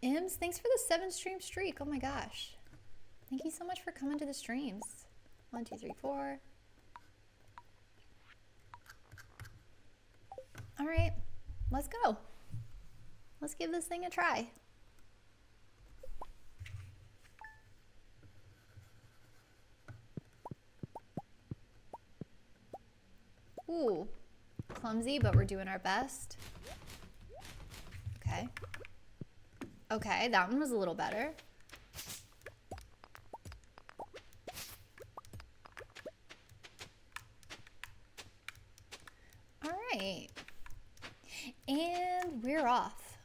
Ims, thanks for the 7 stream streak. Oh my gosh. Thank you so much for coming to the streams. 1, 2, 3, 4. All right, let's go. Let's give this thing a try. Ooh, clumsy, but we're doing our best. Okay. Okay, that one was a little better. All right. And we're off.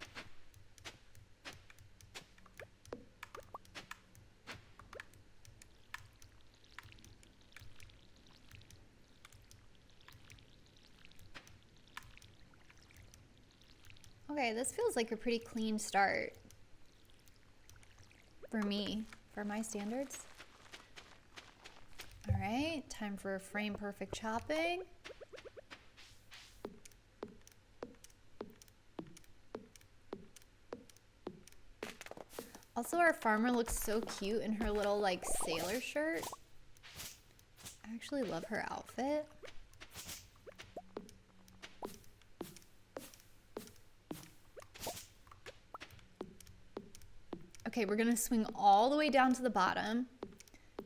Okay, this feels like a pretty clean start for me, for my standards. All right, time for frame perfect chopping. Also, our farmer looks so cute in her little like sailor shirt. I actually love her outfit. Okay, we're gonna swing all the way down to the bottom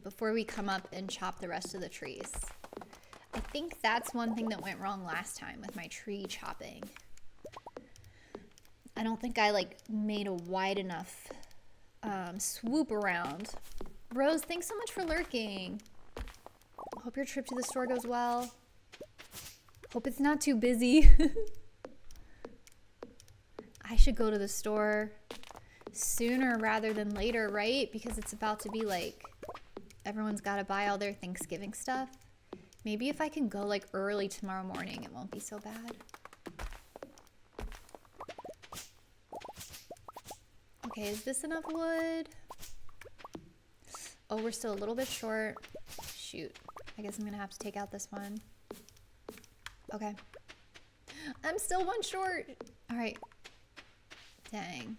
before we come up and chop the rest of the trees. I think that's one thing that went wrong last time with my tree chopping. I don't think I like made a wide enough swoop around. Rose, thanks so much for lurking. Hope your trip to the store goes well. Hope it's not too busy. I should go to the store sooner rather than later, right? Because it's about to be like everyone's got to buy all their Thanksgiving stuff. Maybe if I can go like early tomorrow morning, it won't be so bad. Okay, is this enough wood? Oh, we're still a little bit short. Shoot. I guess I'm gonna have to take out this one. Okay. I'm still one short. All right. Dang.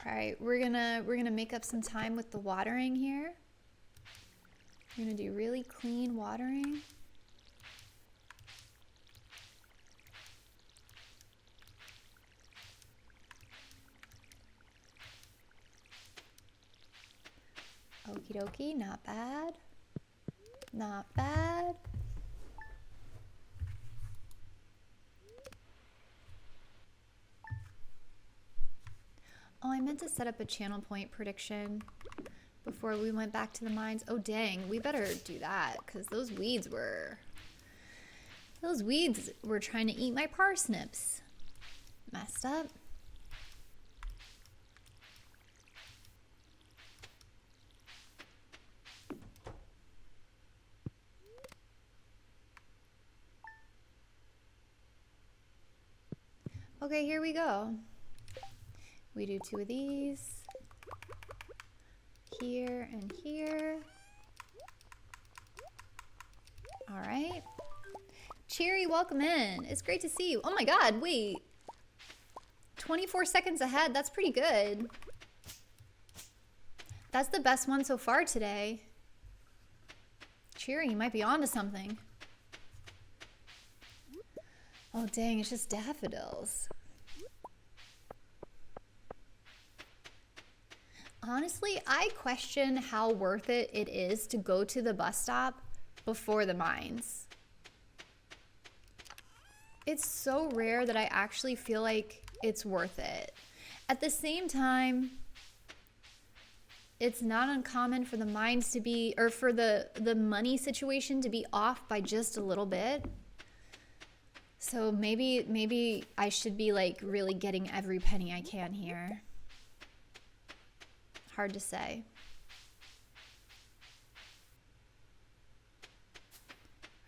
All right, we're gonna make up some time with the watering here. We're gonna do really clean watering. Okie dokie, not bad. Not bad. Oh, I meant to set up a channel point prediction before we went back to the mines. Oh, dang. We better do that because those weeds were trying to eat my parsnips. Messed up. Okay, here we go. We do 2 of these. Here and here. All right. Cherry, welcome in. It's great to see you. Oh my God, wait. 24 seconds ahead, that's pretty good. That's the best one so far today. Cherry, you might be onto something. Oh dang, it's just daffodils. Honestly, I question how worth it is to go to the bus stop before the mines. It's so rare that I actually feel like it's worth it. At the same time, it's not uncommon for the mines to be, or for the money situation to be off by just a little bit. So maybe I should be like really getting every penny I can here. Hard to say.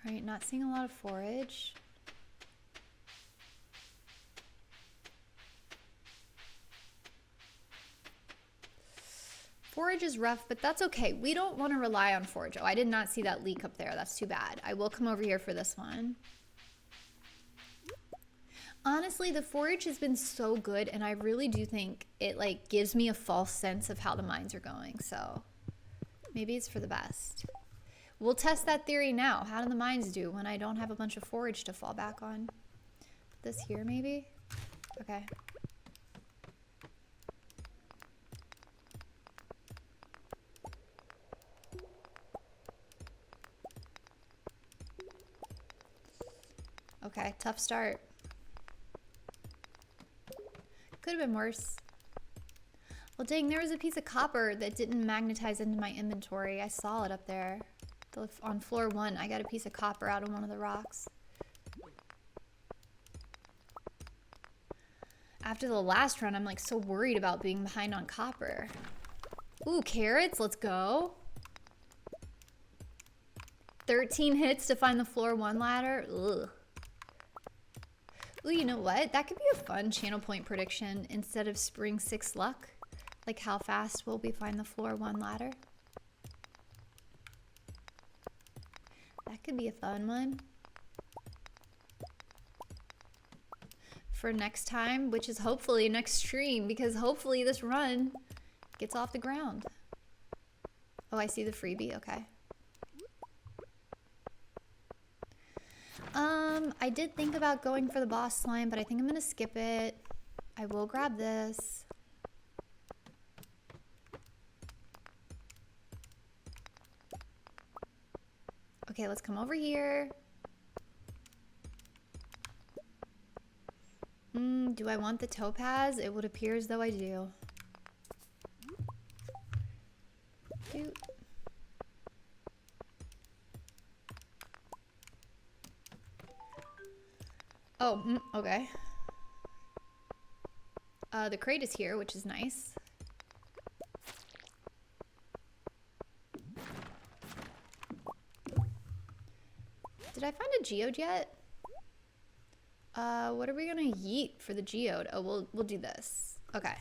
All right, not seeing a lot of forage. Forage is rough, but that's okay. We don't want to rely on forage. Oh, I did not see that leak up there. That's too bad. I will come over here for this one. Honestly, the forage has been so good, and I really do think it like gives me a false sense of how the mines are going. So maybe it's for the best. We'll test that theory now. How do the mines do when I don't have a bunch of forage to fall back on? Put this here, maybe? Okay. Okay, tough start. Could have been worse. Well, dang, there was a piece of copper that didn't magnetize into my inventory. I saw it up there. On floor 1, I got a piece of copper out of one of the rocks. After the last run, I'm like so worried about being behind on copper. Ooh, carrots, let's go. 13 hits to find the floor 1 ladder. Ugh. Ooh, you know what? That could be a fun channel point prediction instead of spring 6 luck. Like how fast will we find the floor 1 ladder? That could be a fun one. For next time, which is hopefully next stream, because hopefully this run gets off the ground. Oh, I see the freebie, okay. I did think about going for the boss slime, but I think I'm gonna skip it. I will grab this. Okay, let's come over here. Do I want the topaz? It would appear as though I do. Oh, okay. The crate is here, which is nice. Did I find a geode yet? What are we gonna yeet for the geode? Oh, we'll do this. Okay.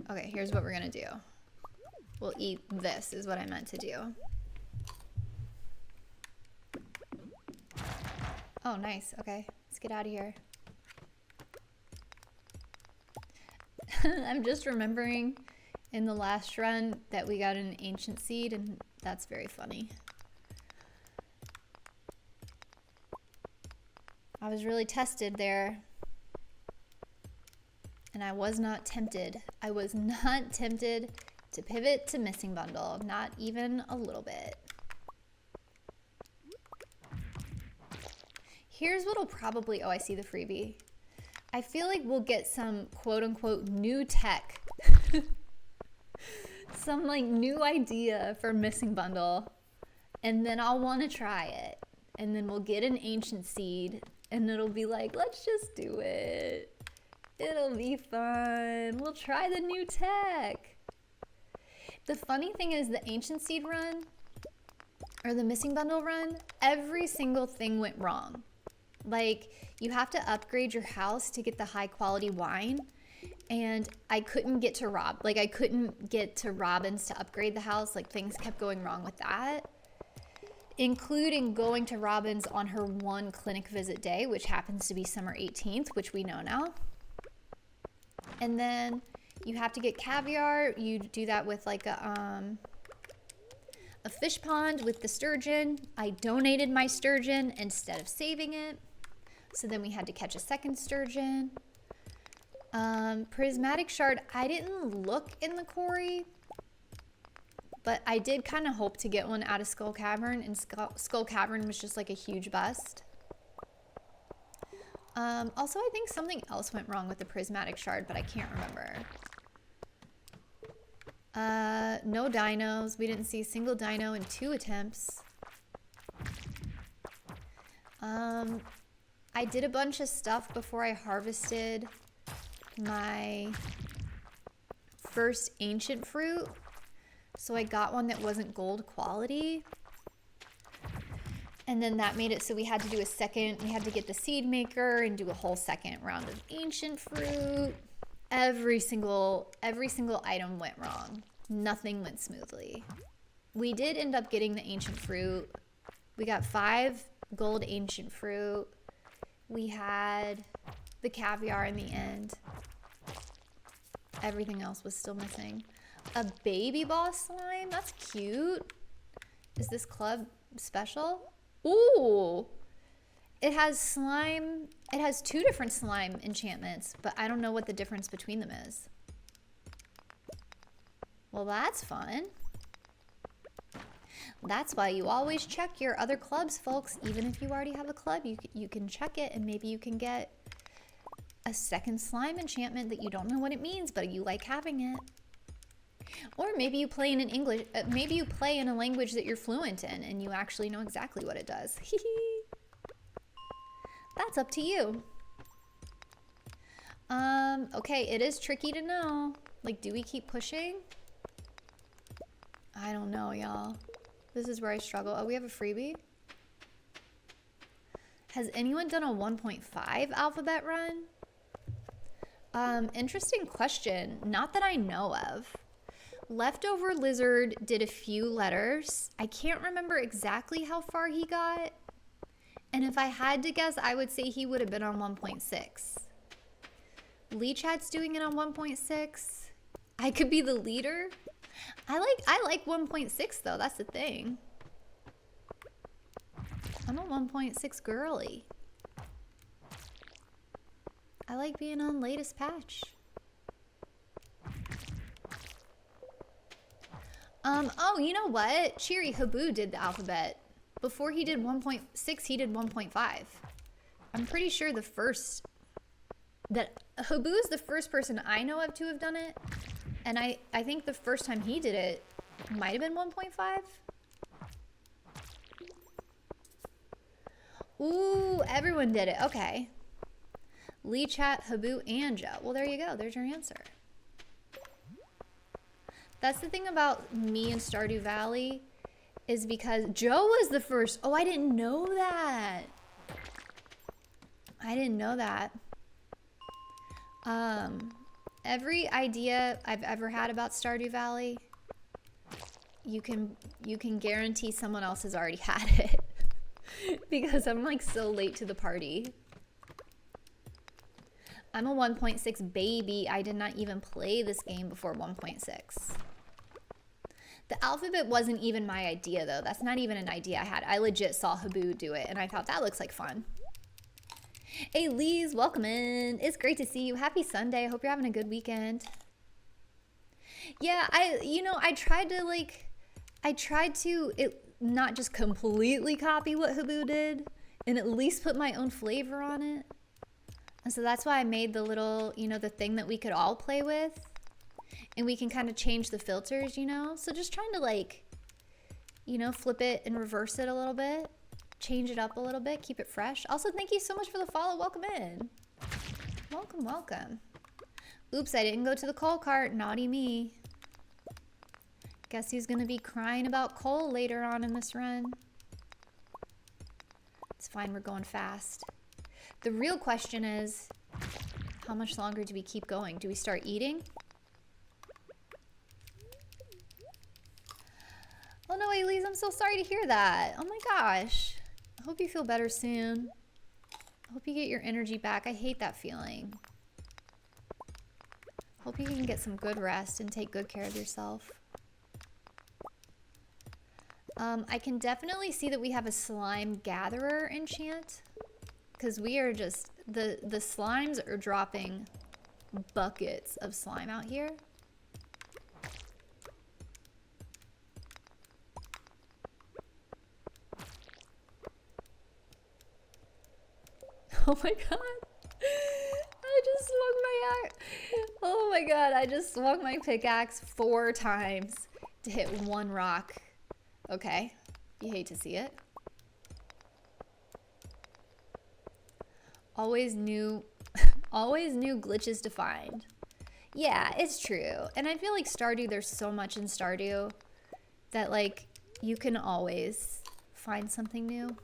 Okay, here's what we're gonna do. We'll eat this, is what I meant to do. Oh, nice. Okay, let's get out of here. I'm just remembering in the last run that we got an ancient seed, and that's very funny. I was really tested there, and I was not tempted. I was not tempted to pivot to missing bundle, not even a little bit. Here's what'll probably, oh, I see the freebie. I feel like we'll get some quote unquote new tech. Some like new idea for missing bundle. And then I'll want to try it. And then we'll get an ancient seed and it'll be like, let's just do it. It'll be fun. We'll try the new tech. The funny thing is the ancient seed run or the missing bundle run, every single thing went wrong. Like, you have to upgrade your house to get the high quality wine, and I couldn't get to I couldn't get to Robin's to upgrade the house. Like, things kept going wrong with that, including going to Robin's on her one clinic visit day, which happens to be summer 18th, which we know now. And then you have to get caviar. You do that with like a fish pond with the sturgeon. I donated my sturgeon instead of saving it. So then we had to catch a second sturgeon. Prismatic shard, I didn't look in the quarry, but I did kind of hope to get one out of Skull Cavern, and Skull Cavern was just like a huge bust. Also, I think something else went wrong with the prismatic shard, but I can't remember. No dinos. We didn't see a single dino in 2 attempts. I did a bunch of stuff before I harvested my first ancient fruit. So I got one that wasn't gold quality. And then that made it so we had to do we had to get the seed maker and do a whole second round of ancient fruit. Every single item went wrong. Nothing went smoothly. We did end up getting the ancient fruit. We got 5 gold ancient fruit. We had the caviar in the end. Everything else was still missing. A baby boss slime? That's cute. Is this club special? Ooh! It has slime. It has 2 different slime enchantments, but I don't know what the difference between them is. Well, that's fun. That's why you always check your other clubs, folks. Even if you already have a club, you can check it, and maybe you can get a second slime enchantment that you don't know what it means, but you like having it. Or maybe you play in maybe you play in a language that you're fluent in, and you actually know exactly what it does. That's up to you. Okay, it is tricky to know. Like, do we keep pushing? I don't know, y'all. This is where I struggle. Oh, we have a freebie. Has anyone done a 1.5 alphabet run? Interesting question. Not that I know of. Leftover Lizard did a few letters. I can't remember exactly how far he got. And if I had to guess, I would say he would have been on 1.6. Lee Chat's doing it on 1.6. I could be the leader. I like 1.6 though. That's the thing. I'm a 1.6 girly. I like being on latest patch. Oh, you know what? Cheery Habu did the alphabet. Before he did 1.6, he did 1.5. I'm pretty sure Habu is the first person I know of to have done it. And I think the first time he did it might have been 1.5. Ooh, everyone did it. Okay. Lee Chat, Habu, and Joe. Well, there you go. There's your answer. That's the thing about me and Stardew Valley, is because Joe was the first. Oh, I didn't know that. I didn't know that. Every idea I've ever had about Stardew Valley, you can guarantee someone else has already had it. Because I'm like so late to the party. I'm a 1.6 baby. I did not even play this game before 1.6. The alphabet wasn't even my idea though. That's not even an idea I had. I legit saw Habu do it and I thought that looks like fun. Hey Lee's, welcome in. It's great to see you. Happy Sunday. I hope you're having a good weekend. Yeah, I tried to not just completely copy what Habu did and at least put my own flavor on it. And so that's why I made the little, the thing that we could all play with. And we can kind of change the filters, So just trying to flip it and reverse it a little bit. Change it up a little bit. Keep it fresh. Also, thank you so much for the follow. Welcome in. Welcome, welcome. Oops, I didn't go to the coal cart. Naughty me. Guess who's going to be crying about coal later on in this run? It's fine. We're going fast. The real question is, how much longer do we keep going? Do we start eating? Oh no, Elise, I'm so sorry to hear that. Oh my gosh. I hope you feel better soon. I hope you get your energy back. I hate that feeling. Hope you can get some good rest and take good care of yourself. I can definitely see that we have a slime gatherer enchant. Because we are just, the slimes are dropping buckets of slime out here. Oh my god. I just swung my axe. Oh my god, I just swung my pickaxe 4 times to hit 1 rock. Okay, you hate to see it. Always new glitches to find. Yeah, it's true. And I feel like Stardew, there's so much in Stardew that like you can always find something new.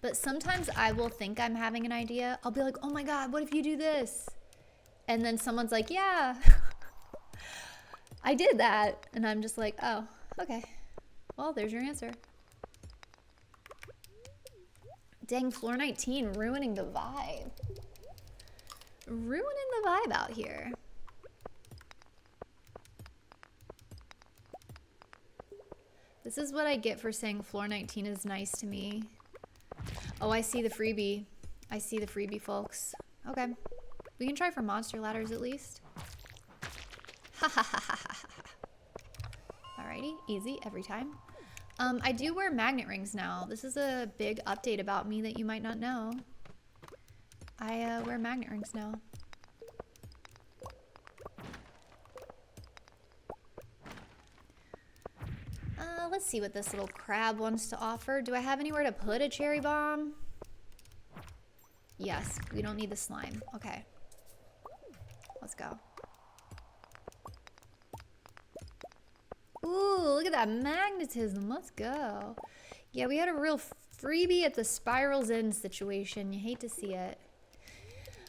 But sometimes I will think I'm having an idea. I'll be like, oh my god, what if you do this? And then someone's like, yeah, I did that. And I'm just like, oh, okay. Well, there's your answer. Dang, floor 19 ruining the vibe. Ruining the vibe out here. This is what I get for saying floor 19 is nice to me. Oh, I see the freebie. I see the freebie, folks. Okay. We can try for monster ladders at least. Ha ha ha ha ha. Alrighty, easy every time. I do wear magnet rings now. This is a big update about me that you might not know. I wear magnet rings now. Let's see what this little crab wants to offer. Do I have anywhere to put a cherry bomb? Yes, we don't need the slime. Okay. Let's go. Ooh, look at that magnetism. Let's go. Yeah, we had a real freebie at the Spiral's End situation. You hate to see it.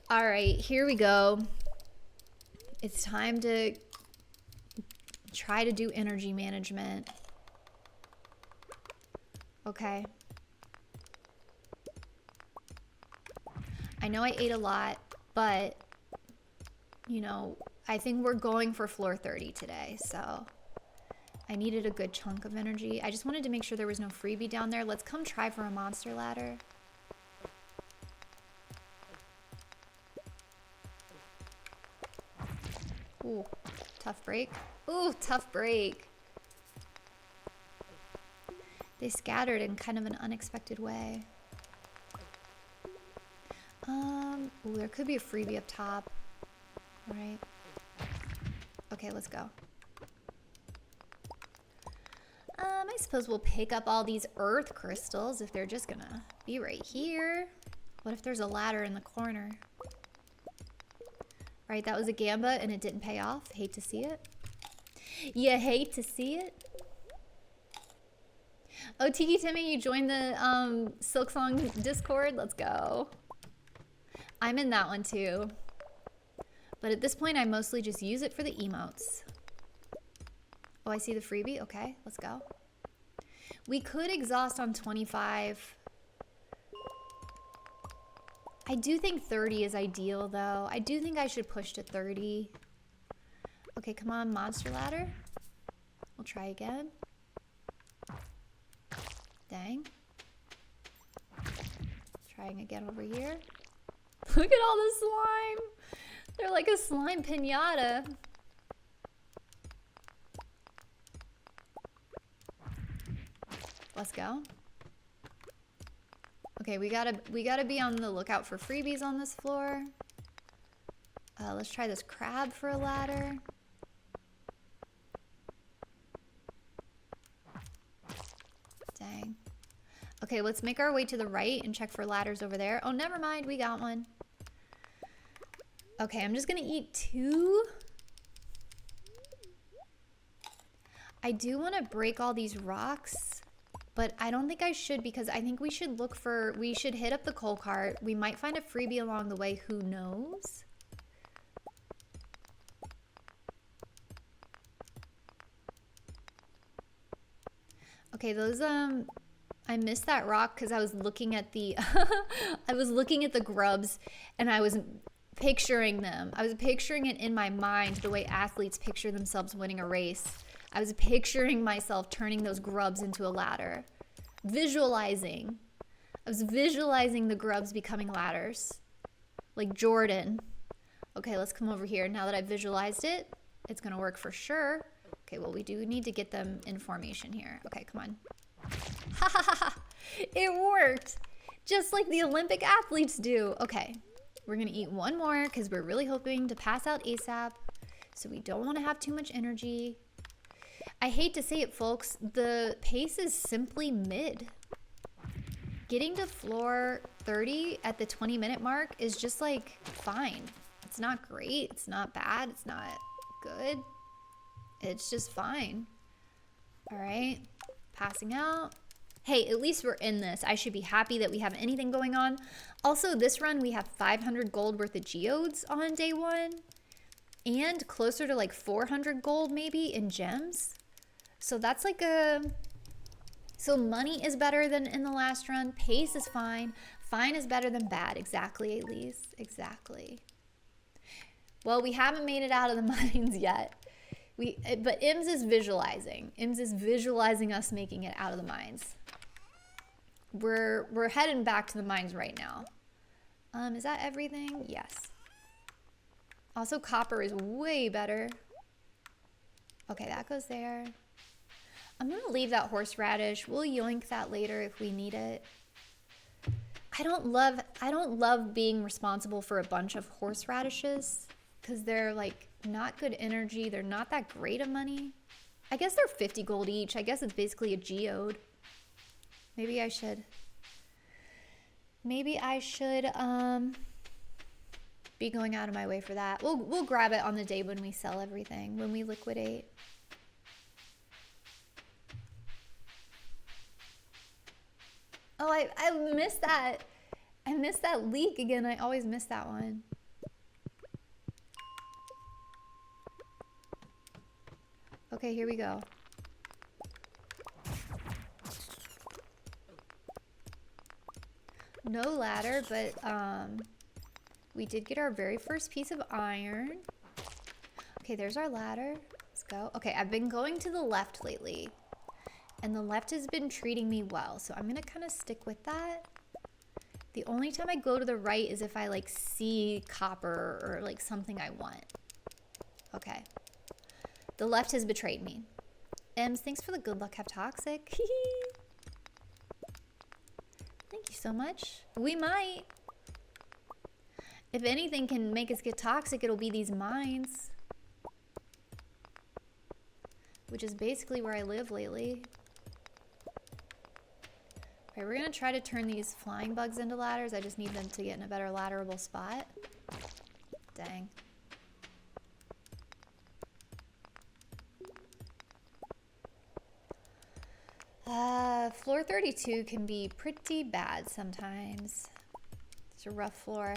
All right, here we go. It's time to try to do energy management. Okay. I know I ate a lot, but, you know, I think we're going for floor 30 today, so I needed a good chunk of energy. I just wanted to make sure there was no freebie down there. Let's come try for a monster ladder. Ooh, tough break. Ooh, tough break. They scattered in kind of an unexpected way. Ooh, there could be a freebie up top. All right. Okay, let's go. I suppose we'll pick up all these earth crystals if they're just gonna be right here. What if there's a ladder in the corner? Right, that was a gamba and it didn't pay off. Hate to see it. You hate to see it. Oh, Tiki Timmy, you joined the Silksong Discord. Let's go. I'm in that one too. But at this point, I mostly just use it for the emotes. Oh, I see the freebie. Okay, let's go. We could exhaust on 25. I do think 30 is ideal, though. I do think I should push to 30. Okay, come on, monster ladder. We'll try again. Dang. Trying again over here. Look at all the slime. They're like a slime piñata. Let's go. Okay, we gotta be on the lookout for freebies on this floor. Let's try this crab for a ladder. Dang. Okay, let's make our way to the right and check for ladders over there. Oh, never mind, we got one. Okay, I'm just gonna eat 2. I do want to break all these rocks, but I don't think I should because I think we should we should hit up the coal cart. We might find a freebie along the way, who knows? Okay, those, I missed that rock because I was looking at the, I was looking at the grubs and I was picturing them. I was picturing it in my mind the way athletes picture themselves winning a race. I was picturing myself turning those grubs into a ladder. Visualizing. I was visualizing the grubs becoming ladders. Like Jordan. Okay, let's come over here. Now that I've visualized it, it's going to work for sure. Okay, well, we do need to get them in formation here. Okay, come on. Ha ha ha ha! It worked! Just like the Olympic athletes do. Okay, we're going to eat one more because we're really hoping to pass out ASAP. So we don't want to have too much energy. I hate to say it, folks. The pace is simply mid. Getting to floor 30 at the 20-minute mark is just like fine. It's not great. It's not bad. It's not good. It's just fine. All right. Passing out. Hey, at least we're in this. I should be happy that we have anything going on. Also, this run, we have 500 gold worth of geodes on day 1. And closer to like 400 gold maybe in gems. So that's like a So money is better than in the last run. Pace is fine. Fine is better than bad. Exactly, Elise. Exactly. Well, we haven't made it out of the mines yet. But Ims is visualizing. Ims is visualizing us making it out of the mines. We're heading back to the mines right now. Is that everything? Yes. Also, copper is way better. Okay, that goes there. I'm gonna leave that horseradish. We'll yoink that later if we need it. I don't love being responsible for a bunch of horseradishes because they're like not good energy. They're not that great of money. I guess they're 50 gold each. I guess it's basically a geode. Maybe I should be going out of my way for that. We'll grab it on the day when we sell everything, when we liquidate. Oh, I missed that. I missed that leak again. I always miss that one. Okay, here we go. No ladder, but we did get our very first piece of iron. Okay, there's our ladder. Let's go. Okay, I've been going to the left lately. And the left has been treating me well, so I'm gonna kind of stick with that. The only time I go to the right is if I like see copper or like something I want. Okay. The left has betrayed me. Ems, thanks for the good luck, have toxic. Thank you so much. We might. If anything can make us get toxic, it'll be these mines. Which is basically where I live lately. Okay, we're gonna try to turn these flying bugs into ladders. I just need them to get in a better ladderable spot. Dang. Floor 32 can be pretty bad sometimes. It's a rough floor.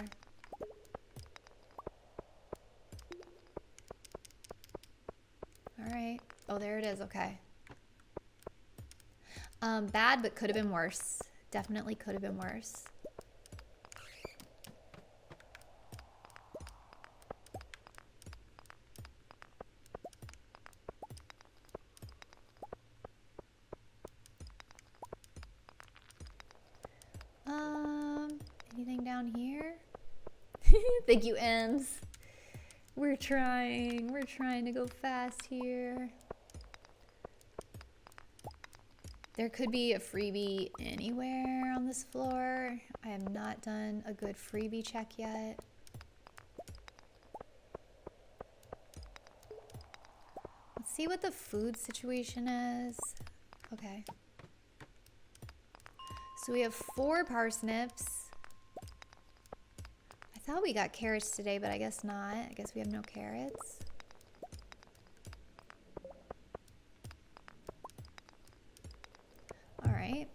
All right. Oh, there it is. Okay. Bad, but could have been worse. Definitely could have been worse. Anything down here? Thank you, Ems. We're trying to go fast here. There could be a freebie anywhere on this floor. I have not done a good freebie check yet. Let's see what the food situation is. Okay. So we have 4 parsnips. I thought we got carrots today, but I guess not. I guess we have no carrots. All right.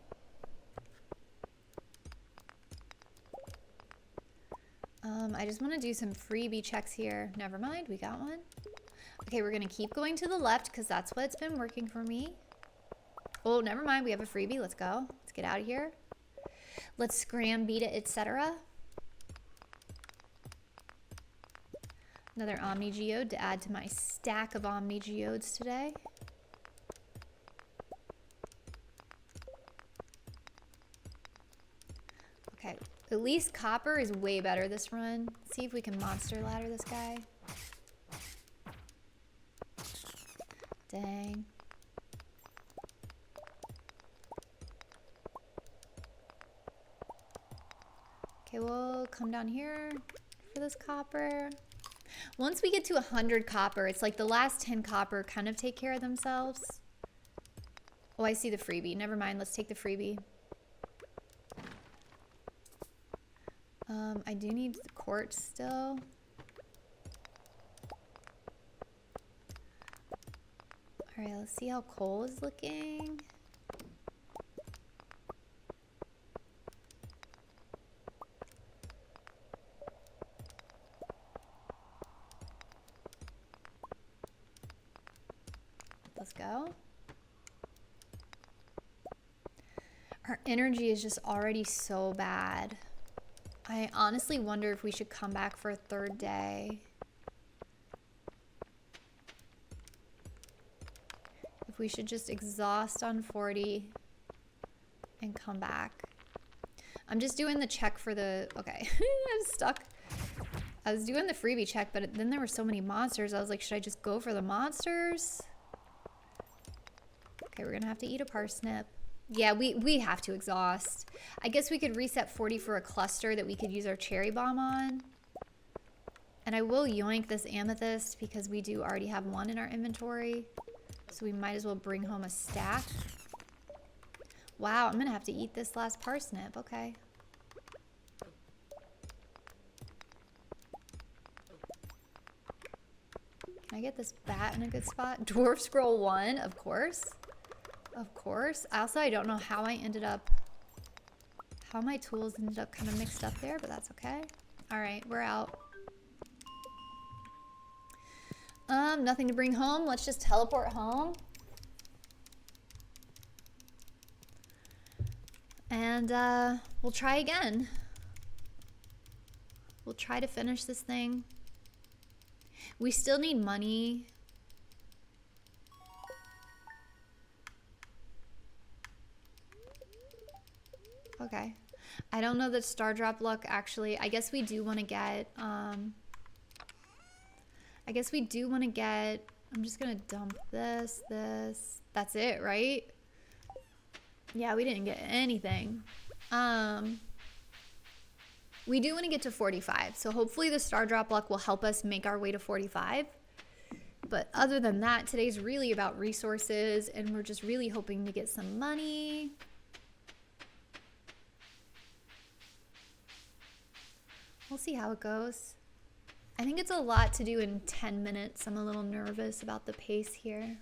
I just want to do some freebie checks here. Never mind, we got one. Okay, we're gonna keep going to the left because that's what's been working for me. Oh, never mind, we have a freebie. Let's go. Let's get out of here. Let's scram, beat it, etc. Another Omni Geode to add to my stack of Omni Geodes today. Okay, at least copper is way better this run. Let's see if we can monster ladder this guy. Dang. Okay, we'll come down here for this copper. Once we get to 100 copper, it's like the last 10 copper kind of take care of themselves. Oh, I see the freebie. Never mind, let's take the freebie. I do need the quartz still. All right, let's see how coal is looking. Let's go. Our energy is just already so bad. I honestly wonder if we should come back for a third day. If we should just exhaust on 40 and come back. I'm just doing the check for the... Okay, I'm stuck. I was doing the freebie check, but then there were so many monsters. I was like, should I just go for the monsters? Okay, we're gonna have to eat a parsnip. Yeah, we have to exhaust. I guess we could reset 40 for a cluster that we could use our cherry bomb on. And I will yoink this amethyst because we do already have one in our inventory. So we might as well bring home a stack. Wow, I'm gonna have to eat this last parsnip. Okay. Can I get this bat in a good spot? Dwarf scroll 1, of course. Of course. Also, I don't know how I ended up... How my tools ended up kind of mixed up there, but that's okay. Alright, we're out. Nothing to bring home. Let's just teleport home. And, we'll try again. We'll try to finish this thing. We still need money. Okay. I don't know that star drop luck actually. I guess we do want to get, I'm just going to dump this. That's it, right? Yeah, we didn't get anything. We do want to get to 45. So hopefully the star drop luck will help us make our way to 45. But other than that, today's really about resources and we're just really hoping to get some money. We'll see how it goes. I think it's a lot to do in 10 minutes. I'm a little nervous about the pace here.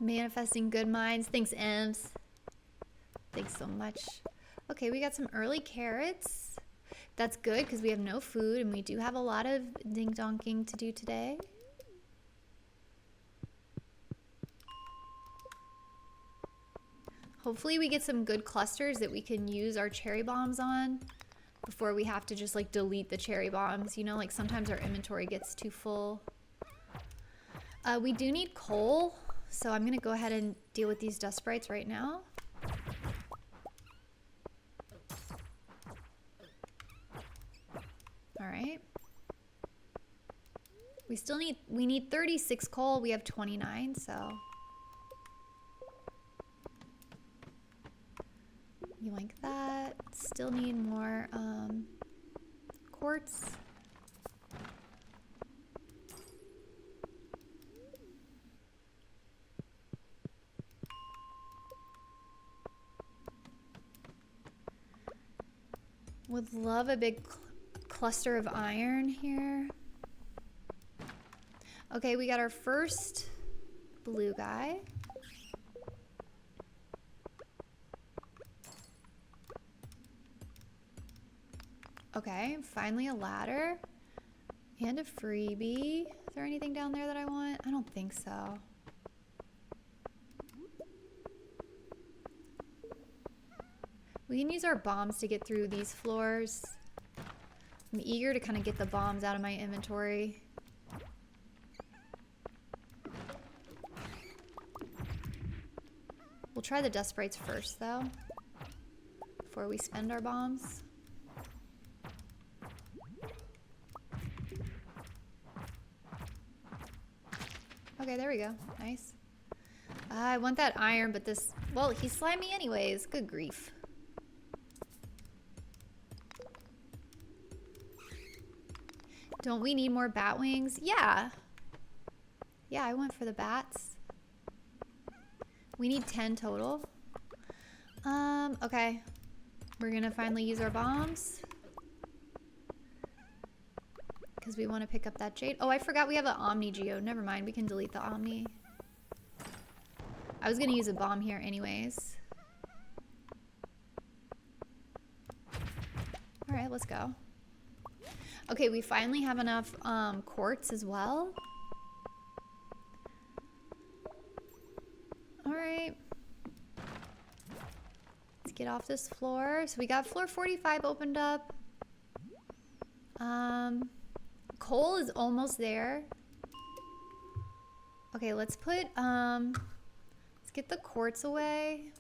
Manifesting good minds. Thanks, Ems. Thanks so much. Okay, we got some early carrots. That's good because we have no food and we do have a lot of ding-donking to do today. Hopefully we get some good clusters that we can use our cherry bombs on before we have to just like delete the cherry bombs. You know, like sometimes our inventory gets too full. We do need coal, so I'm going to go ahead and deal with these dust sprites right now. All right. We need 36 coal. We have 29, so. Yoink that. Still need more quartz. Would love a big cluster of iron here. Okay, we got our first blue guy. Okay, finally a ladder and a freebie. Is there anything down there that I want? I don't think so. We can use our bombs to get through these floors. I'm eager to kind of get the bombs out of my inventory. We'll try the dust sprites first, though, before we spend our bombs. Okay, there we go. Nice. I want that iron, but this... Well, he's slimy anyways. Good grief. Don't we need more bat wings? Yeah. Yeah, I went for the bats. We need 10 total. Okay. We're gonna finally use our bombs. Because we want to pick up that jade. Oh, I forgot we have an Omni Geo. Never mind, we can delete the Omni. I was gonna use a bomb here anyways. let's go. Okay, we finally have enough quartz as well. All right. Let's get off this floor. So we got floor 45 opened up. Coal is almost there. Okay, let's put, let's get the quartz away.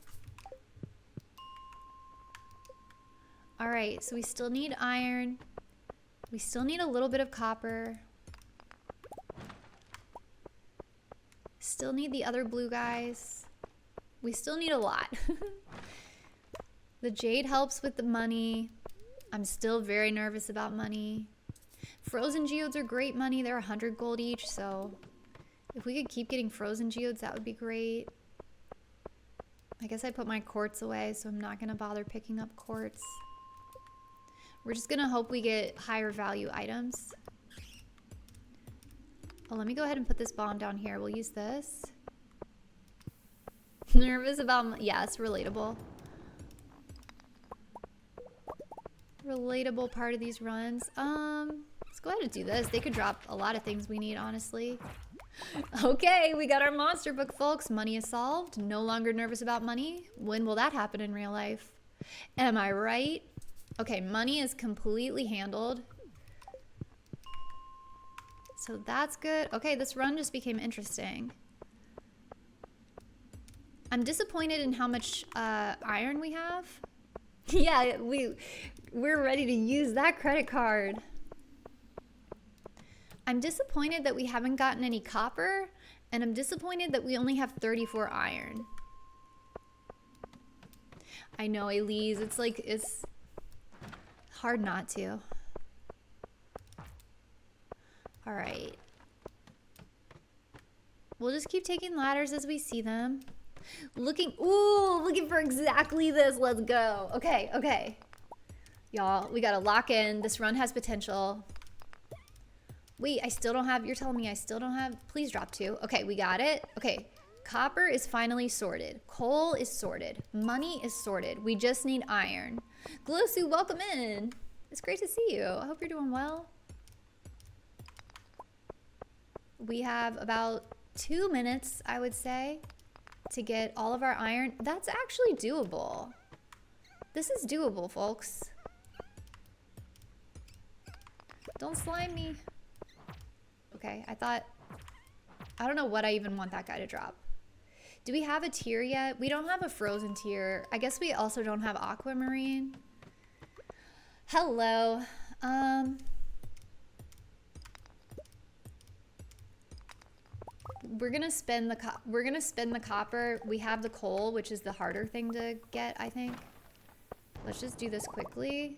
All right, so we still need iron. We still need a little bit of copper. Still need the other blue guys. We still need a lot. The jade helps with the money. I'm still very nervous about money. Frozen geodes are great money. They're 100 gold each, so if we could keep getting frozen geodes, that would be great. I guess I put my quartz away, so I'm not gonna bother picking up quartz. We're just gonna hope we get higher value items. Oh, let me go ahead and put this bomb down here. We'll use this. Nervous about, yeah, it's relatable. Relatable part of these runs. Let's go ahead and do this. They could drop a lot of things we need, honestly. Okay, we got our monster book, folks. Money is solved. No longer nervous about money. When will that happen in real life? Am I right? Okay, money is completely handled. So that's good. Okay, this run just became interesting. I'm disappointed in how much iron we have. Yeah, we're ready to use that credit card. I'm disappointed that we haven't gotten any copper, and I'm disappointed that we only have 34 iron. I know, Elise, it's like, it's hard not to. All right. We'll just keep taking ladders as we see them. Looking for exactly this. Let's go. Okay, okay. Y'all, we gotta lock in. This run has potential. Wait, I still don't have, you're telling me I still don't have, please drop 2. Okay, we got it. Okay, copper is finally sorted. Coal is sorted. Money is sorted. We just need iron. Glossu, welcome in. It's great to see you. I hope you're doing well. We have about 2 minutes, I would say, to get all of our iron. That's actually doable. This is doable, folks. Don't slime me. Okay, I don't know what I even want that guy to drop. Do we have a tier yet? We don't have a frozen tier. I guess we also don't have aquamarine. Hello. We're gonna spend the copper. We have the coal, which is the harder thing to get, I think. Let's just do this quickly.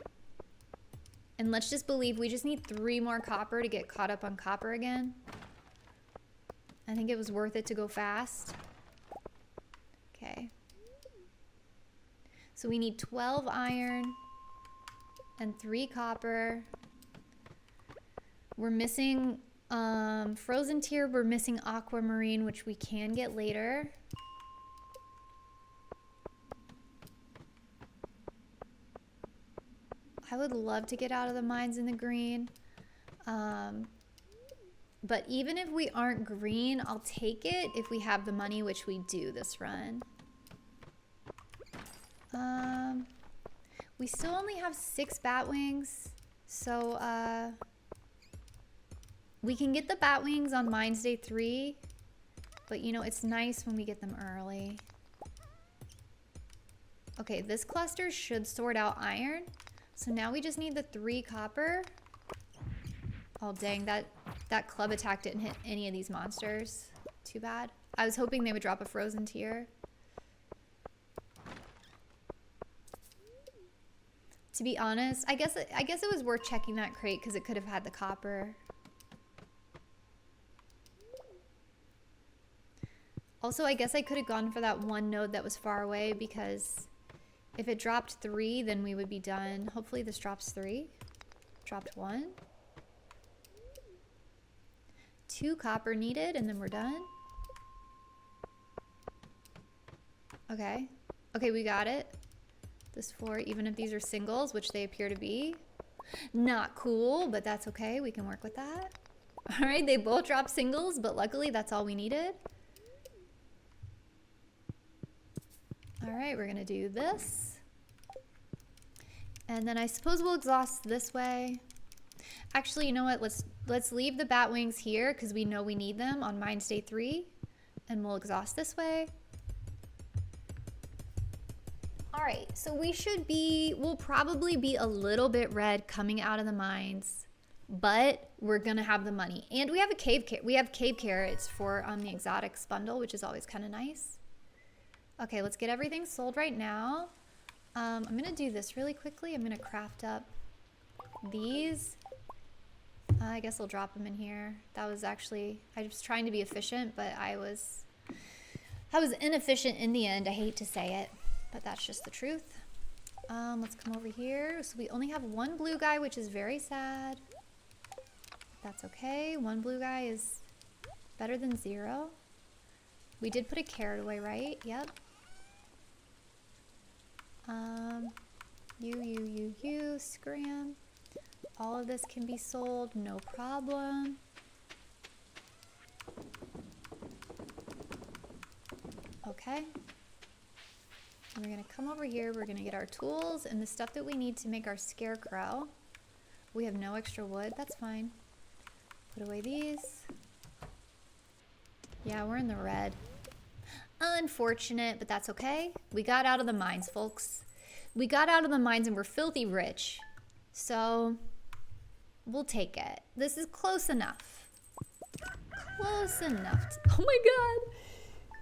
And let's just believe we just need 3 more copper to get caught up on copper again. I think it was worth it to go fast. Okay. So we need 12 iron and 3 copper. We're missing frozen tier. We're missing aquamarine, which we can get later. I would love to get out of the mines in the green. But even if we aren't green, I'll take it if we have the money, which we do this run. We still only have 6 bat wings. So we can get the bat wings on Mines Day 3. But you know, it's nice when we get them early. Okay, this cluster should sort out iron. So now we just need the 3 copper. Oh dang, that club attack didn't hit any of these monsters. Too bad. I was hoping they would drop a frozen tier. To be honest, I guess it was worth checking that crate because it could have had the copper. Also, I guess I could have gone for that one node that was far away because if it dropped 3, then we would be done. Hopefully this drops 3. Dropped 1. 2 copper needed, and then we're done. Okay. Okay, we got it. This floor, even if these are singles, which they appear to be. Not cool, but that's okay. We can work with that. All right, they both dropped singles, but luckily that's all we needed. All right, we're gonna do this. And then I suppose we'll exhaust this way. Actually, you know what? Let's leave the bat wings here because we know we need them on Mines Day 3. And we'll exhaust this way. All right, so we'll probably be a little bit red coming out of the mines, but we're gonna have the money. And we have cave carrots for the exotics bundle, which is always kind of nice. Okay, let's get everything sold right now. I'm gonna do this really quickly. I'm gonna craft up these. I guess I'll drop them in here. That was actually, I was trying to be efficient, but I was inefficient in the end. I hate to say it, but that's just the truth. Let's come over here. So we only have one blue guy, which is very sad. That's okay. One blue guy is better than 0. We did put a carrot away, right? Yep. You, scram. All of this can be sold, no problem. Okay. And we're gonna come over here, we're gonna get our tools and the stuff that we need to make our scarecrow. We have no extra wood, that's fine. Put away these. Yeah, we're in the red. Unfortunate, but that's okay. We got out of the mines, folks. We got out of the mines and we're filthy rich. So, we'll take it. This is close enough. Close enough. Oh my god.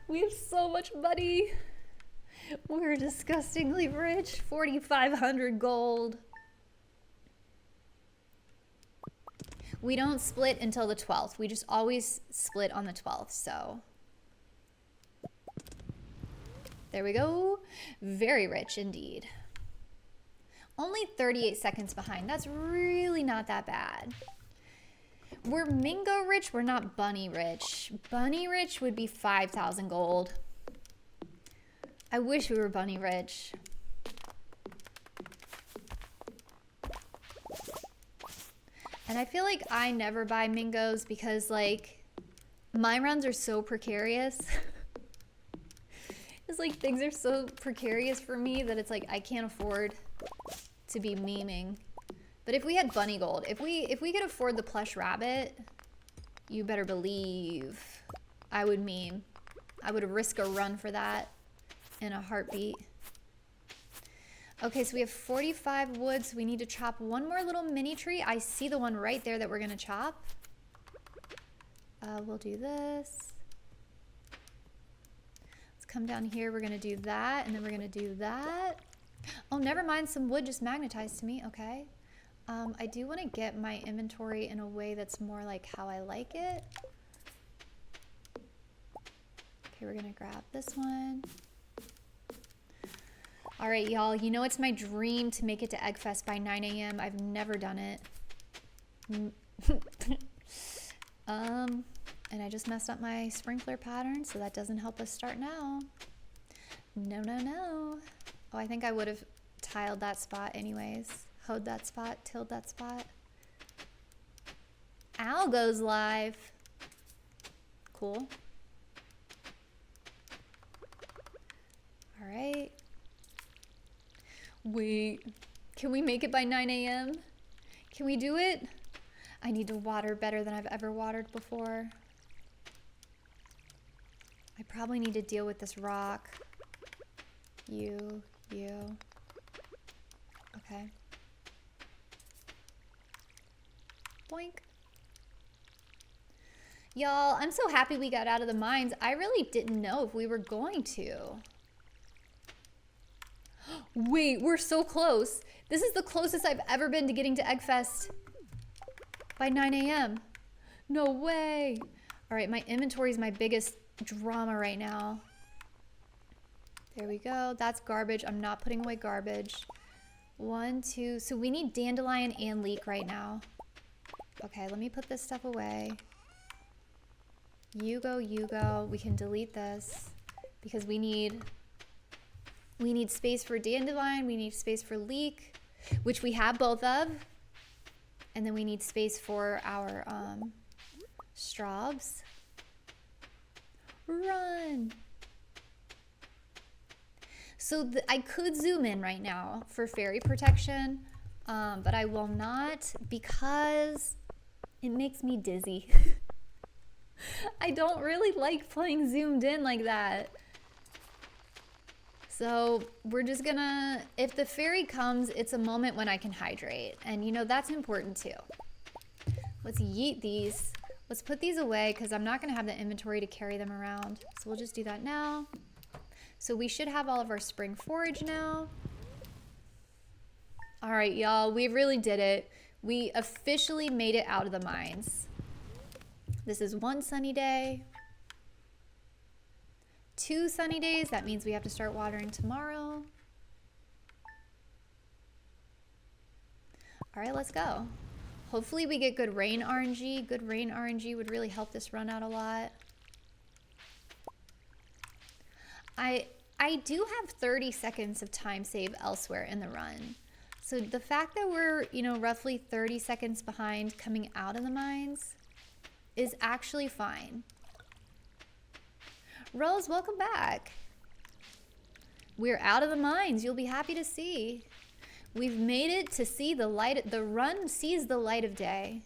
We have so much money. We're disgustingly rich. 4,500 gold. We don't split until the 12th. We just always split on the 12th, so. There we go. Very rich indeed. Only 38 seconds behind. That's really not that bad. We're Mingo rich, we're not Bunny rich. Bunny rich would be 5,000 gold. I wish we were Bunny rich. And I feel like I never buy Mingos because like my runs are so precarious. It's like things are so precarious for me that it's like I can't afford to be memeing. But if we had bunny gold, if we could afford the plush rabbit, you better believe I would meme. I would risk a run for that in a heartbeat. Okay, so we have 45 wood, so we need to chop one more little mini tree. I see the one right there that we're gonna chop. We'll do this. Let's come down here, we're gonna do that, and then we're gonna do that. Oh, never mind, some wood just magnetized to me, okay. I do wanna get my inventory in a way that's more like how I like it. Okay, we're gonna grab this one. All right, y'all, you know it's my dream to make it to Eggfest by 9 a.m. I've never done it. And I just messed up my sprinkler pattern, so that doesn't help us start now. No, no, no. Oh, I think I would have tiled that spot anyways. Hoed that spot, tilled that spot. Owl goes live. Cool. All right. Wait, can we make it by 9 a.m.? Can we do it? I need to water better than I've ever watered before. I probably need to deal with this rock. You. Okay. Boink. Y'all, I'm so happy we got out of the mines. I really didn't know if we were going to. Wait, we're so close. This is the closest I've ever been to getting to Eggfest by 9 a.m. No way. All right, my inventory is my biggest drama right now. There we go. That's garbage. I'm not putting away garbage. 1, 2. So we need dandelion and leek right now. Okay, let me put this stuff away. You go, you go. We can delete this because we need space for dandelion. We need space for leek, which we have both of. And then we need space for our straws. Run! So I could zoom in right now for fairy protection, but I will not because it makes me dizzy. I don't really like playing zoomed in like that. So we're just gonna, if the fairy comes, it's a moment when I can hydrate. And you know, that's important too. Let's yeet these. Let's put these away because I'm not gonna have the inventory to carry them around. So we'll just do that now. So we should have all of our spring forage now. All right, y'all, we really did it. We officially made it out of the mines. This is one sunny day. 2 sunny days, that means we have to start watering tomorrow. All right, let's go. Hopefully we get good rain RNG. Good rain RNG would really help this run out a lot. I do have 30 seconds of time save elsewhere in the run. So the fact that we're, you know, roughly 30 seconds behind coming out of the mines is actually fine. Rose, welcome back. We're out of the mines. You'll be happy to see. We've made it to see the light. The run sees the light of day.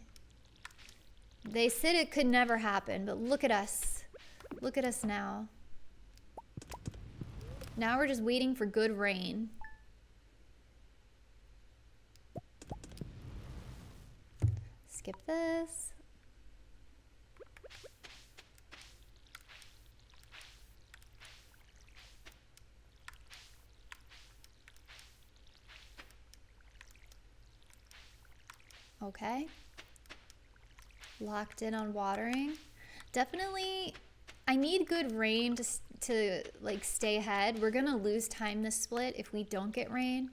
They said it could never happen, but look at us. Look at us now. Now we're just waiting for good rain. Skip this. Okay. Locked in on watering. Definitely, I need good rain to like stay ahead. We're gonna lose time this split if we don't get rain.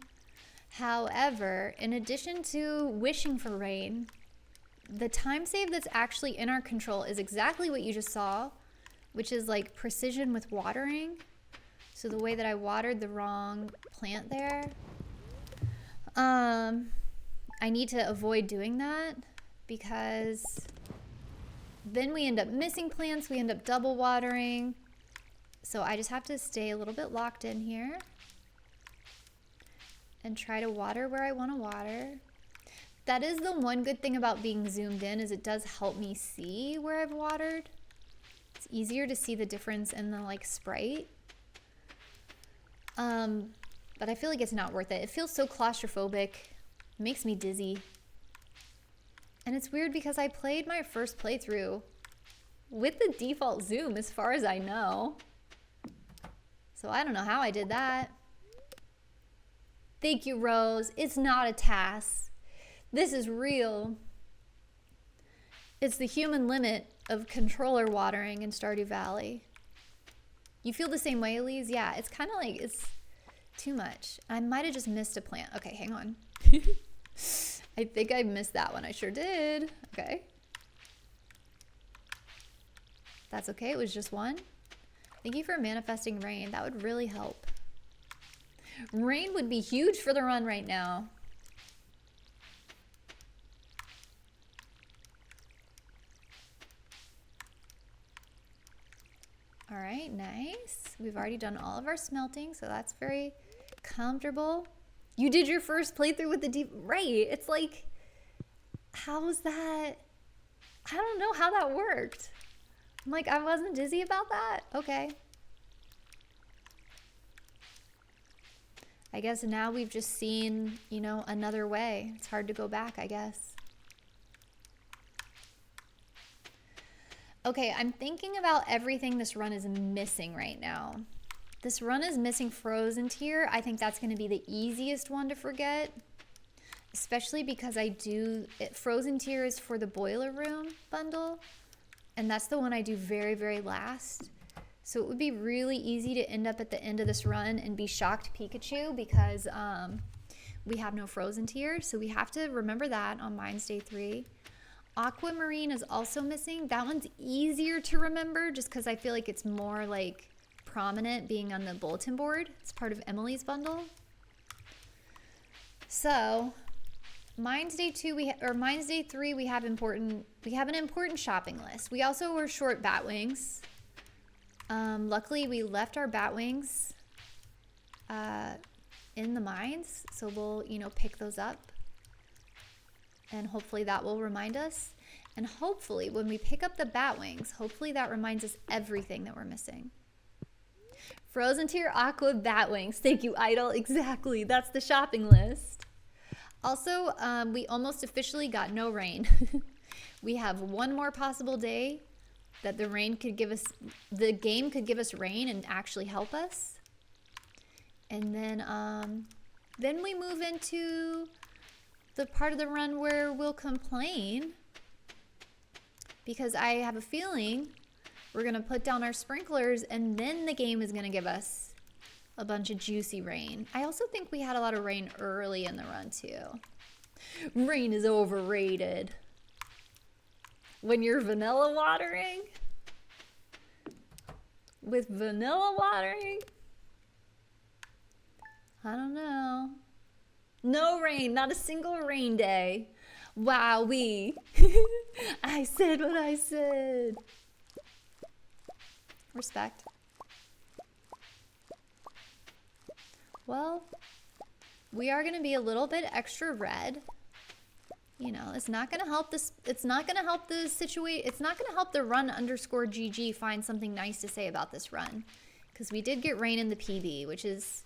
However, in addition to wishing for rain, the time save that's actually in our control is exactly what you just saw, which is like precision with watering. So the way that I watered the wrong plant there. I need to avoid doing that because then we end up missing plants, we end up double watering. So I just have to stay a little bit locked in here and try to water where I want to water. That is the one good thing about being zoomed in, is it does help me see where I've watered. It's easier to see the difference in the like sprite. But I feel like it's not worth it. It feels so claustrophobic. It makes me dizzy. And it's weird because I played my first playthrough with the default zoom as far as I know. So I don't know how I did that. Thank you, Rose. It's not a task. This is real. It's the human limit of controller watering in Stardew Valley. You feel the same way, Elise? Yeah, it's kind of like, it's too much. I might have just missed a plant. Okay, hang on. I think I missed that one. I sure did. Okay. That's okay. It was just one. Thank you for manifesting rain. That would really help. Rain would be huge for the run right now. All right, nice. We've already done all of our smelting, so that's very comfortable. You did your first playthrough with the deep, right? It's like, how was that? I don't know how that worked. I'm like, I wasn't dizzy about that. Okay. I guess now we've just seen, you know, another way. It's hard to go back, I guess. Okay, I'm thinking about everything this run is missing right now. This run is missing Frozen Tier. I think that's going to be the easiest one to forget, especially because Frozen Tier is for the Boiler Room bundle, and that's the one I do very, very last. So it would be really easy to end up at the end of this run and be shocked Pikachu because we have no Frozen Tier. So we have to remember that on Mines Day 3. Aquamarine is also missing. That one's easier to remember just because I feel like it's more like prominent being on the bulletin board. It's part of Emily's bundle. So Mine's day 2, mine's day 3, we have an important shopping list. We also were short bat wings. Luckily we left our bat wings in the mines, so we'll, you know, pick those up. And hopefully that will remind us. And hopefully when we pick up the bat wings, hopefully that reminds us everything that we're missing. Frozen tier aqua bat wings. Thank you, Idol. Exactly. That's the shopping list. Also, we almost officially got no rain. We have one more possible day that the game could give us rain and actually help us. And then we move into the part of the run where we'll complain, because I have a feeling we're gonna put down our sprinklers and then the game is gonna give us a bunch of juicy rain. I also think we had a lot of rain early in the run too. Rain is overrated. When you're vanilla watering? With vanilla watering? I don't know. No rain, not a single rain day. Wowee. I said what I said. Respect. Well, we are going to be a little bit extra red. You know, it's not going to help this. It's not going to help the situation. It's not going to help the run_GG find something nice to say about this run. Because we did get rain in the PB, which is,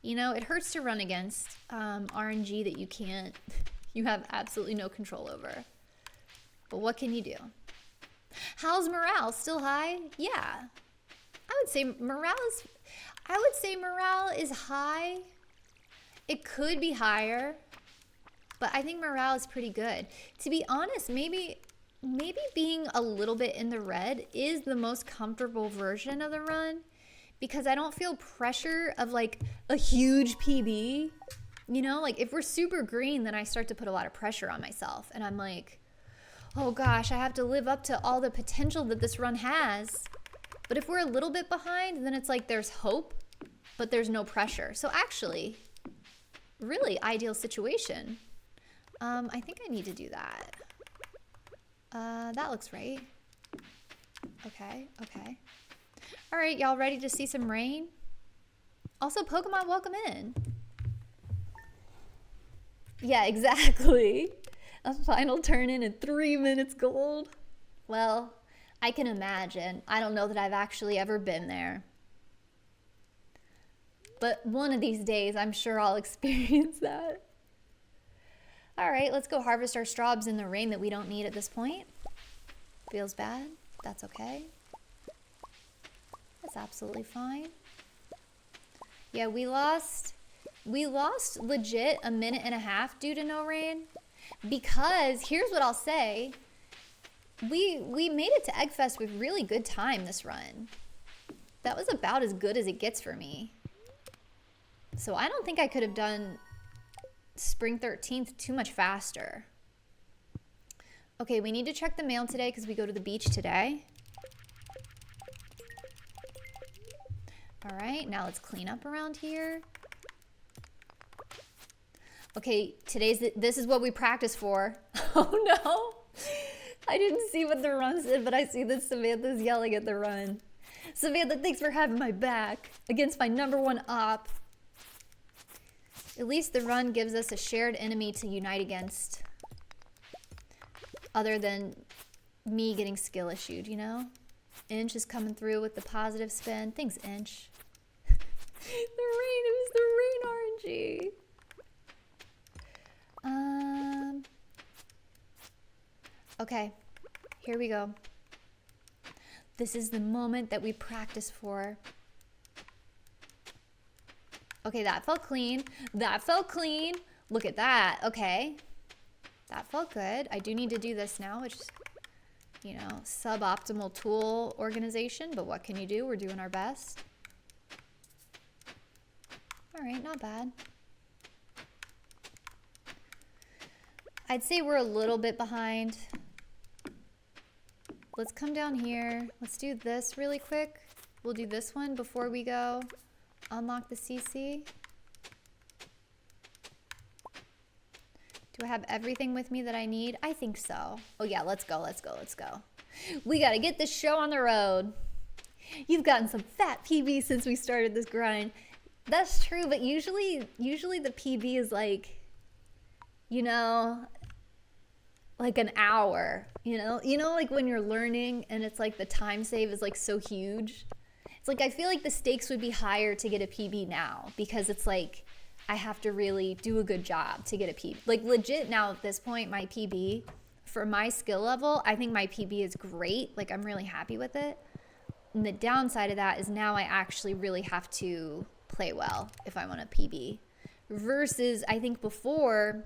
you know, it hurts to run against RNG that you have absolutely no control over. But what can you do? How's morale? Still high? Yeah. I would say morale is high. It could be higher, but I think morale is pretty good. To be honest, maybe being a little bit in the red is the most comfortable version of the run, because I don't feel pressure of like a huge PB. You know, like if we're super green, then I start to put a lot of pressure on myself, and I'm like, oh gosh, I have to live up to all the potential that this run has. But if we're a little bit behind, then it's like there's hope, but there's no pressure. So actually, really ideal situation. I think I need to do that. That looks right. Okay. All right, y'all ready to see some rain? Also, Pokemon, welcome in. Yeah, exactly. A final turn in 3 minutes gold. Well, I can imagine. I don't know that I've actually ever been there. But one of these days, I'm sure I'll experience that. All right, let's go harvest our straws in the rain that we don't need at this point. Feels bad. That's okay. That's absolutely fine. Yeah, we lost legit a minute and a half due to no rain. Because here's what I'll say. We made it to Eggfest with really good time this run. That was about as good as it gets for me. So I don't think I could have done Spring 13th too much faster. Okay, we need to check the mail today because we go to the beach today. All right, now let's clean up around here. Okay, this is what we practice for. Oh no. I didn't see what the run said, but I see that Samantha's yelling at the run. Samantha, thanks for having my back against my #1 op. At least the run gives us a shared enemy to unite against. Other than me getting skill issued, you know? Inch is coming through with the positive spin. Thanks, Inch. The rain, it was the rain RNG. Okay, here we go. This is the moment that we practice for. Okay, that felt clean. That felt clean. Look at that. Okay. That felt good. I do need to do this now, which is, you know, suboptimal tool organization, but what can you do? We're doing our best. All right, not bad. I'd say we're a little bit behind. Let's come down here. Let's do this really quick. We'll do this one before we go unlock the CC. Do I have everything with me that I need? I think so. Oh yeah, let's go, let's go, let's go. We gotta get this show on the road. You've gotten some fat PB since we started this grind. That's true, but usually the PB is like, you know, like an hour, you know, like when you're learning and it's like the time save is like so huge. It's like, I feel like the stakes would be higher to get a PB now because it's like, I have to really do a good job to get a PB. Like legit now at this point, my PB for my skill level, I think my PB is great. Like I'm really happy with it. And the downside of that is now I actually really have to play well if I want a PB. Versus I think before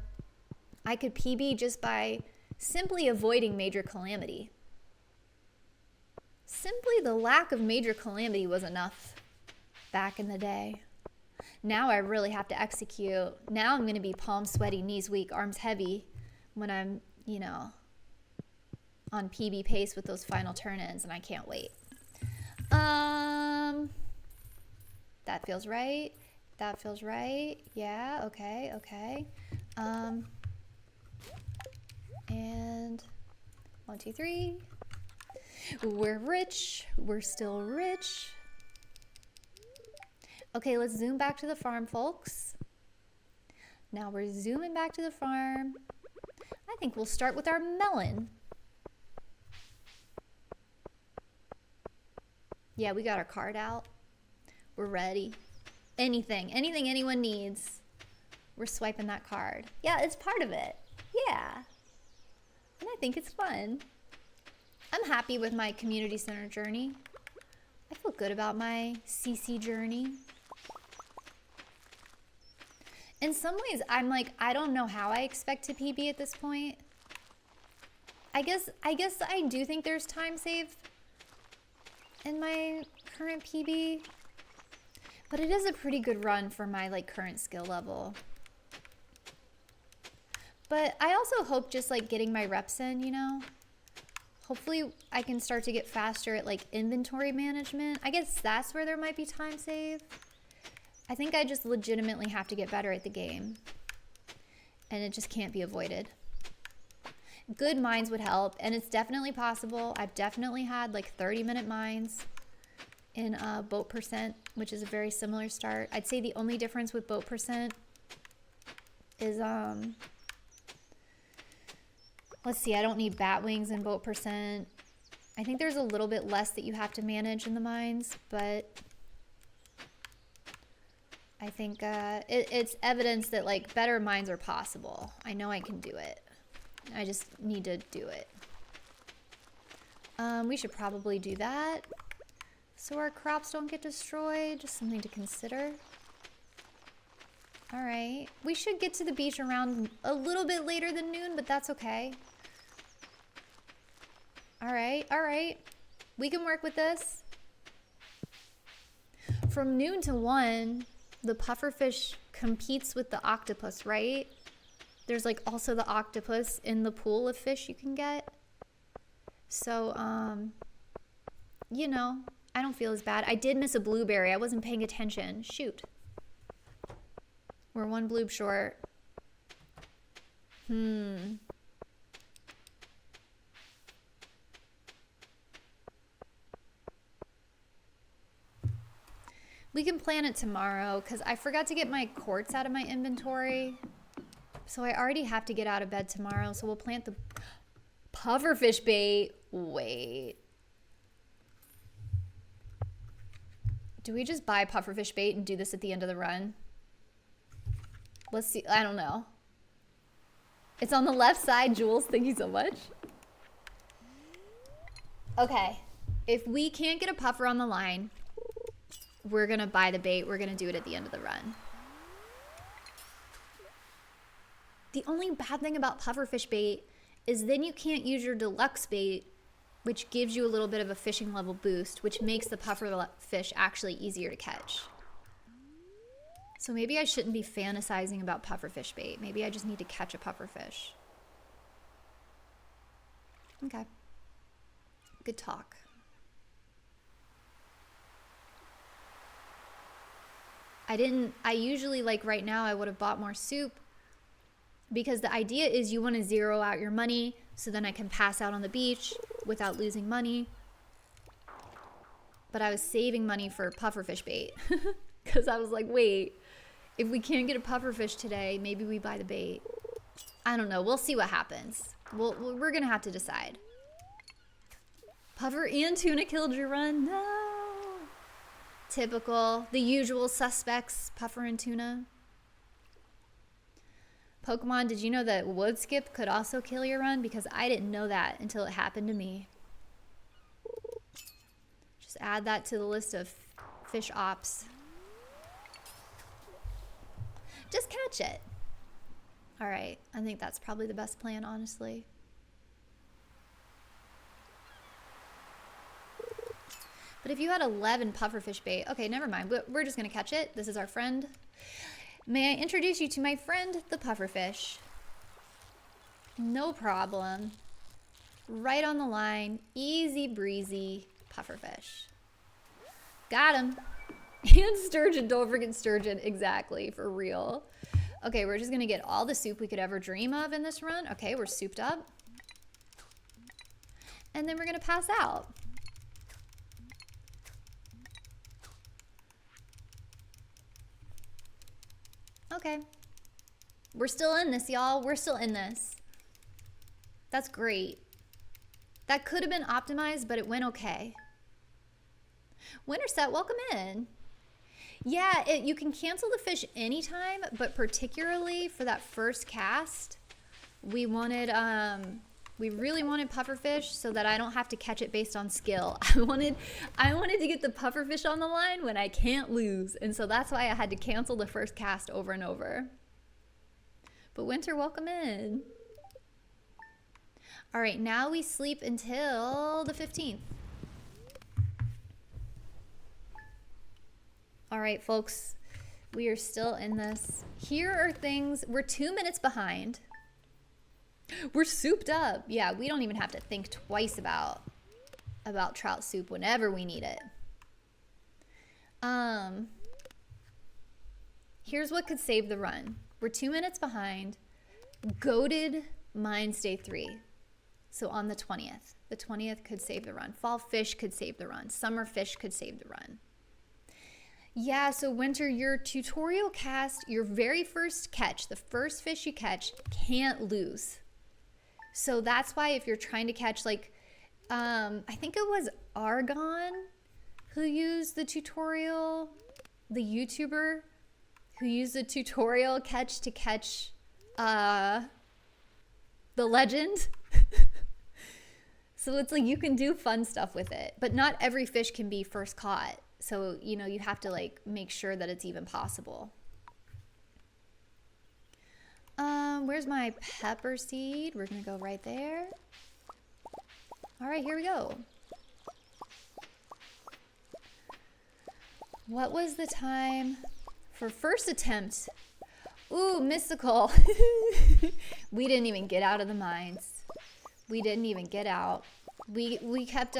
I could PB just by simply avoiding major calamity. Simply the lack of major calamity was enough back in the day. Now I really have to execute. Now I'm going to be palms sweaty, knees weak, arms heavy when I'm, you know, on PB pace with those final turn-ins, and I can't wait. That feels right. That feels right. Yeah, okay, okay. And 1, 2, 3. We're rich. We're still rich. Okay, let's zoom back to the farm, folks. Now we're zooming back to the farm. I think we'll start with our melon. Yeah, we got our card out. We're ready. Anything anyone needs, we're swiping that card. Yeah, it's part of it. Yeah. And I think it's fun. I'm happy with my community center journey. I feel good about my CC journey. In some ways, I'm like, I don't know how I expect to PB at this point. I guess I do think there's time save in my current PB. But it is a pretty good run for my like current skill level. But I also hope just like getting my reps in, you know? Hopefully I can start to get faster at like inventory management. I guess that's where there might be time save. I think I just legitimately have to get better at the game. And it just can't be avoided. Good mines would help, and it's definitely possible. I've definitely had like 30-minute mines in boat percent, which is a very similar start. I'd say the only difference with boat percent is let's see, I don't need bat wings in boat percent. I think there's a little bit less that you have to manage in the mines, but I think it's evidence that like better mines are possible. I know I can do it. I just need to do it. We should probably do that so our crops don't get destroyed. Just something to consider. All right. We should get to the beach around a little bit later than noon, but that's okay. All right. All right. We can work with this. From noon to 1, the pufferfish competes with the octopus, right? There's like also the octopus in the pool of fish you can get. So, you know, I don't feel as bad. I did miss a blueberry. I wasn't paying attention. Shoot. We're 1 bloob short. We can plan it tomorrow because I forgot to get my quartz out of my inventory. So I already have to get out of bed tomorrow. So we'll plant the pufferfish bait. Wait. Do we just buy pufferfish bait and do this at the end of the run? Let's see. I don't know. It's on the left side, Jules. Thank you so much. Okay. If we can't get a puffer on the line, we're going to buy the bait. We're going to do it at the end of the run. The only bad thing about pufferfish bait is then you can't use your deluxe bait, which gives you a little bit of a fishing level boost, which makes the puffer fish actually easier to catch. So maybe I shouldn't be fantasizing about pufferfish bait. Maybe I just need to catch a pufferfish. Okay. Good talk. I usually, like right now, I would have bought more soup. Because the idea is you want to zero out your money so then I can pass out on the beach without losing money. But I was saving money for pufferfish bait because I was like, wait, if we can't get a pufferfish today, maybe we buy the bait. I don't know. We'll see what happens. We're going to have to decide. Puffer and tuna killed your run. No. Typical. The usual suspects, puffer and tuna. Pokemon, did you know that wood skip could also kill your run? Because I didn't know that until it happened to me. Just add that to the list of fish ops. Just catch it. All right. I think that's probably the best plan, honestly. But if you had 11 pufferfish bait, okay, never mind. We're just going to catch it. This is our friend. May I introduce you to my friend, the pufferfish? No problem. Right on the line. Easy breezy pufferfish. Got him. And sturgeon. Don't forget sturgeon. Exactly. For real. Okay, we're just going to get all the soup we could ever dream of in this run. Okay, we're souped up. And then we're going to pass out. Okay. We're still in this, y'all. We're still in this. That's great. That could have been optimized, but it went okay. Winterset, welcome in. Yeah, you can cancel the fish anytime, but particularly for that first cast, we wanted, we really wanted pufferfish so that I don't have to catch it based on skill. I wanted to get the pufferfish on the line when I can't lose, and so that's why I had to cancel the first cast over and over. But Winter, welcome in. All right, now we sleep until the 15th. All right, folks, we are still in this. Here are things, we're 2 minutes behind. We're souped up. Yeah, we don't even have to think twice about trout soup whenever we need it. Here's what could save the run. We're 2 minutes behind. Goated Mines Day 3. So on the 20th. The 20th could save the run. Fall fish could save the run. Summer fish could save the run. Yeah, so Winter, your tutorial cast, your very first catch, the first fish you catch, can't lose. So that's why if you're trying to catch, like, I think it was Argon who used the tutorial, the YouTuber who used the tutorial catch to catch the legend. So it's like you can do fun stuff with it, but not every fish can be first caught. So, you know, you have to like make sure that it's even possible. Where's my pepper seed? We're gonna go right there. All right, here we go. What was the time for first attempt? Ooh, mystical. We didn't even get out of the mines. We didn't even get out. We kept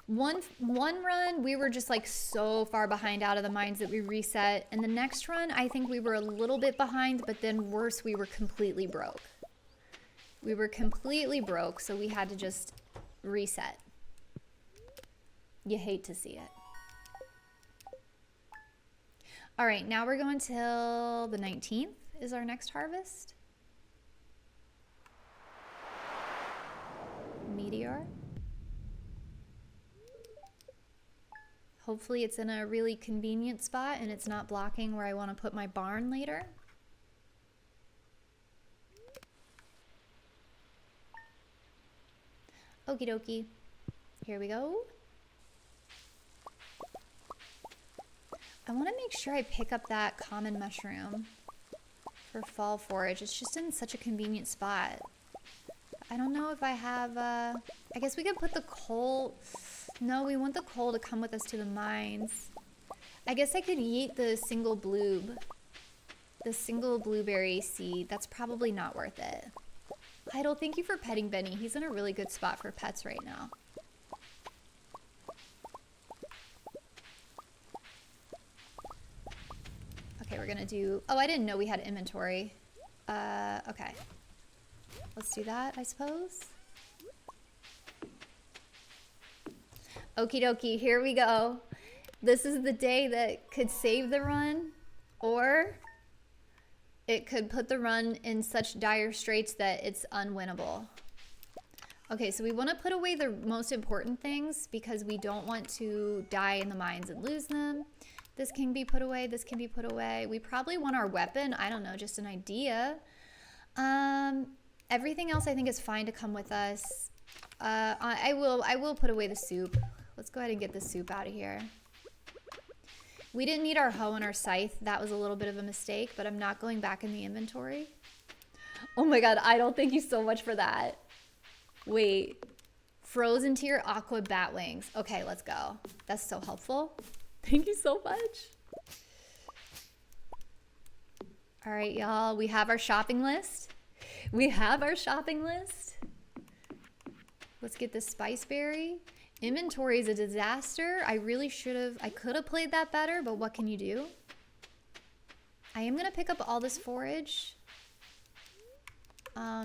one run, we were just like so far behind out of the mines that we reset. And the next run, I think we were a little bit behind, but then worse, we were completely broke. We were completely broke, so we had to just reset. You hate to see it. All right, now we're going till the 19th is our next harvest. Meteor. Hopefully it's in a really convenient spot and it's not blocking where I want to put my barn later. Okie dokie. Here we go. I want to make sure I pick up that common mushroom for fall forage. It's just in such a convenient spot. I don't know if I have, I guess we could put the coal. No, we want the coal to come with us to the mines. I guess I could eat the single bloob. The single blueberry seed. That's probably not worth it. Idle, thank you for petting Benny. He's in a really good spot for pets right now. Okay, we're gonna do, oh, I didn't know we had inventory. Okay. Let's do that, I suppose. Okie dokie, here we go. This is the day that could save the run, or it could put the run in such dire straits that it's unwinnable. Okay, so we want to put away the most important things because we don't want to die in the mines and lose them. This can be put away, this can be put away. We probably want our weapon, I don't know, just an idea. Everything else I think is fine to come with us. I will put away the soup. Let's go ahead and get the soup out of here. We didn't need our hoe and our scythe. That was a little bit of a mistake, but I'm not going back in the inventory. Oh my god, I don't thank you so much for that. Wait. Frozen tier aqua bat wings. Okay, let's go. That's so helpful. Thank you so much. All right, y'all. We have our shopping list. We have our shopping list. Let's get the spice berry. Inventory is a disaster. I could have played that better, but what can you do? I am gonna pick up all this forage.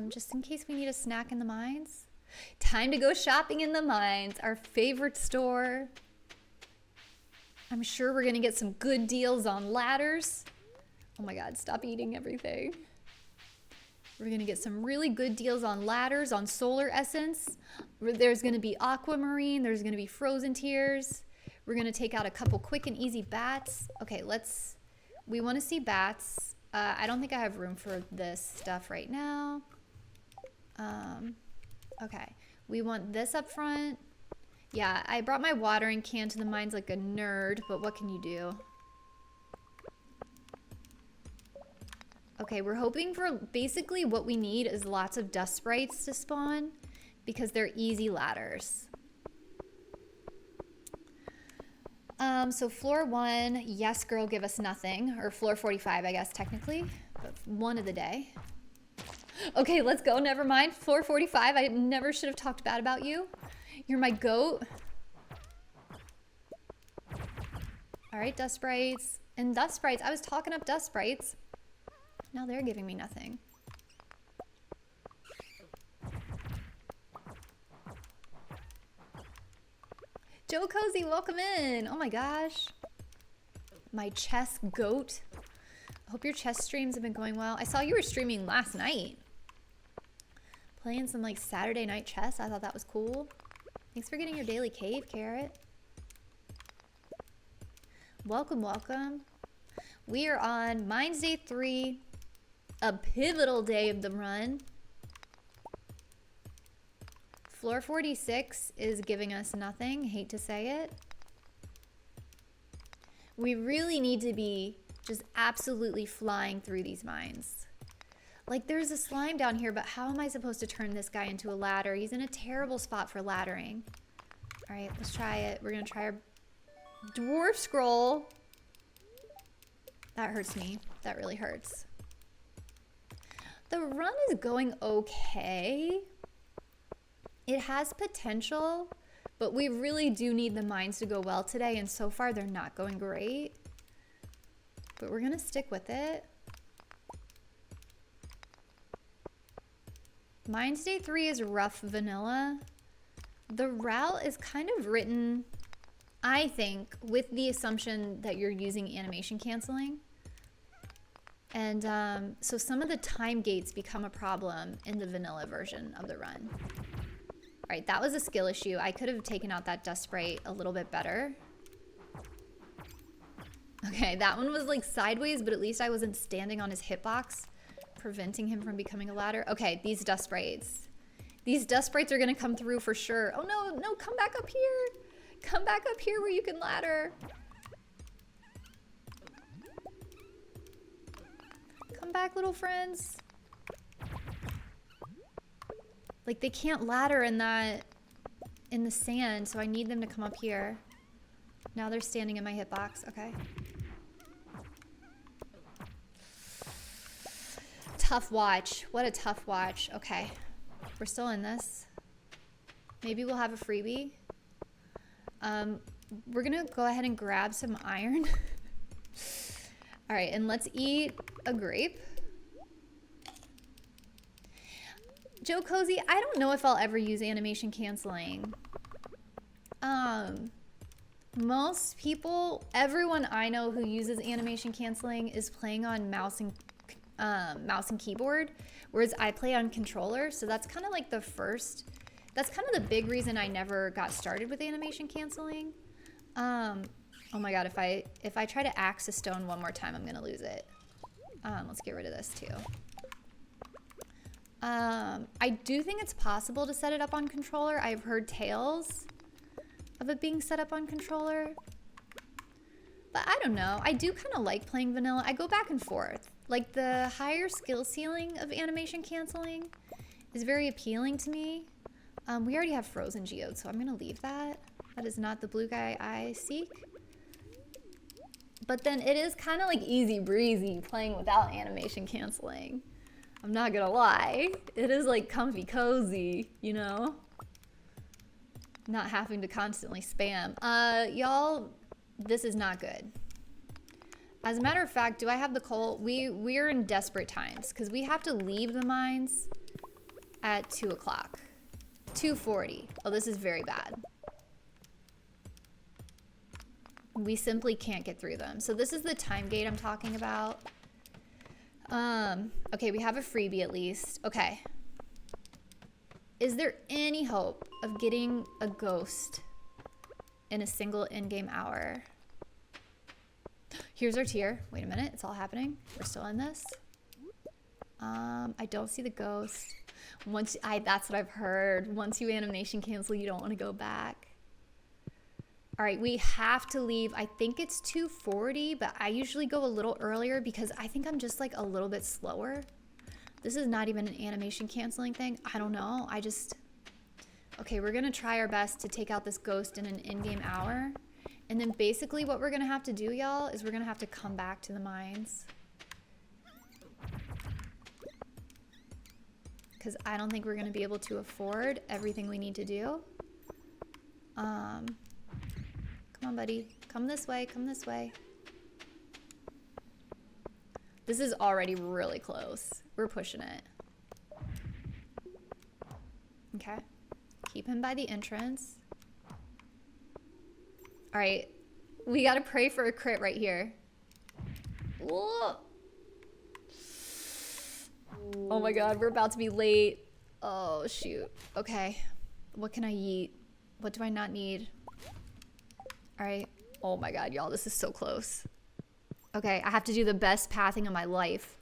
Just in case we need a snack in the mines. Time to go shopping in the mines, our favorite store. I'm sure we're gonna get some good deals on ladders. Oh my god, stop eating everything. We're gonna get some really good deals on ladders, on solar essence. There's gonna be aquamarine, there's gonna be frozen tiers. We're gonna take out a couple quick and easy bats. Okay, we wanna see bats. I don't think I have room for this stuff right now. Okay, we want this up front. Yeah, I brought my watering can to the mines like a nerd, but what can you do? Okay, we're hoping for basically what we need is lots of dust sprites to spawn because they're easy ladders. So floor 1, yes girl, give us nothing. Or floor 45, I guess, technically. But one of the day. Okay, let's go, never mind. Floor 45, I never should have talked bad about you. You're my goat. All right, dust sprites. And dust sprites, I was talking up dust sprites. Now they're giving me nothing. Joe Cozy, welcome in. Oh my gosh. My chess goat. I hope your chess streams have been going well. I saw you were streaming last night. Playing some like Saturday night chess. I thought that was cool. Thanks for getting your daily cave, Carrot. Welcome, welcome. We are on Mines Day 3. A pivotal day of the run. Floor 46 is giving us nothing. Hate to say it. We really need to be just absolutely flying through these mines. Like, there's a slime down here, but how am I supposed to turn this guy into a ladder? He's in a terrible spot for laddering. All right, let's try it. We're gonna try our dwarf scroll. That hurts me. That really hurts. The run is going okay. It has potential, but we really do need the mines to go well today, and so far they're not going great. But we're gonna stick with it. Mines Day 3 is rough vanilla. The route is kind of written, I think, with the assumption that you're using animation canceling. And so some of the time gates become a problem in the vanilla version of the run. All right, that was a skill issue. I could have taken out that dust sprite a little bit better. Okay, that one was like sideways, but at least I wasn't standing on his hitbox, preventing him from becoming a ladder. Okay, these dust sprites. These dust sprites are gonna come through for sure. Oh no, no, come back up here. Come back up here where you can ladder. Come back, little friends. Like, they can't ladder in the sand, so I need them to come up here. Now they're standing in my hitbox. Okay. Tough watch. What a tough watch. Okay. We're still in this. Maybe we'll have a freebie. We're gonna go ahead and grab some iron. All right, and let's eat a grape. Joe Cozy, I don't know if I'll ever use animation canceling. Most people, everyone I know who uses animation canceling is playing on mouse and keyboard, whereas I play on controller. So that's kind of like the first, that's kind of the big reason I never got started with animation canceling. Oh my God, if I try to axe a stone one more time, I'm gonna lose it. Let's get rid of this too. I do think it's possible to set it up on controller. I've heard tales of it being set up on controller. But I don't know. I do kind of like playing vanilla. I go back and forth. Like the higher skill ceiling of animation canceling is very appealing to me. We already have frozen geodes, so I'm gonna leave that. That is not the blue guy I seek. But then it is kind of like easy breezy playing without animation canceling. I'm not gonna lie. It is like comfy cozy, you know? Not having to constantly spam. Y'all, this is not good. As a matter of fact, do I have the coal? We're in desperate times because we have to leave the mines at 2 o'clock. 2:40. Oh, this is very bad. We simply can't get through them. So this is the time gate I'm talking about. Okay, we have a freebie at least. Okay. Is there any hope of getting a ghost in a single in-game hour? Here's our tier. Wait a minute, it's all happening. We're still in this. I don't see the ghost. That's what I've heard. Once you animation cancel, you don't want to go back. All right, we have to leave. I think it's 2:40, but I usually go a little earlier because I think I'm just like a little bit slower. This is not even an animation canceling thing. I don't know. Okay, we're gonna try our best to take out this ghost in an in-game hour. And then basically what we're gonna have to do, y'all, is we're gonna have to come back to the mines. Because I don't think we're gonna be able to afford everything we need to do. Come on, buddy. Come this way, come this way. This is already really close. We're pushing it. Okay. Keep him by the entrance. All right. We gotta pray for a crit right here. Whoa. Oh my God, we're about to be late. Oh, shoot. Okay. What can I eat? What do I not need? All right. Oh my God, y'all, this is so close. Okay, I have to do the best pathing of my life.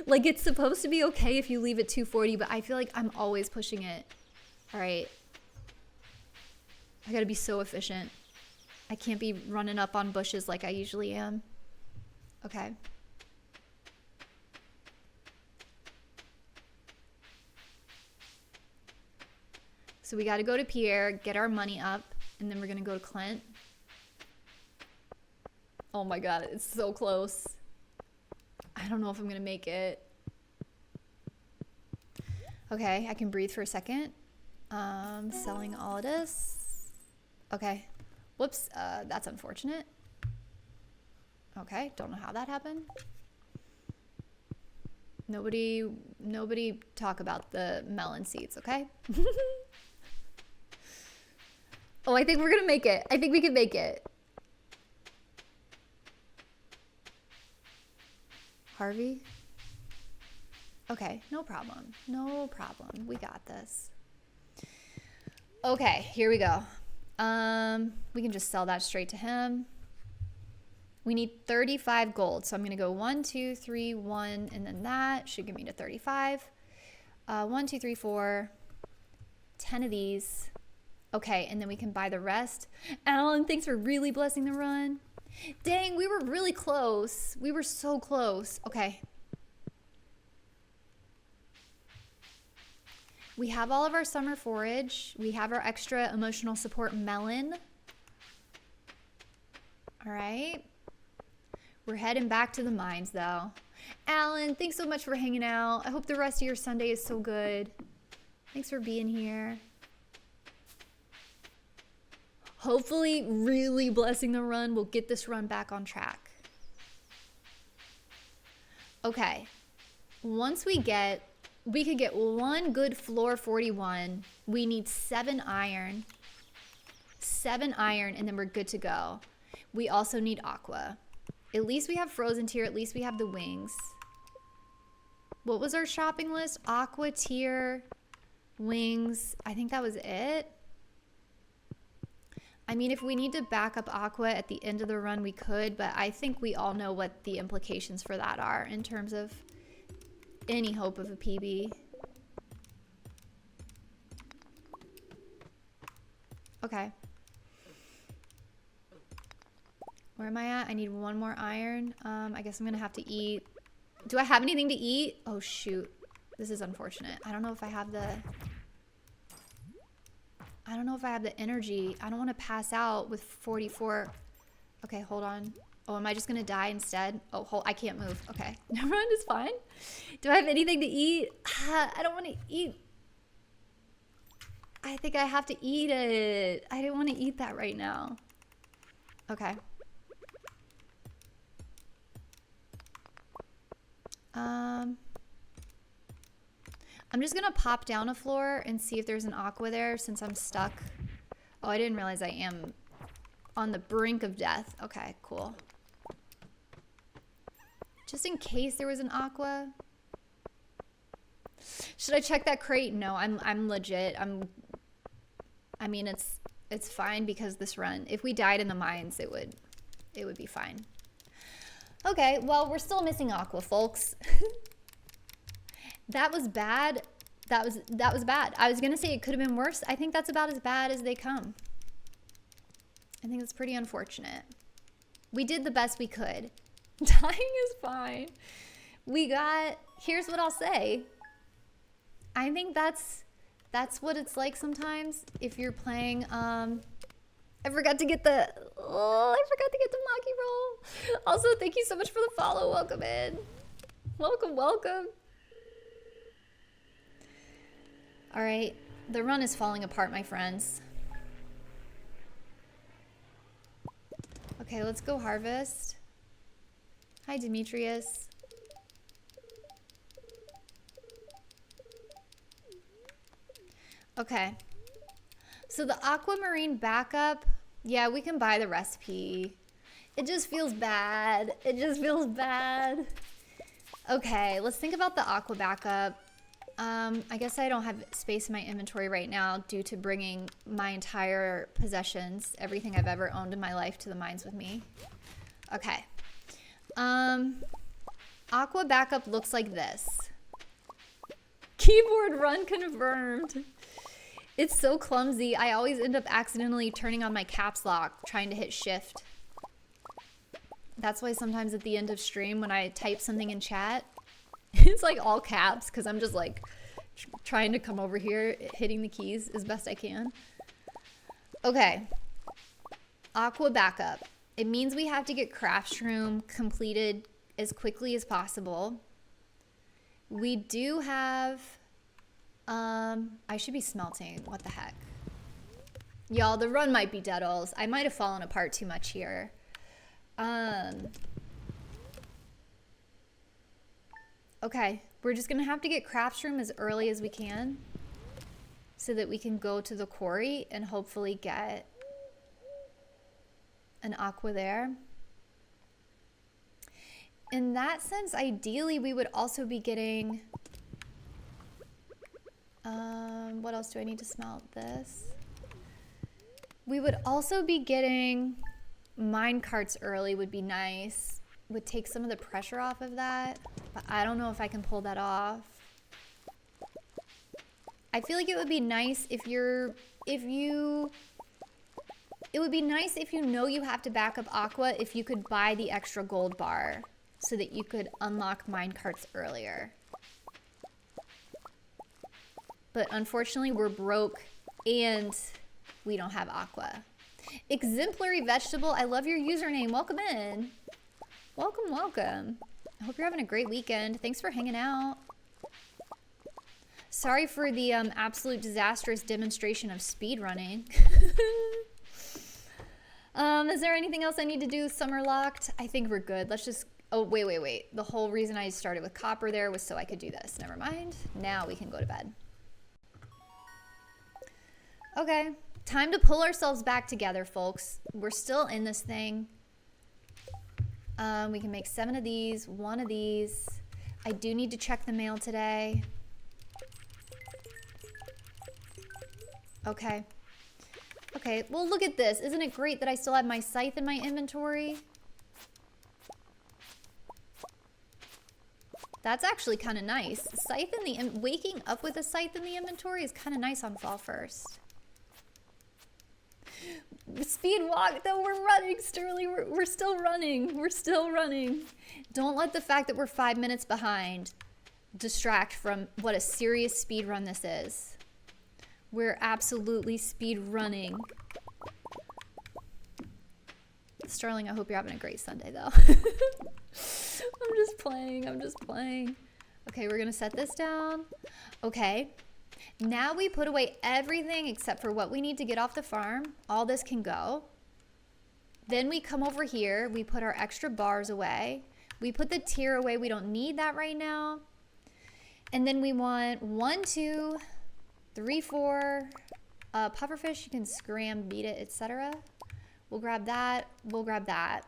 Like, it's supposed to be okay if you leave at 2:40, but I feel like I'm always pushing it. All right. I gotta be so efficient. I can't be running up on bushes like I usually am. Okay. So we gotta go to Pierre, get our money up, and then we're gonna go to Clint. Oh my God, it's so close. I don't know if I'm gonna make it. Okay, I can breathe for a second. Selling all of this. Okay. Whoops, that's unfortunate. Okay, don't know how that happened. Nobody talk about the melon seeds, okay? Oh, I think we're gonna make it. I think we can make it. Harvey? Okay, no problem. No problem. We got this. Okay, here we go. We can just sell that straight to him. We need 35 gold. So I'm gonna go 1, 2, 3, 1, and then that should get me to 35. 1, 2, 3, 4, 10 of these. Okay, and then we can buy the rest. Alan, thanks for really blessing the run. Dang, we were really close. We were so close. Okay. We have all of our summer forage. We have our extra emotional support melon. All right. We're heading back to the mines, though. Alan, thanks so much for hanging out. I hope the rest of your Sunday is so good. Thanks for being here. Hopefully, really blessing the run will get this run back on track. Okay. Once we get We could get one good floor 41. We need 7 iron. 7 iron, and then we're good to go. We also need aqua. At least we have frozen tier. At least we have the wings. What was our shopping list? Aqua tier, wings. I think that was it. I mean, if we need to back up aqua at the end of the run, we could. But I think we all know what the implications for that are in terms of any hope of a PB. Okay. Where am I at? I need 1 more iron. I guess I'm gonna have to eat. Do I have anything to eat? Oh shoot. This is unfortunate. I don't know if I have the energy. I don't want to pass out with 44. Okay, hold on. Oh, am I just gonna die instead? Oh, I can't move. Okay, never mind, it's fine. Do I have anything to eat? I don't want to eat. I think I have to eat it. I didn't want to eat that right now. Okay. I'm just gonna pop down a floor and see if there's an aqua there since I'm stuck. Oh, I didn't realize I am on the brink of death. Okay, cool. Just in case there was an aqua. Should I check that crate? No, I'm legit. I mean, it's fine because this run, if we died in the mines, it would be fine. Okay, well, we're still missing aqua, folks. That was bad. That was bad. I was gonna say it could have been worse. I think that's about as bad as they come. I think it's pretty unfortunate. We did the best we could. Dying is fine. Here's what I'll say. I think that's what it's like sometimes if you're playing, I forgot to get the Maki roll. Also, thank you so much for the follow. Welcome in. Welcome. All right, the run is falling apart, my friends. Okay, let's go harvest. Hi, Demetrius. Okay. So the aquamarine backup, yeah, we can buy the recipe. It just feels bad. Okay, let's think about the aqua backup. I guess I don't have space in my inventory right now due to bringing my entire possessions, everything I've ever owned in my life, to the mines with me. Okay. Aqua backup looks like this. Keyboard run confirmed. It's so clumsy. I always end up accidentally turning on my caps lock trying to hit shift. That's why sometimes at the end of stream when I type something in chat, it's like all caps because I'm just like trying to come over here, hitting the keys as best I can. Okay. Aqua backup. It means we have to get craft room completed as quickly as possible. We do have... I should be smelting. What the heck? Y'all, the run might be deadles. I might have fallen apart too much here. Okay, we're just gonna have to get craft room as early as we can so that we can go to the quarry and hopefully get an aqua there. In that sense, ideally, we would also be getting... what else do I need to smelt? This. We would also be getting mine carts early would be nice. Would take some of the pressure off of that. But I don't know if I can pull that off. I feel like it would be nice it would be nice if you know you have to back up aqua if you could buy the extra gold bar so that you could unlock mine carts earlier. But unfortunately, we're broke and we don't have aqua. Exemplary vegetable, I love your username. Welcome in. Welcome. I hope you're having a great weekend. Thanks for hanging out. Sorry for the absolute disastrous demonstration of speed running. Is there anything else I need to do? Summer locked? I think we're good. Let's just Oh, wait. The whole reason I started with copper there was so I could do this. Never mind. Now we can go to bed. Okay. Time to pull ourselves back together, folks. We're still in this thing. We can make 7 of these, 1 of these. I do need to check the mail today. Okay. Okay, well, look at this. Isn't it great that I still have my scythe in my inventory? That's actually kind of nice. Scythe in the waking up with a scythe in the inventory is kind of nice on fall first. Speed walk, though. We're running, Sterling. We're still running. We're still running. Don't let the fact that we're 5 minutes behind distract from what a serious speed run this is. We're absolutely speed running. Sterling, I hope you're having a great Sunday, though. I'm just playing. Okay, we're gonna set this down. Okay. Now we put away everything except for what we need to get off the farm. All this can go. Then we come over here. We put our extra bars away. We put the tier away. We don't need that right now. And then we want 1, 2, 3, 4. Pufferfish, you can scram, beat it, etc. We'll grab that. We'll grab that.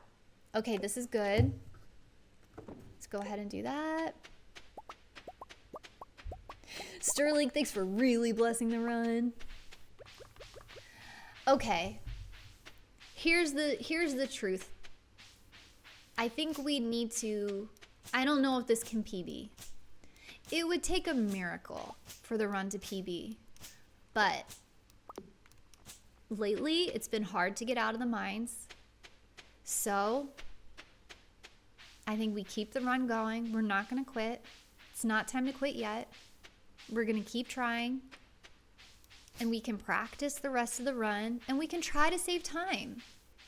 Okay, this is good. Let's go ahead and do that. Sterling, thanks for really blessing the run. Okay. Here's the truth. I think we need to, I don't know if this can PB. It would take a miracle for the run to PB. But lately, it's been hard to get out of the mines. So I think we keep the run going. We're not going to quit. It's not time to quit yet. We're going to keep trying. And we can practice the rest of the run. And we can try to save time.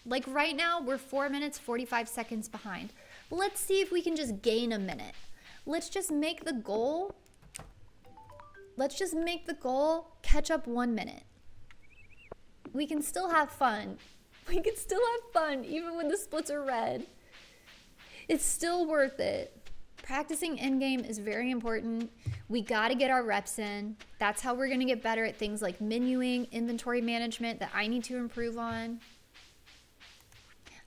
Like right now, we're 4 minutes, 45 seconds behind. Let's see if we can just gain a minute. Let's just make the goal. Catch up 1 minute. We can still have fun. We can still have fun even when the splits are red. It's still worth it. Practicing in-game is very important. We got to get our reps in. That's how we're going to get better at things like menuing, inventory management that I need to improve on.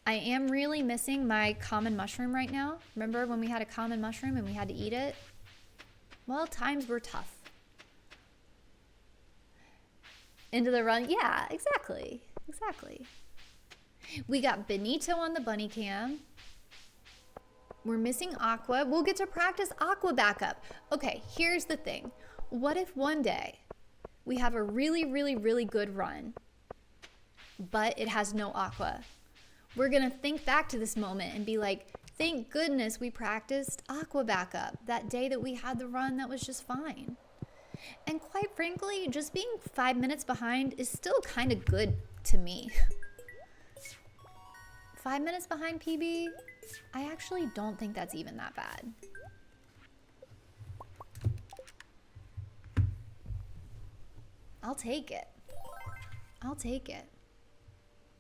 I am really missing my common mushroom right now. Remember when we had a common mushroom and we had to eat it? Well, times were tough. Into the run. Yeah, exactly. We got Benito on the bunny cam. We're missing Aqua. We'll get to practice Aqua backup. Okay, here's the thing. What if one day we have a really, really, really good run, but it has no Aqua? We're going to think back to this moment and be like, thank goodness we practiced Aqua backup that day that we had the run that was just fine. And quite frankly, just being 5 minutes behind is still kind of good to me. 5 minutes behind PB, I actually don't think that's even that bad. I'll take it.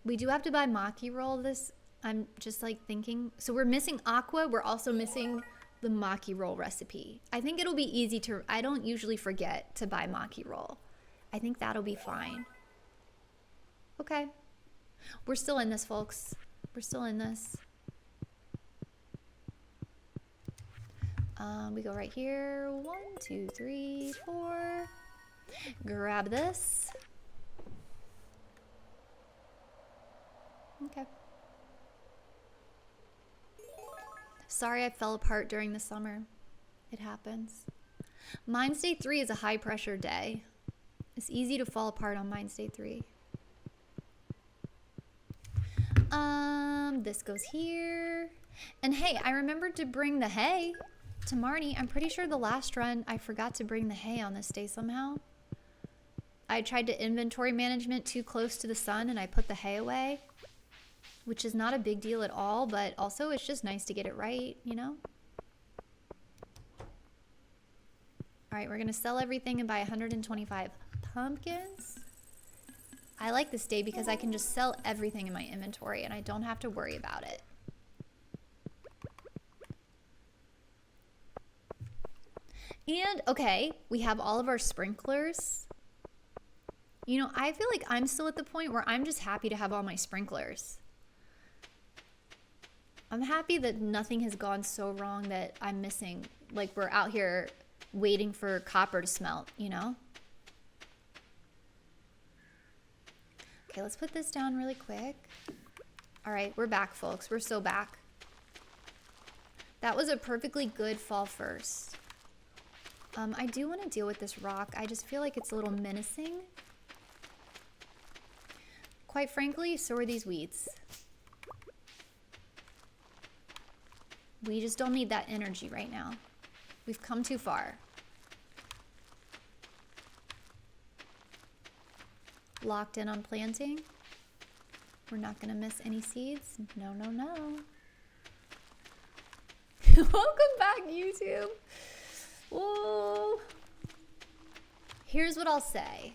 We do have to buy Maki roll this. I'm just like thinking. So we're missing Aqua. We're also missing the Maki roll recipe. I think it'll be easy to, I don't usually forget to buy Maki roll. I think that'll be fine. Okay. We're still in this, folks. We're still in this. We go right here. 1, 2, 3, 4. Grab this. Okay. Sorry I fell apart during the summer. It happens. Mines Day 3 is a high pressure day. It's easy to fall apart on Mines Day 3. This goes here. And hey, I remembered to bring the hay to Marnie. I'm pretty sure the last run I forgot to bring the hay on this day somehow. I tried to inventory management too close to the sun and I put the hay away, which is not a big deal at all, but also it's just nice to get it right, you know? All right, we're gonna sell everything and buy 125 pumpkins. I like this day because I can just sell everything in my inventory and I don't have to worry about it. And, okay, we have all of our sprinklers. You know, I feel like I'm still at the point where I'm just happy to have all my sprinklers. I'm happy that nothing has gone so wrong that I'm missing. Like, we're out here waiting for copper to smelt, you know? Okay, let's put this down really quick. All right, we're back, folks. We're so back. That was a perfectly good fall first. I do want to deal with this rock. I just feel like it's a little menacing. Quite frankly, so are these weeds. We just don't need that energy right now. We've come too far. Locked in on planting. We're not going to miss any seeds. No, no, no. Welcome back, YouTube. Whoa. Here's what I'll say.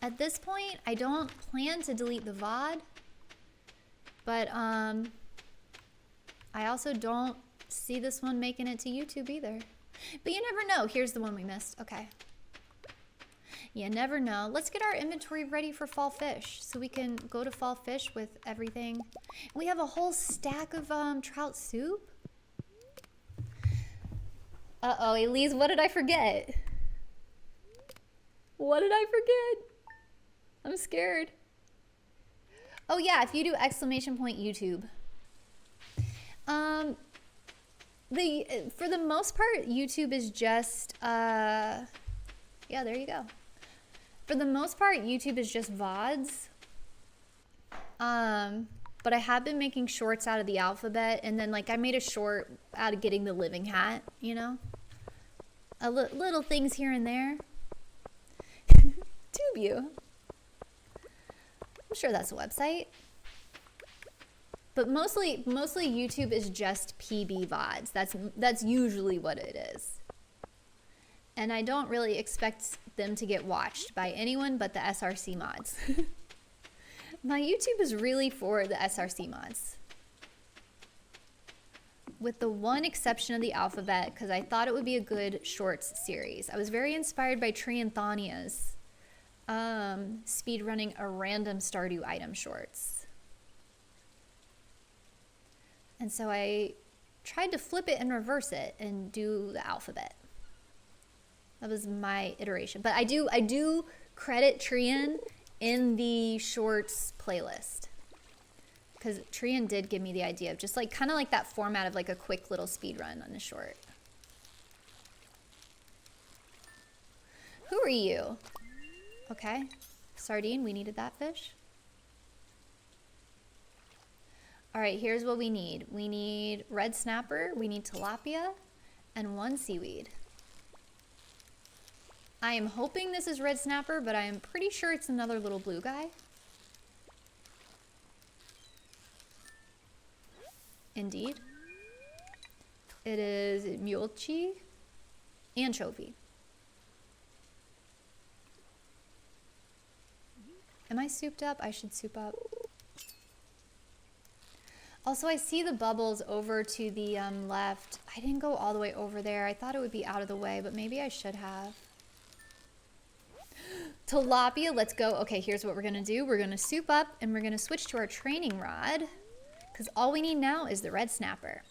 At this point, I don't plan to delete the VOD, but I also don't see this one making it to YouTube either. But you never know. Here's the one we missed. Okay. You never know. Let's get our inventory ready for fall fish so we can go to fall fish with everything. We have a whole stack of trout soup. Uh-oh, Elise, what did I forget? What did I forget? I'm scared. Oh yeah, if you do exclamation point YouTube. For the most part, YouTube is just, yeah, there you go. For the most part, YouTube is just VODs. But I have been making shorts out of the alphabet, and then like I made a short out of getting the living hat, you know? Little things here and there. TubeU. I'm sure that's a website. But mostly YouTube is just PB VODs. That's usually what it is. And I don't really expect them to get watched by anyone but the SRC mods. My YouTube is really for the SRC mods. With the one exception of the alphabet, because I thought it would be a good shorts series. I was very inspired by Trianthonia's speedrunning a random Stardew item shorts. And so I tried to flip it and reverse it and do the alphabet. That was my iteration. But I do credit Trian in the shorts playlist. Because Trian did give me the idea of just like kind of like that format of like a quick little speed run on a short. Who are you? Okay. Sardine, we needed that fish. All right, here's what we need. We need red snapper, we need tilapia, and 1 seaweed. I am hoping this is red snapper, but I am pretty sure it's another little blue guy. Indeed. It is mulchi, anchovy. Am I souped up? I should soup up. Also, I see the bubbles over to the left. I didn't go all the way over there. I thought it would be out of the way, but maybe I should have. Tilapia, let's go. Okay, here's what we're gonna do. We're gonna soup up and we're gonna switch to our training rod because all we need now is the red snapper.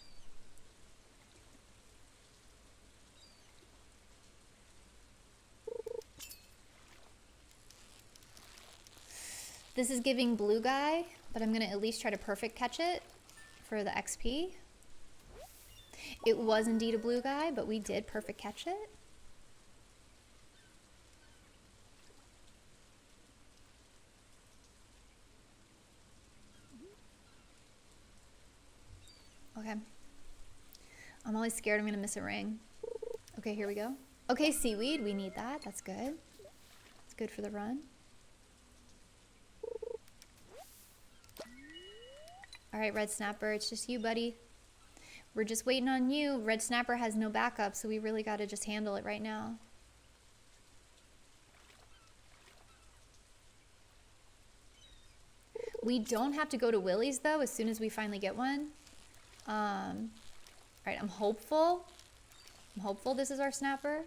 This is giving blue guy, but I'm gonna at least try to perfect catch it for the XP. It was indeed a blue guy, but we did perfect catch it. Okay. I'm always scared I'm gonna miss a ring. Okay, here we go. Okay, seaweed, we need that. That's good. It's good for the run. All right, red snapper, it's just you, buddy. We're just waiting on you. Red snapper has no backup, so we really gotta just handle it right now. We don't have to go to Willie's though as soon as we finally get one. All right, I'm hopeful. I'm hopeful this is our snapper.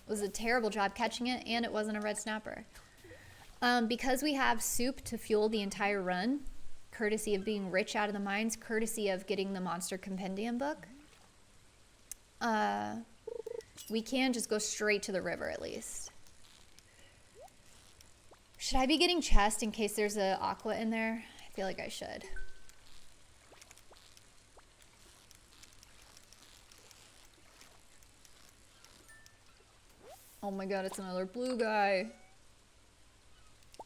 It was a terrible job catching it, and it wasn't a red snapper. Because we have soup to fuel the entire run, courtesy of being rich out of the mines, courtesy of getting the Monster Compendium book, we can just go straight to the river at least. Should I be getting chest in case there's a aqua in there? I feel like I should. Oh my god, it's another blue guy.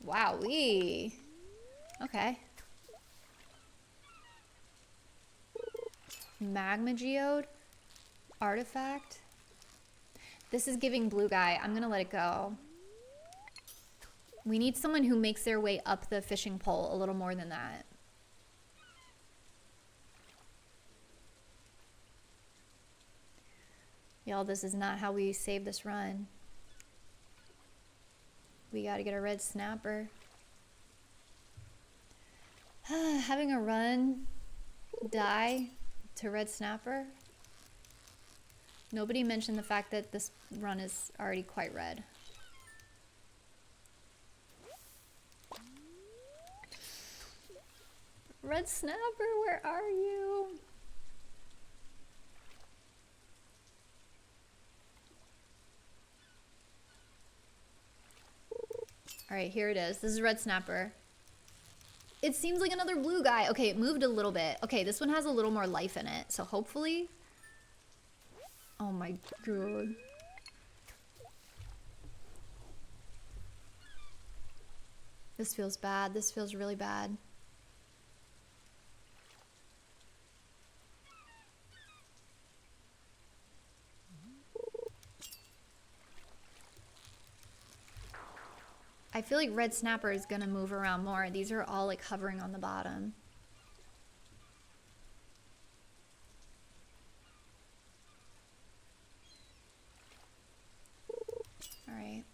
Wowee. Okay. Magma geode. Artifact. This is giving blue guy. I'm gonna let it go. We need someone who makes their way up the fishing pole a little more than that. Y'all, this is not how we save this run. We gotta get a red snapper. Having a run die to red snapper. Nobody mentioned the fact that this run is already quite red. Red snapper, where are you? All right, here it is. This is red snapper. It seems like another blue guy. Okay, it moved a little bit. Okay, this one has a little more life in it. So hopefully... Oh my god. This feels bad. This feels really bad. I feel like red snapper is gonna move around more. These are all like hovering on the bottom. All right.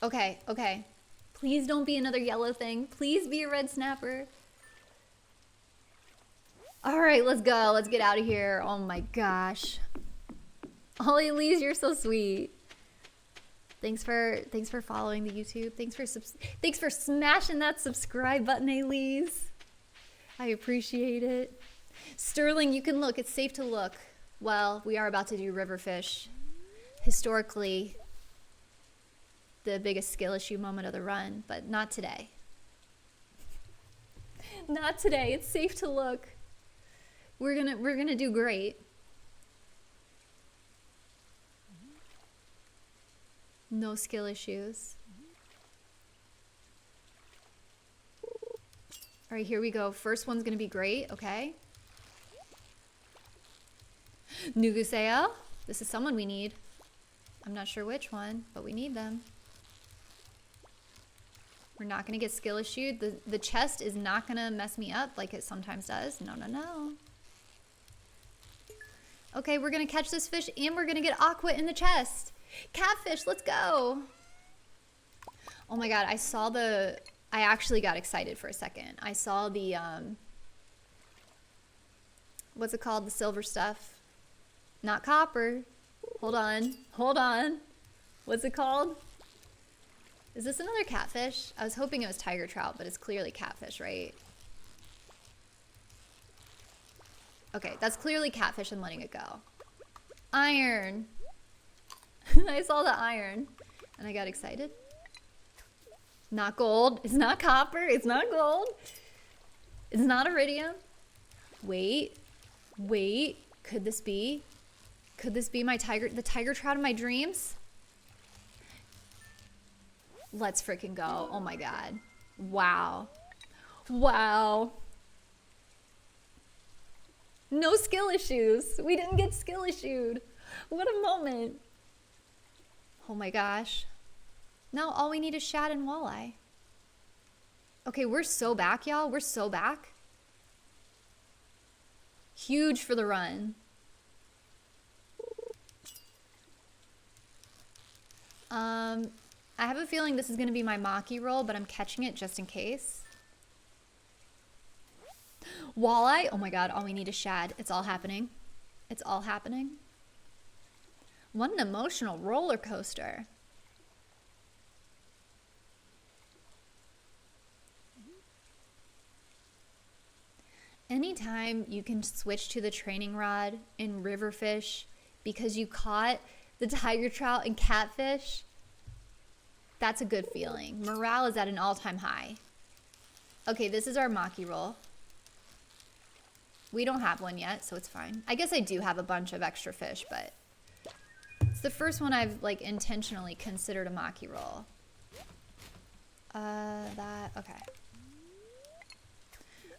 Okay, okay. Please don't be another yellow thing. Please be a red snapper. All right, let's go. Let's get out of here. Oh my gosh. Ollie Lees, you're so sweet. Thanks for following the YouTube. Thanks for smashing that subscribe button, Elise. I appreciate it. Sterling, you can look. It's safe to look. Well, we are about to do riverfish. Historically, the biggest skill issue moment of the run, but not today. Not today. It's safe to look. We're gonna do great. No skill issues. All right, here we go. First one's gonna be great, okay? Nuguseo. This is someone we need. I'm not sure which one, but we need them. We're not gonna get skill issued. The chest is not gonna mess me up like it sometimes does. No, no, no. Okay, we're gonna catch this fish and we're gonna get aqua in the chest. Catfish, let's go. Oh my god, I actually got excited for a second. I saw the, what's it called? The silver stuff. Not copper. Hold on. Hold on. What's it called? Is this another catfish? I was hoping it was tiger trout, but it's clearly catfish, right? Okay, that's clearly catfish. I'm letting it go. Iron. I saw the iron and I got excited. Not gold. It's not copper. It's not gold. It's not iridium. Wait. Wait. Could this be the tiger trout of my dreams? Let's freaking go. Oh my god. Wow. Wow. No skill issues. We didn't get skill issued. What a moment. Oh my gosh. Now all we need is shad and walleye. Okay, we're so back, y'all. We're so back. Huge for the run. I have a feeling this is going to be my Maki roll, but I'm catching it just in case. Walleye. Oh my god, all we need is shad. It's all happening. It's all happening. What an emotional roller coaster. Anytime you can switch to the training rod in riverfish because you caught the tiger trout and catfish, that's a good feeling. Morale is at an all-time high. Okay, this is our maki roll. We don't have one yet, so it's fine. I guess I do have a bunch of extra fish, but it's the first one I've like intentionally considered a maki roll. Okay.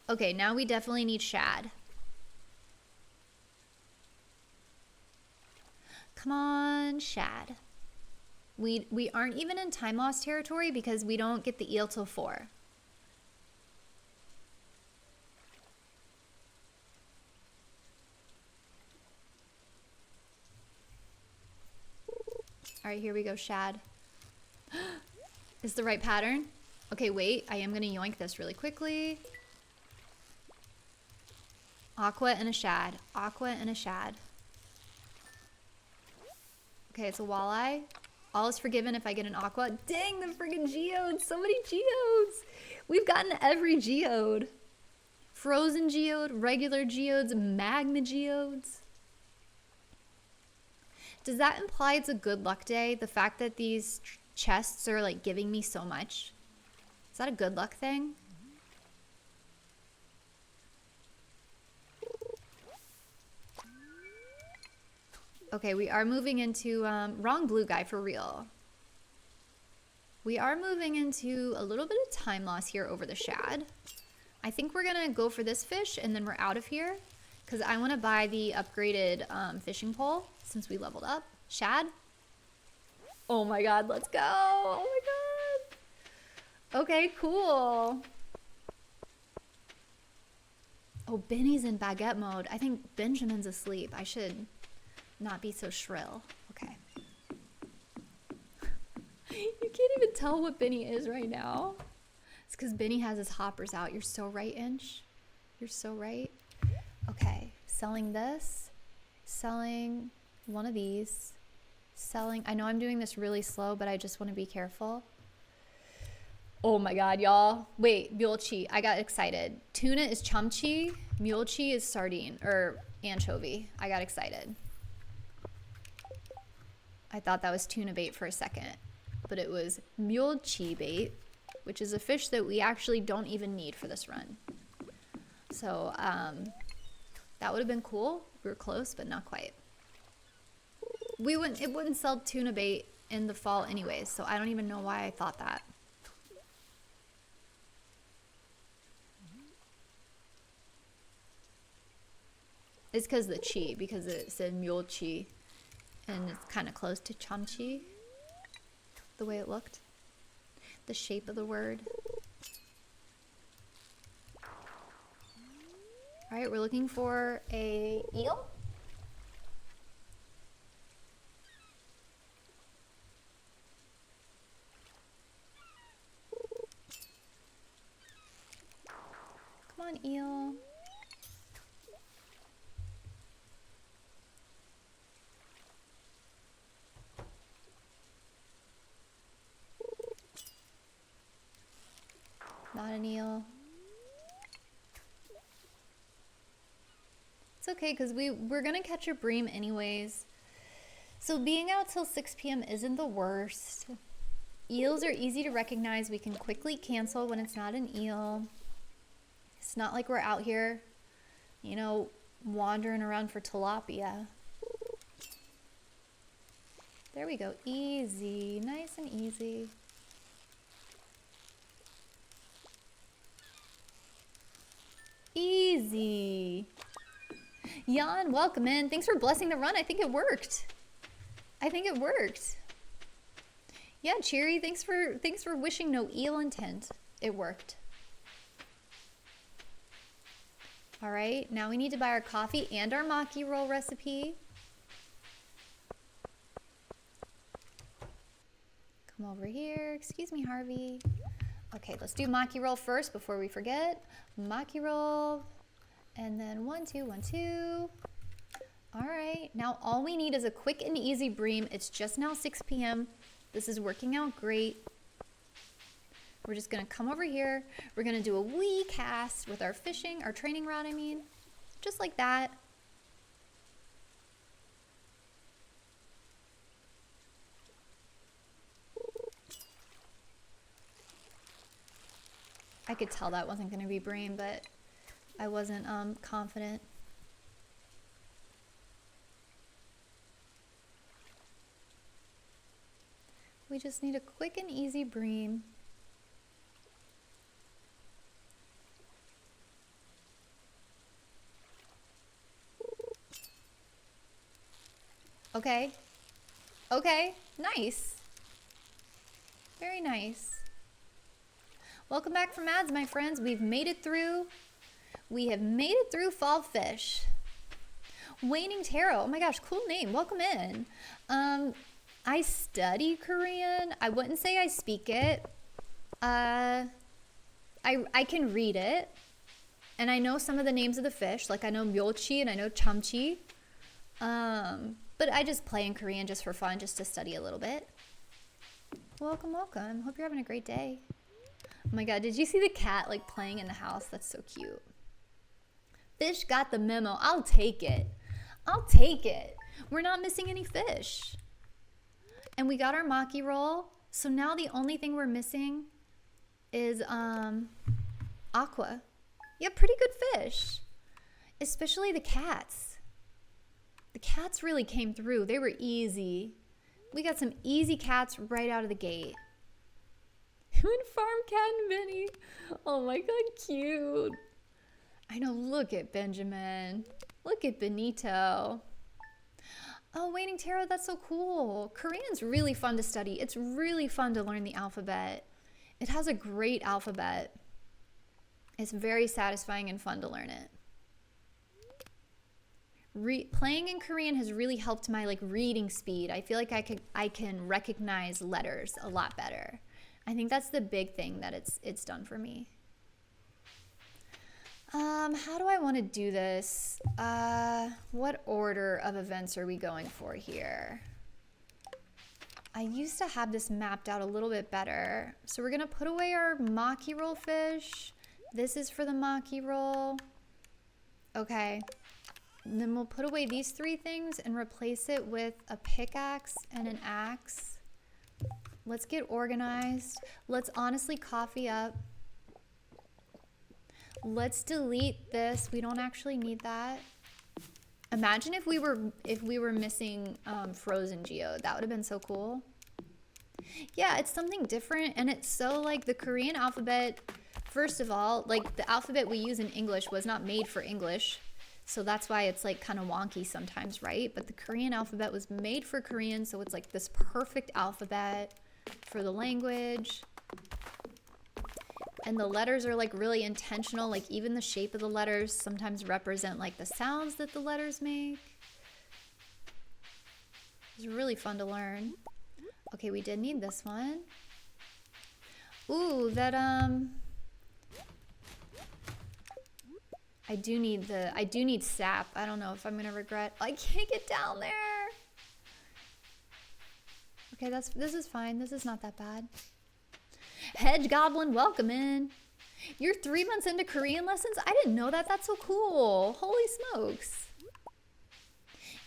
Okay, now we definitely need shad. Come on, shad. We aren't even in time loss territory because we don't get the eel till 4. All right, here we go, shad. Is the right pattern? Okay, wait, I am gonna yoink this really quickly. Aqua and a shad. Aqua and a shad. Okay, it's a walleye. All is forgiven if I get an aqua. Dang, the friggin' geodes. So many geodes. We've gotten every geode. Frozen geode, regular geodes, magma geodes. Does that imply it's a good luck day? The fact that these chests are like giving me so much? Is that a good luck thing? Okay, we are moving into, wrong blue guy for real. We are moving into a little bit of time loss here over the shad. I think we're gonna go for this fish and then we're out of here because I wanna buy the upgraded fishing pole since we leveled up. Shad? Oh my God, let's go. Oh my God. Okay, cool. Oh, Benny's in baguette mode. I think Benjamin's asleep. I should not be so shrill. Okay. You can't even tell what Benny is right now. It's because Benny has his hoppers out. You're so right, Inch. You're so right. Okay. Selling this. Selling one of these. Selling. I know I'm doing this really slow, but I just want to be careful. Oh my God, y'all. Wait, mulchi. I got excited. Tuna is chumchi. Mulchi is sardine or anchovy. I got excited. I thought that was tuna bait for a second, but it was mulchi bait, which is a fish that we actually don't even need for this run. So that would have been cool. We were close, but not quite. It wouldn't sell tuna bait in the fall anyways, so I don't even know why I thought that. It's because of the chi, because it said mulchi. And it's kind of close to chamchi, the way it looked, the shape of the word. All right, we're looking for a eel. Come on, eel. Not an eel. It's okay because we're gonna catch a bream anyways. So being out till 6 p.m. isn't the worst. Eels are easy to recognize. We can quickly cancel when it's not an eel. It's not like we're out here, you know, wandering around for tilapia. There we go. Easy. Nice and easy. Easy. Jan, welcome in. Thanks for blessing the run. I think it worked. I think it worked. Yeah, Cherry, thanks for wishing no eel intent. It worked. All right, now we need to buy our coffee and our maki roll recipe. Come over here. Excuse me, Harvey. Okay, let's do maki roll first before we forget. Maki roll. And then 1, 2, 1, 2. All right, now all we need is a quick and easy bream. It's just now 6 p.m. This is working out great. We're just gonna come over here. We're gonna do a wee cast with our fishing, our training rod, I mean. Just like that. I could tell that wasn't gonna be bream, but I wasn't confident. We just need a quick and easy bream. Okay. Okay, nice. Very nice. Welcome back from ads, my friends. We've made it through. We have made it through fall fish. Waning Tarot. Oh my gosh, cool name. Welcome in. I study Korean. I wouldn't say I speak it. I can read it. And I know some of the names of the fish. Like I know myochi and I know chamchi. But I just play in Korean just for fun, just to study a little bit. Welcome, welcome. Hope you're having a great day. Oh my god, did you see the cat like playing in the house? That's so cute. Fish got the memo. I'll take it. I'll take it. We're not missing any fish. And we got our maki roll. So now the only thing we're missing is aqua. Yeah, pretty good fish. Especially the cats. The cats really came through. They were easy. We got some easy cats right out of the gate. And farm cat and Benny. Oh my god, cute. I know, look at Benjamin. Look at Benito. Oh, Waning Tarot, that's so cool. Korean's really fun to study. It's really fun to learn the alphabet. It has a great alphabet. It's very satisfying and fun to learn it. Playing in Korean has really helped my like reading speed. I feel like I can recognize letters a lot better. I think that's the big thing that it's done for me. How do I want to do this? What order of events are we going for here? I used to have this mapped out a little bit better. So we're going to put away our maki roll fish. This is for the maki roll. Okay. And then we'll put away these three things and replace it with a pickaxe and an axe. Let's get organized. Let's honestly coffee up. Let's delete this. We don't actually need that. Imagine if we were missing frozen geode. That would have been so cool. Yeah, it's something different, and it's so like the Korean alphabet. First of all, like the alphabet we use in English was not made for English. So that's why it's like kind of wonky sometimes, right? But the Korean alphabet was made for Korean, so it's like this perfect alphabet for the language. And the letters are like really intentional, like even the shape of the letters sometimes represent like the sounds that the letters make. It's really fun to learn. Okay, we did need this one. Ooh, that I do need sap. I don't know if I'm gonna regret. I can't get down there. Okay, this is fine. This is not that bad. Hedge Goblin, welcome in. You're 3 months into Korean lessons? I didn't know that. That's so cool. Holy smokes.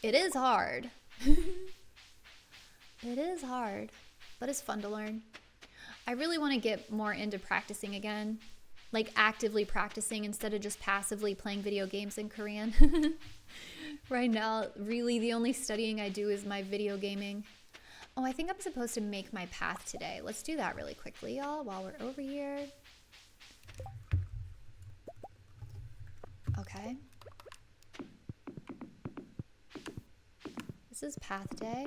It is hard. It is hard, but it's fun to learn. I really want to get more into practicing again. Like actively practicing instead of just passively playing video games in Korean. Right now, really the only studying I do is my video gaming. Oh, I think I'm supposed to make my path today. Let's do that really quickly, y'all, while we're over here. Okay. This is path day.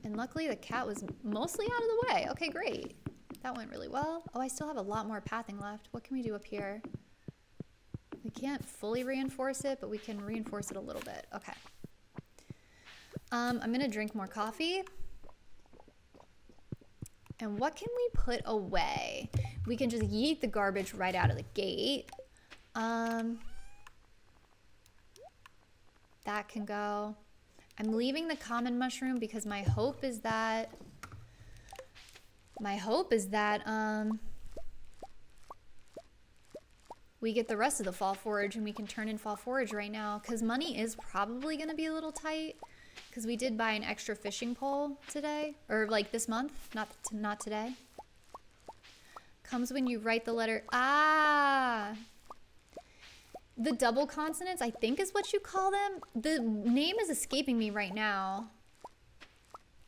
And luckily the cat was mostly out of the way. Okay, great. That went really well. Oh, I still have a lot more pathing left. What can we do up here? We can't fully reinforce it, but we can reinforce it a little bit. Okay. I'm gonna drink more coffee. And what can we put away? We can just yeet the garbage right out of the gate. That can go. I'm leaving the common mushroom because my hope is that we get the rest of the fall forage and we can turn in fall forage right now, because money is probably going to be a little tight because we did buy an extra fishing pole today, or like this month, not today. Comes when you write the letter. The double consonants, I think is what you call them. The name is escaping me right now,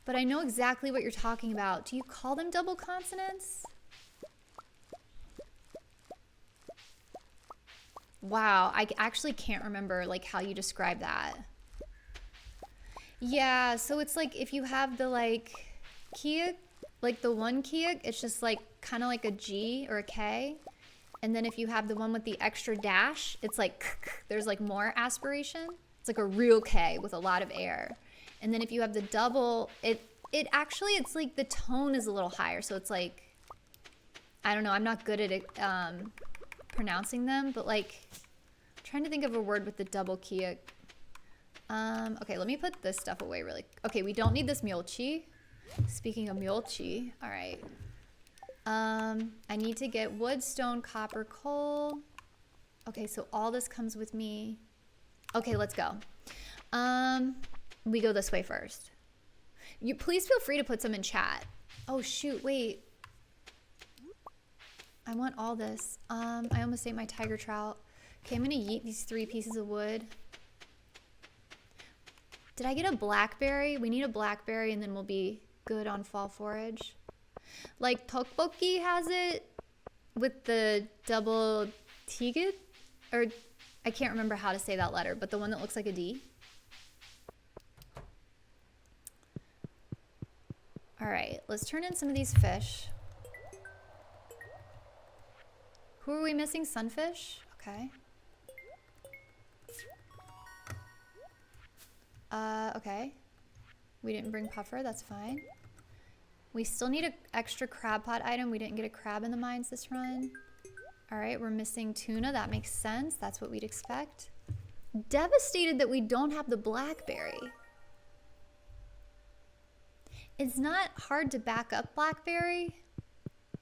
but I know exactly what you're talking about. Do you call them double consonants? Wow, I actually can't remember like how you describe that. Yeah, so it's like if you have the like kiek, like the one kiek, it's just like kind of like a G or a K. And then if you have the one with the extra dash, it's like there's like more aspiration. It's like a real K with a lot of air. And then if you have the double, it actually, it's like the tone is a little higher. So it's like, I don't know, I'm not good at it, pronouncing them, but like I'm trying to think of a word with the double kiek. Okay, let me put this stuff away really. Okay, we don't need this mulchi. Speaking of mulchi, all right. I need to get wood, stone, copper, coal. Okay, so all this comes with me. Okay, let's go. We go this way first. You please feel free to put some in chat. Oh shoot, wait. I want all this. I almost ate my tiger trout. Okay, I'm gonna yeet these 3 pieces of wood. Did I get a blackberry? We need a blackberry and then we'll be good on fall forage. Like tteokbokki has it with the double tigit, or I can't remember how to say that letter, but the one that looks like a D. All right, let's turn in some of these fish. Who are we missing? Sunfish? Okay. Okay. We didn't bring puffer, that's fine. We still need an extra crab pot item. We didn't get a crab in the mines this run. All right, we're missing tuna. That makes sense. That's what we'd expect. Devastated that we don't have the blackberry. It's not hard to back up blackberry.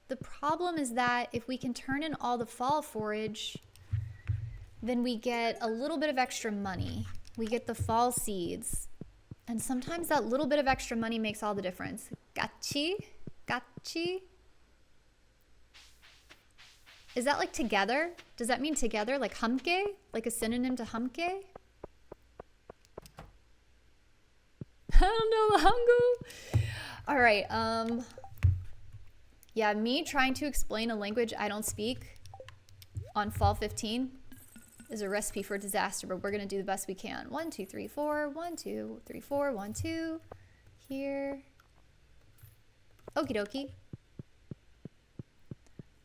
The problem is that if we can turn in all the fall forage, then we get a little bit of extra money. We get the fall seeds. And sometimes that little bit of extra money makes all the difference. Gachi? Gachi? Is that like together? Does that mean together? Like hamke? Like a synonym to hamke? I don't know, Hangu. All right, yeah, me trying to explain a language I don't speak on fall 15 is a recipe for disaster, but we're gonna do the best we can. 1, 2, 3, 4, 1, 2, 3, 4, 1, 2, here. Okie dokie.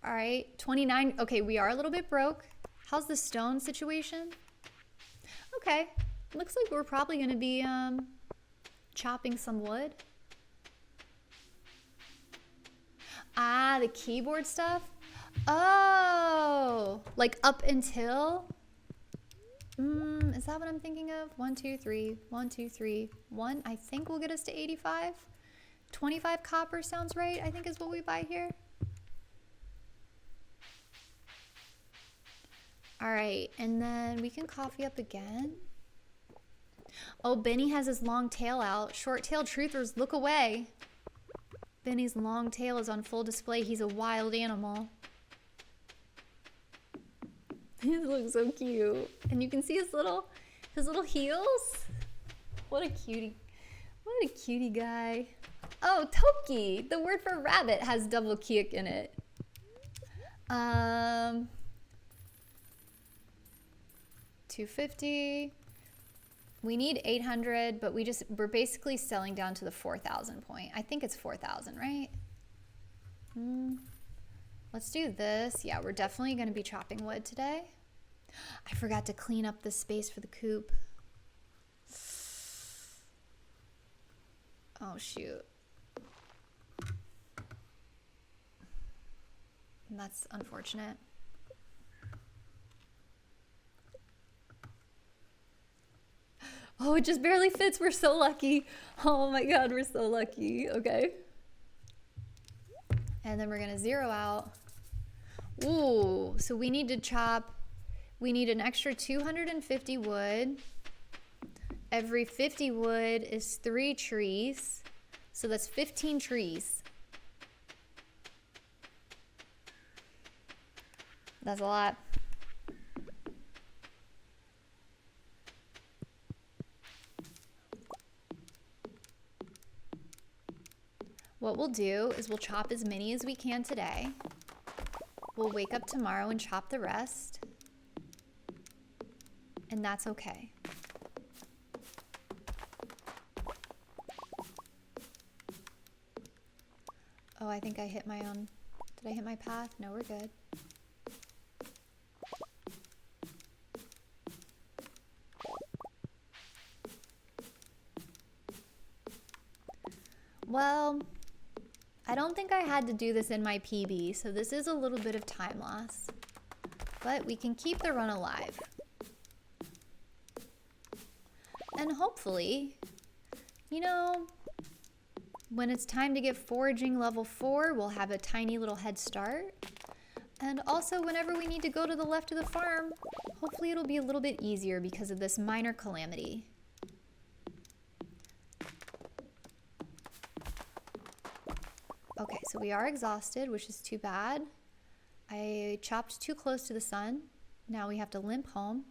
All right, 29, okay, we are a little bit broke. How's the stone situation? Okay, looks like we're probably gonna be chopping some wood. Ah, the keyboard stuff? Oh, like up until? Is that what I'm thinking of? 1, 2, 3, 1, 2, 3, 1. I think will get us to 85. 25 copper sounds right, I think is what we buy here. All right, and then we can coffee up again. Oh, Benny has his long tail out. Short-tailed truthers, look away. Benny's long tail is on full display. He's a wild animal. He looks so cute. And you can see his little heels. What a cutie. What a cutie guy. Oh, Toki. The word for rabbit has double kiek in it. 250. We need 800, but we're basically selling down to the 4,000 point. I think it's 4,000, right? Let's do this. Yeah, we're definitely going to be chopping wood today. I forgot to clean up the space for the coop. Oh, shoot. That's unfortunate. Oh, it just barely fits. We're so lucky. Oh my God, we're so lucky. Okay. And then we're gonna zero out. Ooh, so we need to chop, we need an extra 250 wood. Every 50 wood is 3 trees. So that's 15 trees. That's a lot. What we'll do is we'll chop as many as we can today. We'll wake up tomorrow and chop the rest. And that's okay. Oh, I think I hit my own. Did I hit my path? No, we're good. Well, I don't think I had to do this in my PB, so this is a little bit of time loss. But we can keep the run alive. And hopefully, you know, when it's time to get foraging level 4, we'll have a tiny little head start. And also, whenever we need to go to the left of the farm, hopefully it'll be a little bit easier because of this minor calamity. Okay, so we are exhausted, which is too bad. I chopped too close to the sun. Now we have to limp home.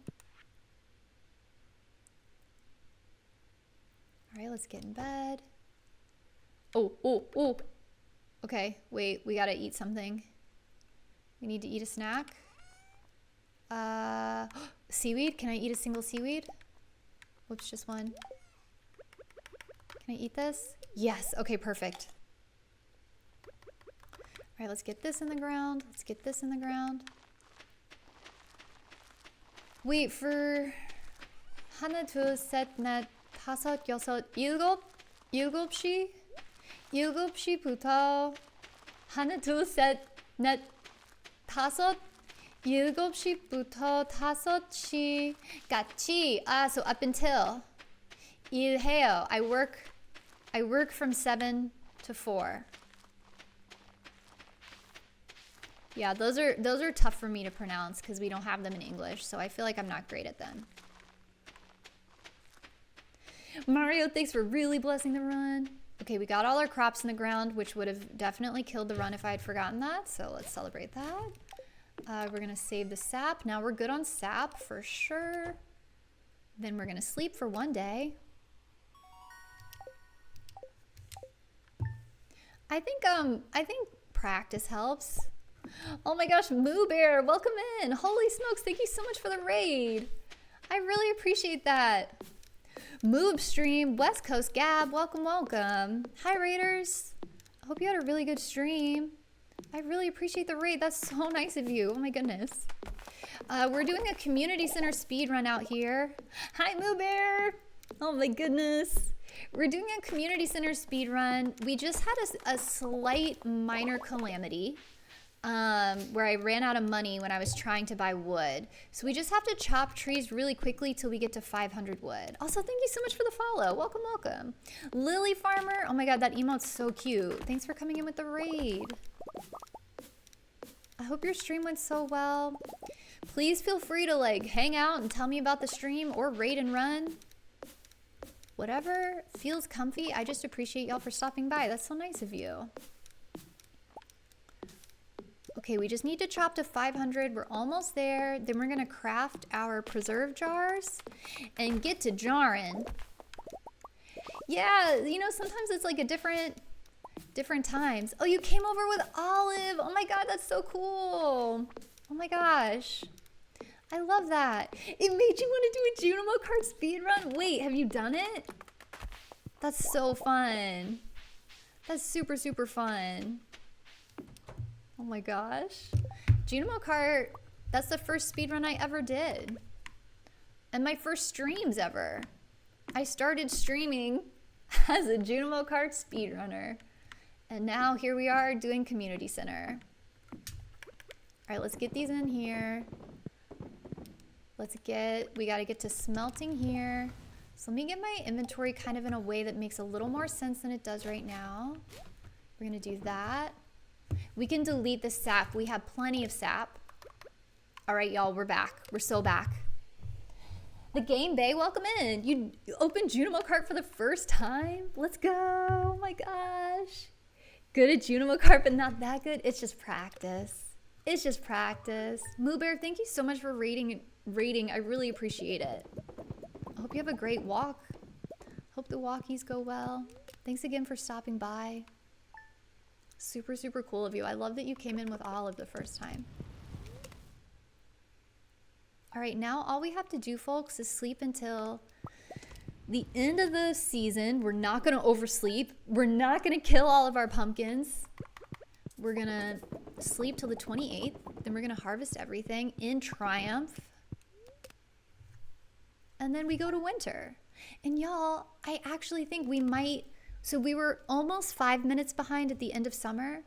All right, let's get in bed. Oh. Okay, wait, we gotta eat something. We need to eat a snack. Seaweed? Can I eat a single seaweed? Whoops, just one. Can I eat this? Yes, okay, perfect. All right, let's get this in the ground. Let's get this in the ground. Wait for 하나, 둘, 셋, 넷, 다섯, 여섯, 일곱 시부터 하나, 둘, 셋, 넷, 다섯, 7시부터 5시까지. So up until. 일해요. I work from 7 to 4. Yeah, those are tough for me to pronounce because we don't have them in English, so I feel like I'm not great at them. Mario, thanks for really blessing the run. Okay, we got all our crops in the ground, which would have definitely killed the run if I had forgotten that, so let's celebrate that. We're gonna save the sap. Now we're good on sap for sure. Then we're gonna sleep for 1 day. I think practice helps. Oh my gosh, Moo Bear, welcome in. Holy smokes, thank you so much for the raid. I really appreciate that. Moob stream, West Coast Gab, welcome. Hi raiders. I hope you had a really good stream. I really appreciate the raid. That's so nice of you. Oh my goodness. We're doing a community center speed run out here. Hi Moo Bear. Oh my goodness. We're doing a community center speed run. We just had a slight minor calamity where I ran out of money when I was trying to buy wood. So we just have to chop trees really quickly till we get to 500 wood. Also, thank you so much for the follow. Welcome. Lily Farmer. Oh my god, that emote's so cute. Thanks for coming in with the raid. I hope your stream went so well. Please feel free to like hang out and tell me about the stream or raid and run. Whatever feels comfy. I just appreciate y'all for stopping by. That's so nice of you. Okay, we just need to chop to 500. We're almost there. Then we're gonna craft our preserve jars and get to jarring. Yeah, you know, sometimes it's like a different times. Oh, you came over with Olive. Oh my god, that's so cool. Oh my gosh. I love that. It made you want to do a Junimo card speedrun? Wait, have you done it? That's so fun. That's super, super fun. Oh my gosh. Junimo Kart, that's the first speedrun I ever did. And my first streams ever. I started streaming as a Junimo Kart speedrunner. And now here we are doing community center. All right, let's get these in here. We gotta get to smelting here. So let me get my inventory kind of in a way that makes a little more sense than it does right now. We're gonna do that. We can delete the sap. We have plenty of sap. All right, y'all, we're back. We're so back. The Game Bay, welcome in. You opened Junimo Cart for the first time? Let's go. Oh my gosh. Good at Junimo Cart, but not that good. It's just practice. It's just practice. Moo Bear, thank you so much for rating. I really appreciate it. I hope you have a great walk. Hope the walkies go well. Thanks again for stopping by. Super, super cool of you. I love that you came in with Olive the first time. All right, now all we have to do, folks, is sleep until the end of the season. We're not going to oversleep. We're not going to kill all of our pumpkins. We're going to sleep till the 28th. Then we're going to harvest everything in triumph. And then we go to winter. And y'all, I actually think we might... So we were almost 5 minutes behind at the end of summer.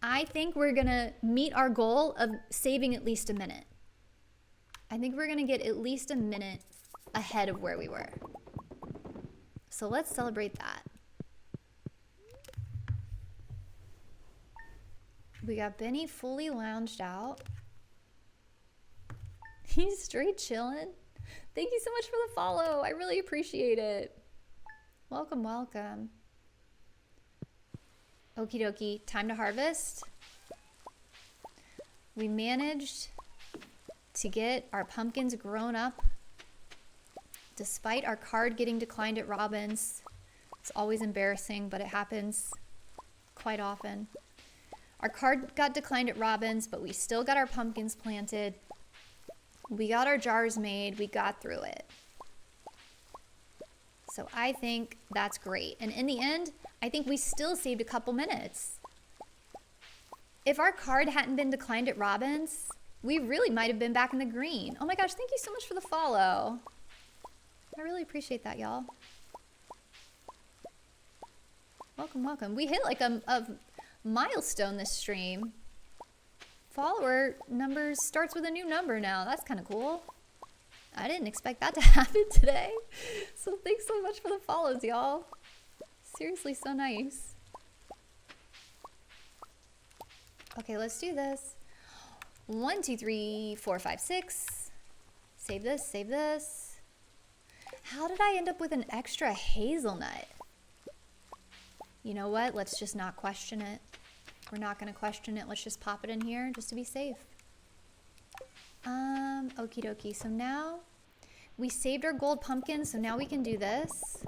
I think we're going to meet our goal of saving at least a minute. I think we're going to get at least a minute ahead of where we were. So let's celebrate that. We got Benny fully lounged out. He's straight chilling. Thank you so much for the follow. I really appreciate it. Welcome, welcome. Okie dokie, time to harvest. We managed to get our pumpkins grown up despite our card getting declined at Robin's. It's always embarrassing, but it happens quite often. Our card got declined at Robin's, but we still got our pumpkins planted. We got our jars made. We got through it. So I think that's great. And in the end, I think we still saved a couple minutes. If our card hadn't been declined at Robin's, we really might have been back in the green. Oh my gosh, thank you so much for the follow. I really appreciate that, y'all. Welcome, welcome. We hit like a milestone this stream. Follower numbers starts with a new number now. That's kind of cool. I didn't expect that to happen today. So thanks so much for the follows, y'all. Seriously, so nice. Okay, let's do this. 1, 2, 3, 4, 5, 6. Save this, save this. How did I end up with an extra hazelnut? You know what? Let's just not question it. We're not going to question it. Let's just pop it in here just to be safe. Okie dokie. So now we saved our gold pumpkin, so now we can do this.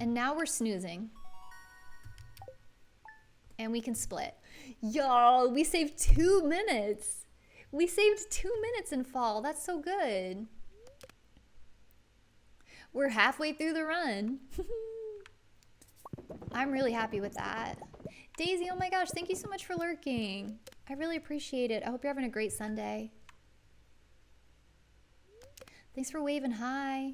And now we're snoozing. And we can split. Y'all, we saved 2 minutes. We saved 2 minutes in fall. That's so good. We're halfway through the run. I'm really happy with that. Daisy, oh my gosh, thank you so much for lurking. I really appreciate it. I hope you're having a great Sunday. Thanks for waving hi.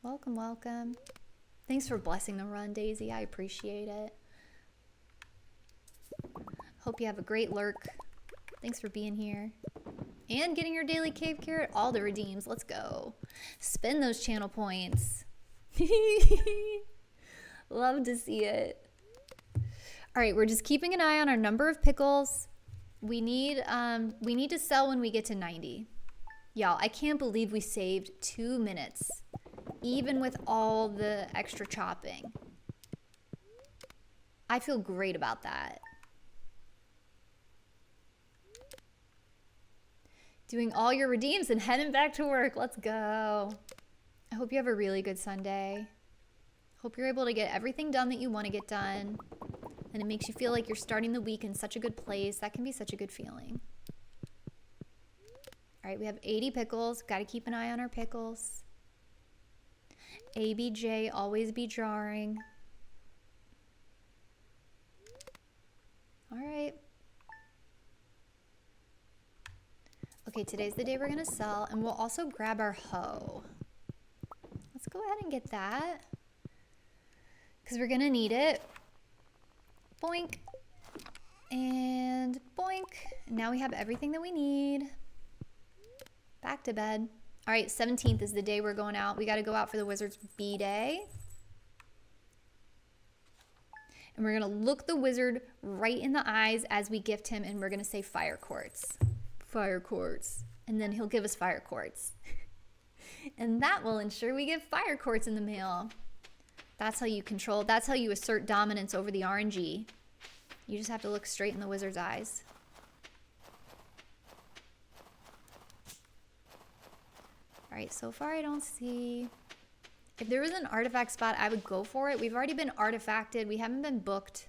Welcome, welcome. Thanks for blessing the run, Daisy. I appreciate it. Hope you have a great lurk. Thanks for being here. And getting your daily cave carrot. All the redeems. Let's go. Spend those channel points. Love to see it. All right, we're just keeping an eye on our number of pickles. We need to sell when we get to 90. Y'all, I can't believe we saved 2 minutes, even with all the extra chopping. I feel great about that. Doing all your redeems and heading back to work. Let's go. I hope you have a really good Sunday. Hope you're able to get everything done that you want to get done. And it makes you feel like you're starting the week in such a good place. That can be such a good feeling. All right, we have 80 pickles. Got to keep an eye on our pickles. ABJ, always be jarring. All right. Okay, today's the day we're going to sell, and we'll also grab our hoe. Let's go ahead and get that, because we're going to need it. Boink. And boink. Now we have everything that we need. Back to bed. All right, 17th is the day we're going out. We got to go out for the wizard's B-day. And we're going to look the wizard right in the eyes as we gift him, and we're going to say fire quartz. Fire quartz. And then he'll give us fire quartz. And that will ensure we get fire quartz in the mail. That's how you control, that's how you assert dominance over the RNG. You just have to look straight in the wizard's eyes. All right, so far I don't see... If there was an artifact spot, I would go for it. We've already been artifacted. We haven't been booked.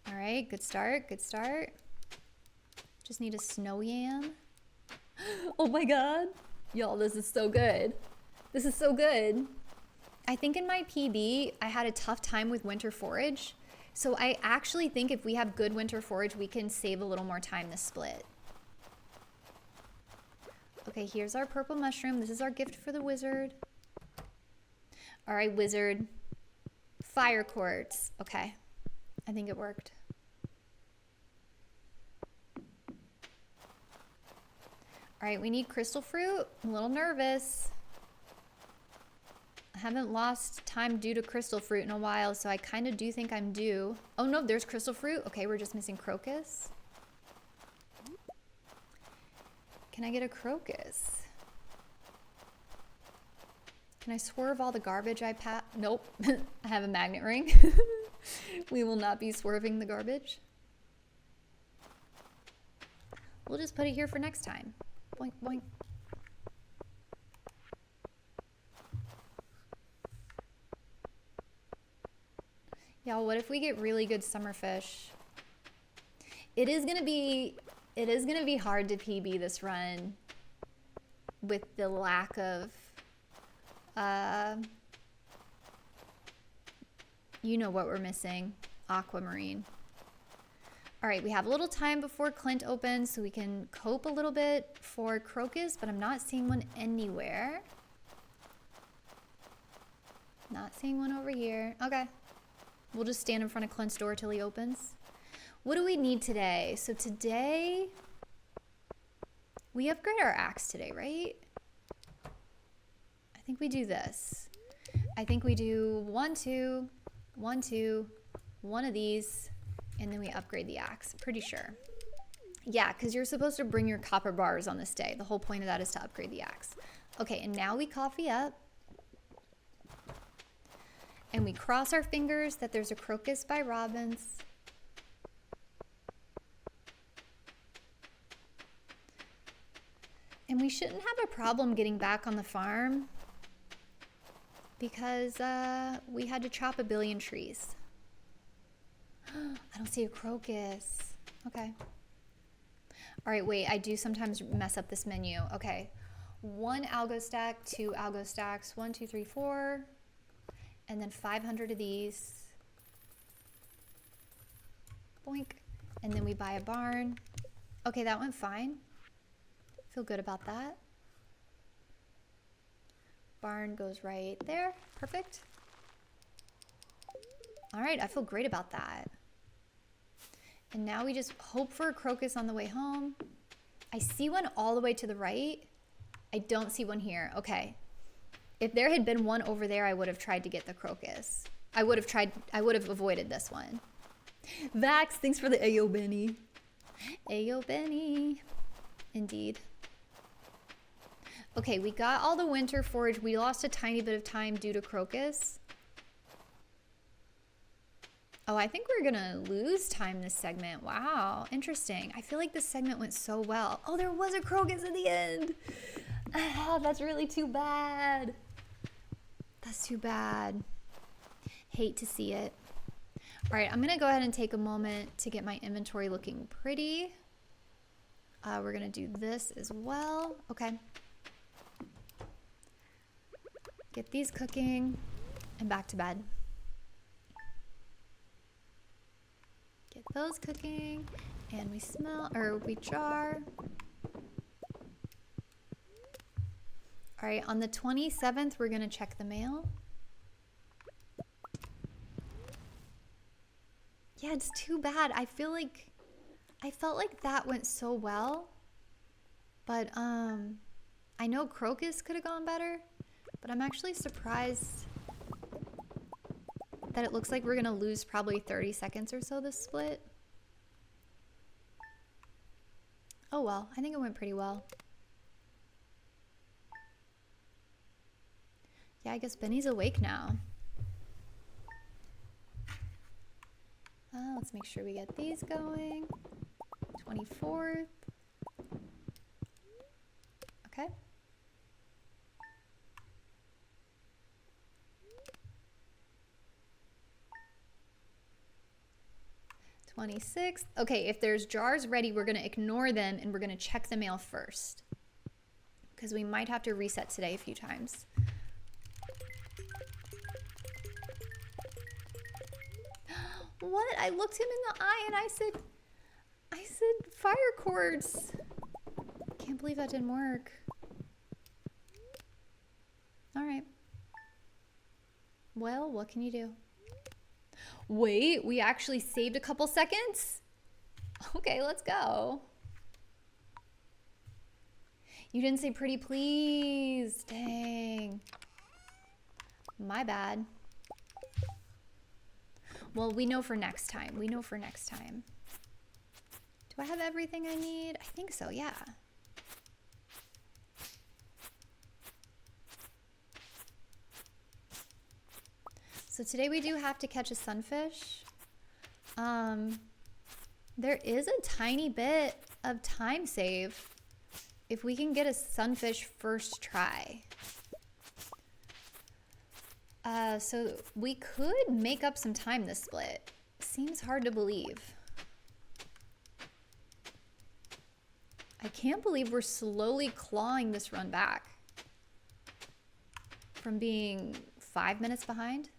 All right, good start, good start. Just need a snow yam. Oh my God. Y'all, this is so good. This is so good. I think in my PB, I had a tough time with winter forage. So I actually think if we have good winter forage, we can save a little more time this split. Okay, here's our purple mushroom. This is our gift for the wizard. All right, wizard. Fire quartz. Okay, I think it worked. All right, we need crystal fruit. I'm a little nervous. I haven't lost time due to crystal fruit in a while, so I kind of do think I'm due. Oh no, there's crystal fruit. Okay, we're just missing crocus. Can I get a crocus? Can I swerve all the garbage I pass? Nope, I have a magnet ring. We will not be swerving the garbage. We'll just put it here for next time. Boink, boink. Y'all, what if we get really good summer fish? It is gonna be hard to PB this run with the lack of you know what we're missing. Aquamarine. All right, we have a little time before Clint opens, so we can cope a little bit for crocus, but I'm not seeing one anywhere. Not seeing one over here. Okay. We'll just stand in front of Clint's door till he opens. What do we need today? So today, we upgrade our axe today, right? I think we do this. I think we do 1, 2, 1, 2, one of these, and then we upgrade the axe. Pretty sure. Yeah, because you're supposed to bring your copper bars on this day. The whole point of that is to upgrade the axe. Okay, and now we coffee up. And we cross our fingers that there's a crocus by Robbins. And we shouldn't have a problem getting back on the farm because we had to chop a billion trees. I don't see a crocus. Okay. All right, wait, I do sometimes mess up this menu. Okay. 1 algo stack, 2 algo stacks, 1, 2, 3, 4. And then 500 of these. Boink. And then we buy a barn. Okay, that went fine. Feel good about that. Barn goes right there. Perfect. All right, I feel great about that. And now we just hope for a crocus on the way home. I see one all the way to the right. I don't see one here. Okay. If there had been one over there, I would have tried to get the crocus. I would have avoided this one. Vax, thanks for the Ayo Benny. Ayo Benny. Indeed. Okay, we got all the winter forage. We lost a tiny bit of time due to crocus. Oh, I think we're gonna lose time this segment. Wow, interesting. I feel like this segment went so well. Oh, there was a crocus at the end. Ah, that's really too bad. That's too bad. Hate to see it. All right, I'm gonna go ahead and take a moment to get my inventory looking pretty. We're gonna do this as well. Okay. Get these cooking and back to bed. Get those cooking and we jar. All right, on the 27th, we're gonna check the mail. Yeah, it's too bad. I felt like that went so well. But I know Crocus could have gone better, but I'm actually surprised that it looks like we're gonna lose probably 30 seconds or so this split. Oh well, I think it went pretty well. Yeah, I guess Benny's awake now. Let's make sure we get these going. 24th. Okay. $26. Okay, if there's jars ready, we're going to ignore them and we're going to check the mail first. Because we might have to reset today a few times. What? I looked him in the eye and I said fire cords. Can't believe that didn't work. All right. Well, what can you do? Wait, we actually saved a couple seconds? Okay, let's go. You didn't say pretty please. Dang. My bad. Well, we know for next time. We know for next time. Do I have everything I need? I think so, yeah. So today we do have to catch a sunfish. There is a tiny bit of time save if we can get a sunfish first try. So we could make up some time this split. Seems hard to believe. I can't believe we're slowly clawing this run back from being 5 minutes behind.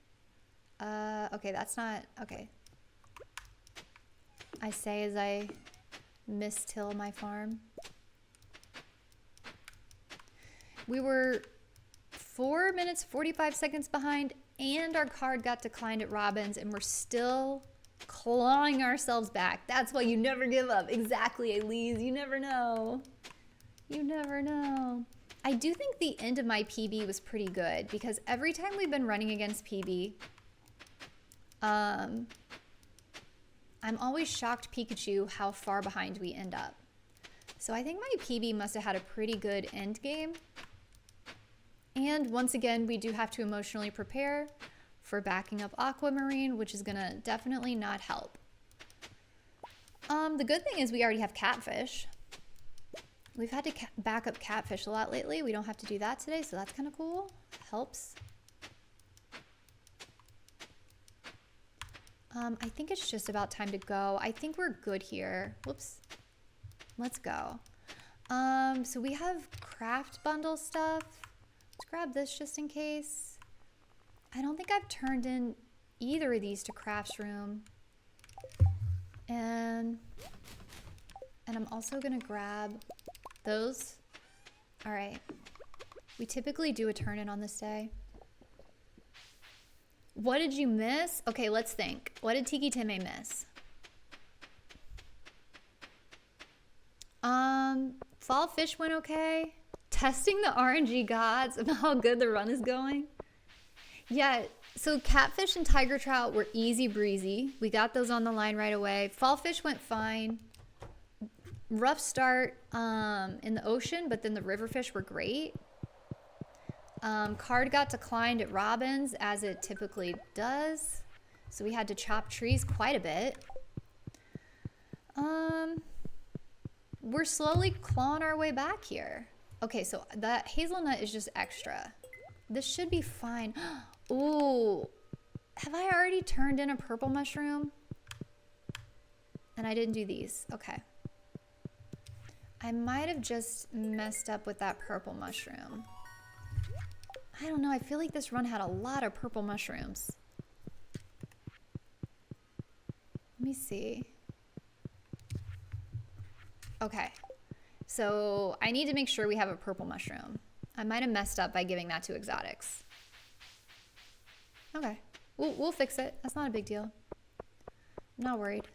Okay, that's not, okay. I say as I mistill my farm. We were 4 minutes, 45 seconds behind, and our card got declined at Robbins, and we're still clawing ourselves back. That's why you never give up. Exactly, Elise. You never know. You never know. I do think the end of my PB was pretty good, because every time we've been running against PB, I'm always shocked, Pikachu, how far behind we end up. So I think my PB must have had a pretty good end game. And once again, we do have to emotionally prepare for backing up Aquamarine, which is gonna definitely not help. The good thing is we already have Catfish. We've had to back up Catfish a lot lately. We don't have to do that today, so that's kind of cool. Helps. I think it's just about time to go. I think we're good here. Whoops. Let's go. So we have craft bundle stuff. Let's grab this just in case. I don't think I've turned in either of these to Crafts Room. And I'm also gonna grab those. All right. We typically do a turn in on this day. What did you miss? Okay, let's think. What did Tiki Time miss? Fall Fish went okay. Testing the RNG gods about how good the run is going. Yeah, so Catfish and Tiger Trout were easy breezy. We got those on the line right away. Fall Fish went fine. Rough start in the ocean, but then the river fish were great. Card got declined at Robbins, as it typically does. So we had to chop trees quite a bit. We're slowly clawing our way back here. Okay, so that hazelnut is just extra. This should be fine. Ooh, have I already turned in a purple mushroom? And I didn't do these. Okay. I might have just messed up with that purple mushroom. I don't know. I feel like this run had a lot of purple mushrooms. Let me see. Okay. So I need to make sure we have a purple mushroom. I might have messed up by giving that to exotics. Okay. We'll fix it. That's not a big deal. I'm not worried.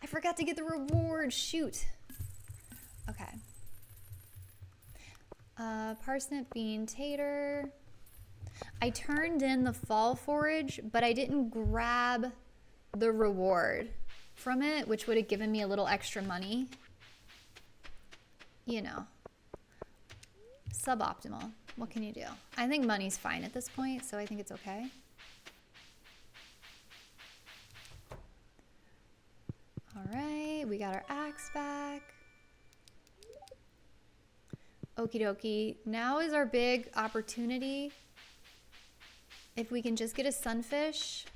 I forgot to get the reward. Shoot. Okay. Parsnip, bean, tater. I turned in the fall forage, but I didn't grab the reward from it, which would have given me a little extra money. You know. Suboptimal. What can you do? I think money's fine at this point, so I think it's okay. All right, we got our axe back. Okie dokie. Now is our big opportunity. If we can just get a sunfish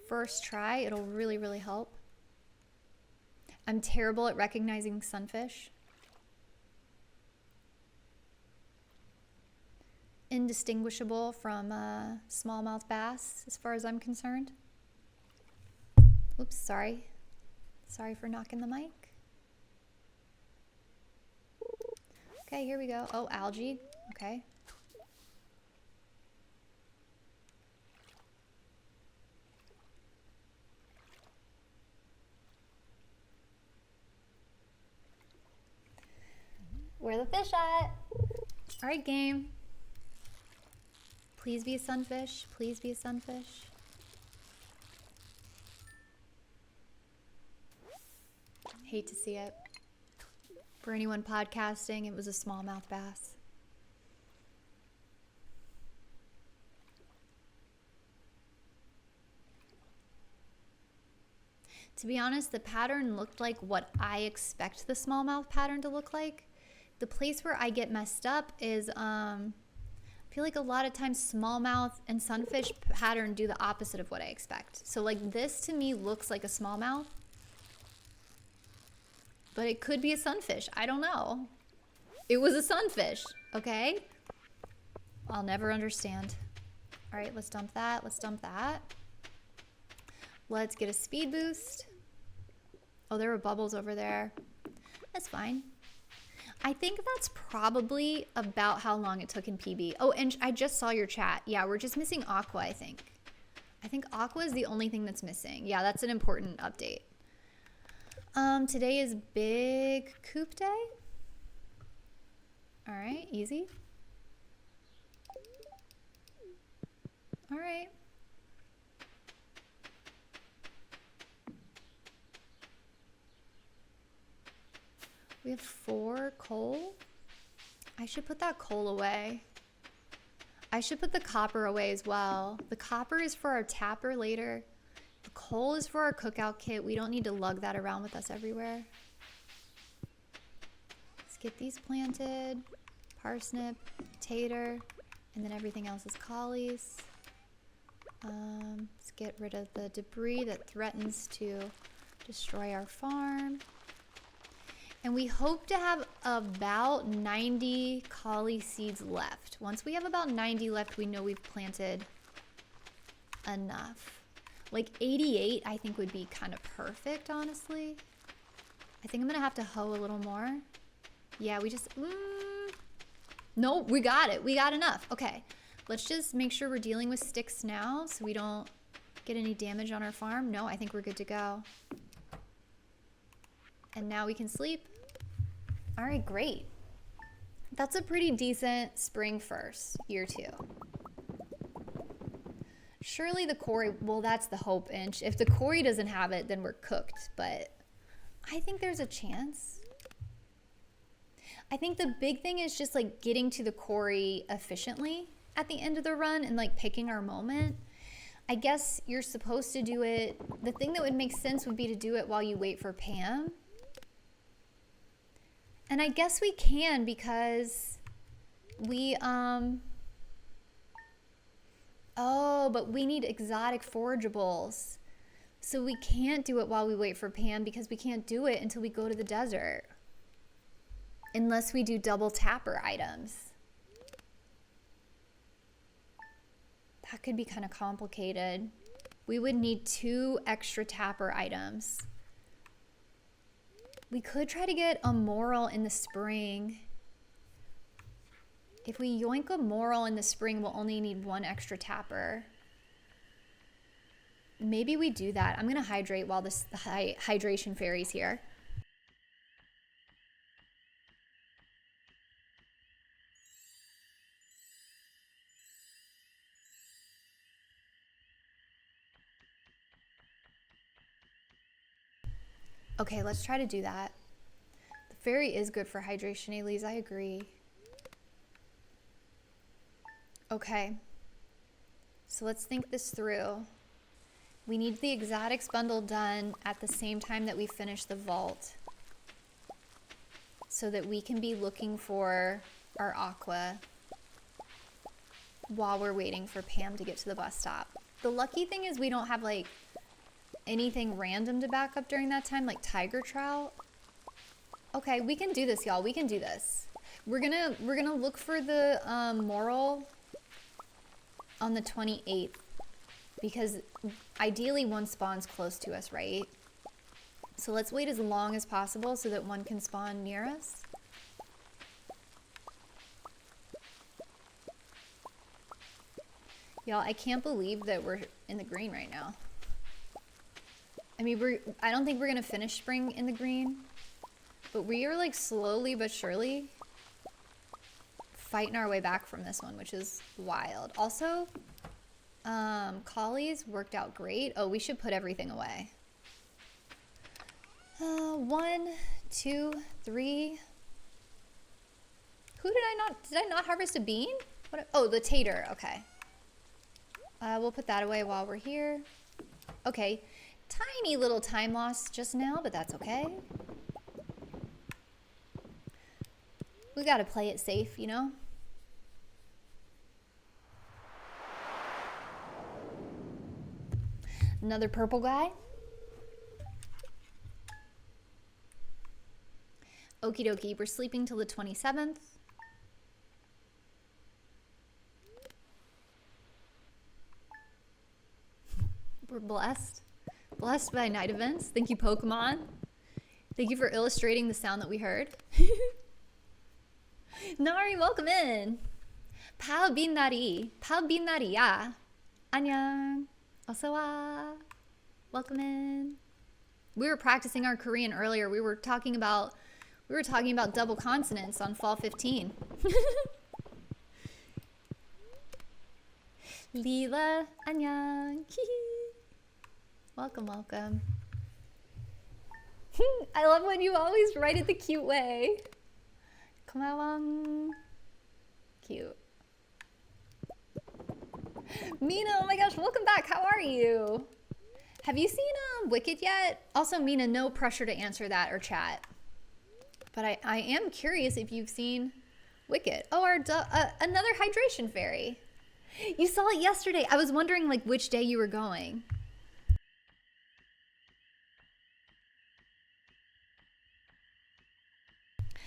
first try, it'll really, really help. I'm terrible at recognizing sunfish. Indistinguishable from smallmouth bass as far as I'm concerned. Oops, sorry. Sorry for knocking the mic. Okay, here we go. Oh, algae. Okay. Where the fish at? All right, game. Please be a sunfish. Please be a sunfish. Hate to see it. For anyone podcasting, it was a smallmouth bass. To be honest, the pattern looked like what I expect the smallmouth pattern to look like. The place where I get messed up is, I feel like a lot of times smallmouth and sunfish pattern do the opposite of what I expect. So like this to me looks like a smallmouth, but it could be a sunfish. I don't know. It was a sunfish, okay? I'll never understand. All right, let's dump that. Let's dump that. Let's get a speed boost. Oh, there were bubbles over there. That's fine. I think that's probably about how long it took in PB. Oh, and I just saw your chat. Yeah, we're just missing Aqua, I think. I think Aqua is the only thing that's missing. Yeah, that's an important update. Today is Big Coop Day. All right, easy. All right. We have 4 coal. I should put that coal away. I should put the copper away as well. The copper is for our tapper later. The coal is for our cookout kit. We don't need to lug that around with us everywhere. Let's get these planted. Parsnip, tater, and then everything else is collies. Let's get rid of the debris that threatens to destroy our farm. And we hope to have about 90 collie seeds left. Once we have about 90 left, we know we've planted enough. Like 88, I think would be kind of perfect, honestly. I think I'm gonna have to hoe a little more. Yeah, we just, no, we got it. We got enough. Okay, let's just make sure we're dealing with sticks now so we don't get any damage on our farm. No, I think we're good to go. And now we can sleep. All right, great. That's a pretty decent spring first, year 2. Surely the quarry, well, that's the hope inch. If the quarry doesn't have it, then we're cooked, but I think there's a chance. I think the big thing is just like getting to the quarry efficiently at the end of the run and like picking our moment. I guess you're supposed to do it. The thing that would make sense would be to do it while you wait for Pam. And I guess we can because we, oh, but we need exotic forageables. So we can't do it while we wait for Pam because we can't do it until we go to the desert. Unless we do double tapper items. That could be kind of complicated. We would need 2 extra tapper items. We could try to get a moral in the spring. If we yoink a moral in the spring, we'll only need 1 extra tapper. Maybe we do that. I'm gonna hydrate while the hydration fairy's here. Okay, let's try to do that. The fairy is good for hydration, Elise. I agree. Okay. So let's think this through. We need the exotics bundle done at the same time that we finish the vault, so that we can be looking for our aqua while we're waiting for Pam to get to the bus stop. The lucky thing is we don't have like anything random to back up during that time, like tiger trout. Okay, we can do this, y'all. We can do this. We're gonna look for the moral on the 28th, because ideally one spawns close to us, right? So let's wait as long as possible so that one can spawn near us. Y'all, I can't believe that we're in the green right now. I mean, I don't think we're gonna finish spring in the green, but we are like slowly but surely fighting our way back from this one, which is wild. Also, collies worked out great. Oh, we should put everything away. 1, 2, 3. Who did I not harvest a bean? What? Oh, the tater. Okay. We'll put that away while we're here. Okay. Tiny little time loss just now, but that's okay. We gotta play it safe, you know? Another purple guy. Okie dokie, we're sleeping till the 27th. We're blessed. Blessed by night events. Thank you, Pokemon. Thank you for illustrating the sound that we heard. Nari, welcome in. Pao Binari. Pao Binari, ya. Annyeong. Osawa. Welcome in. We were practicing our Korean earlier. We were talking about double consonants on fall 15. Leela, annyeong. Welcome, welcome. I love when you always write it the cute way. Komawang. Cute. Mina, oh my gosh, welcome back. How are you? Have you seen Wicked yet? Also, Mina, no pressure to answer that or chat. But I am curious if you've seen Wicked. Oh, another hydration fairy. You saw it yesterday. I was wondering like which day you were going.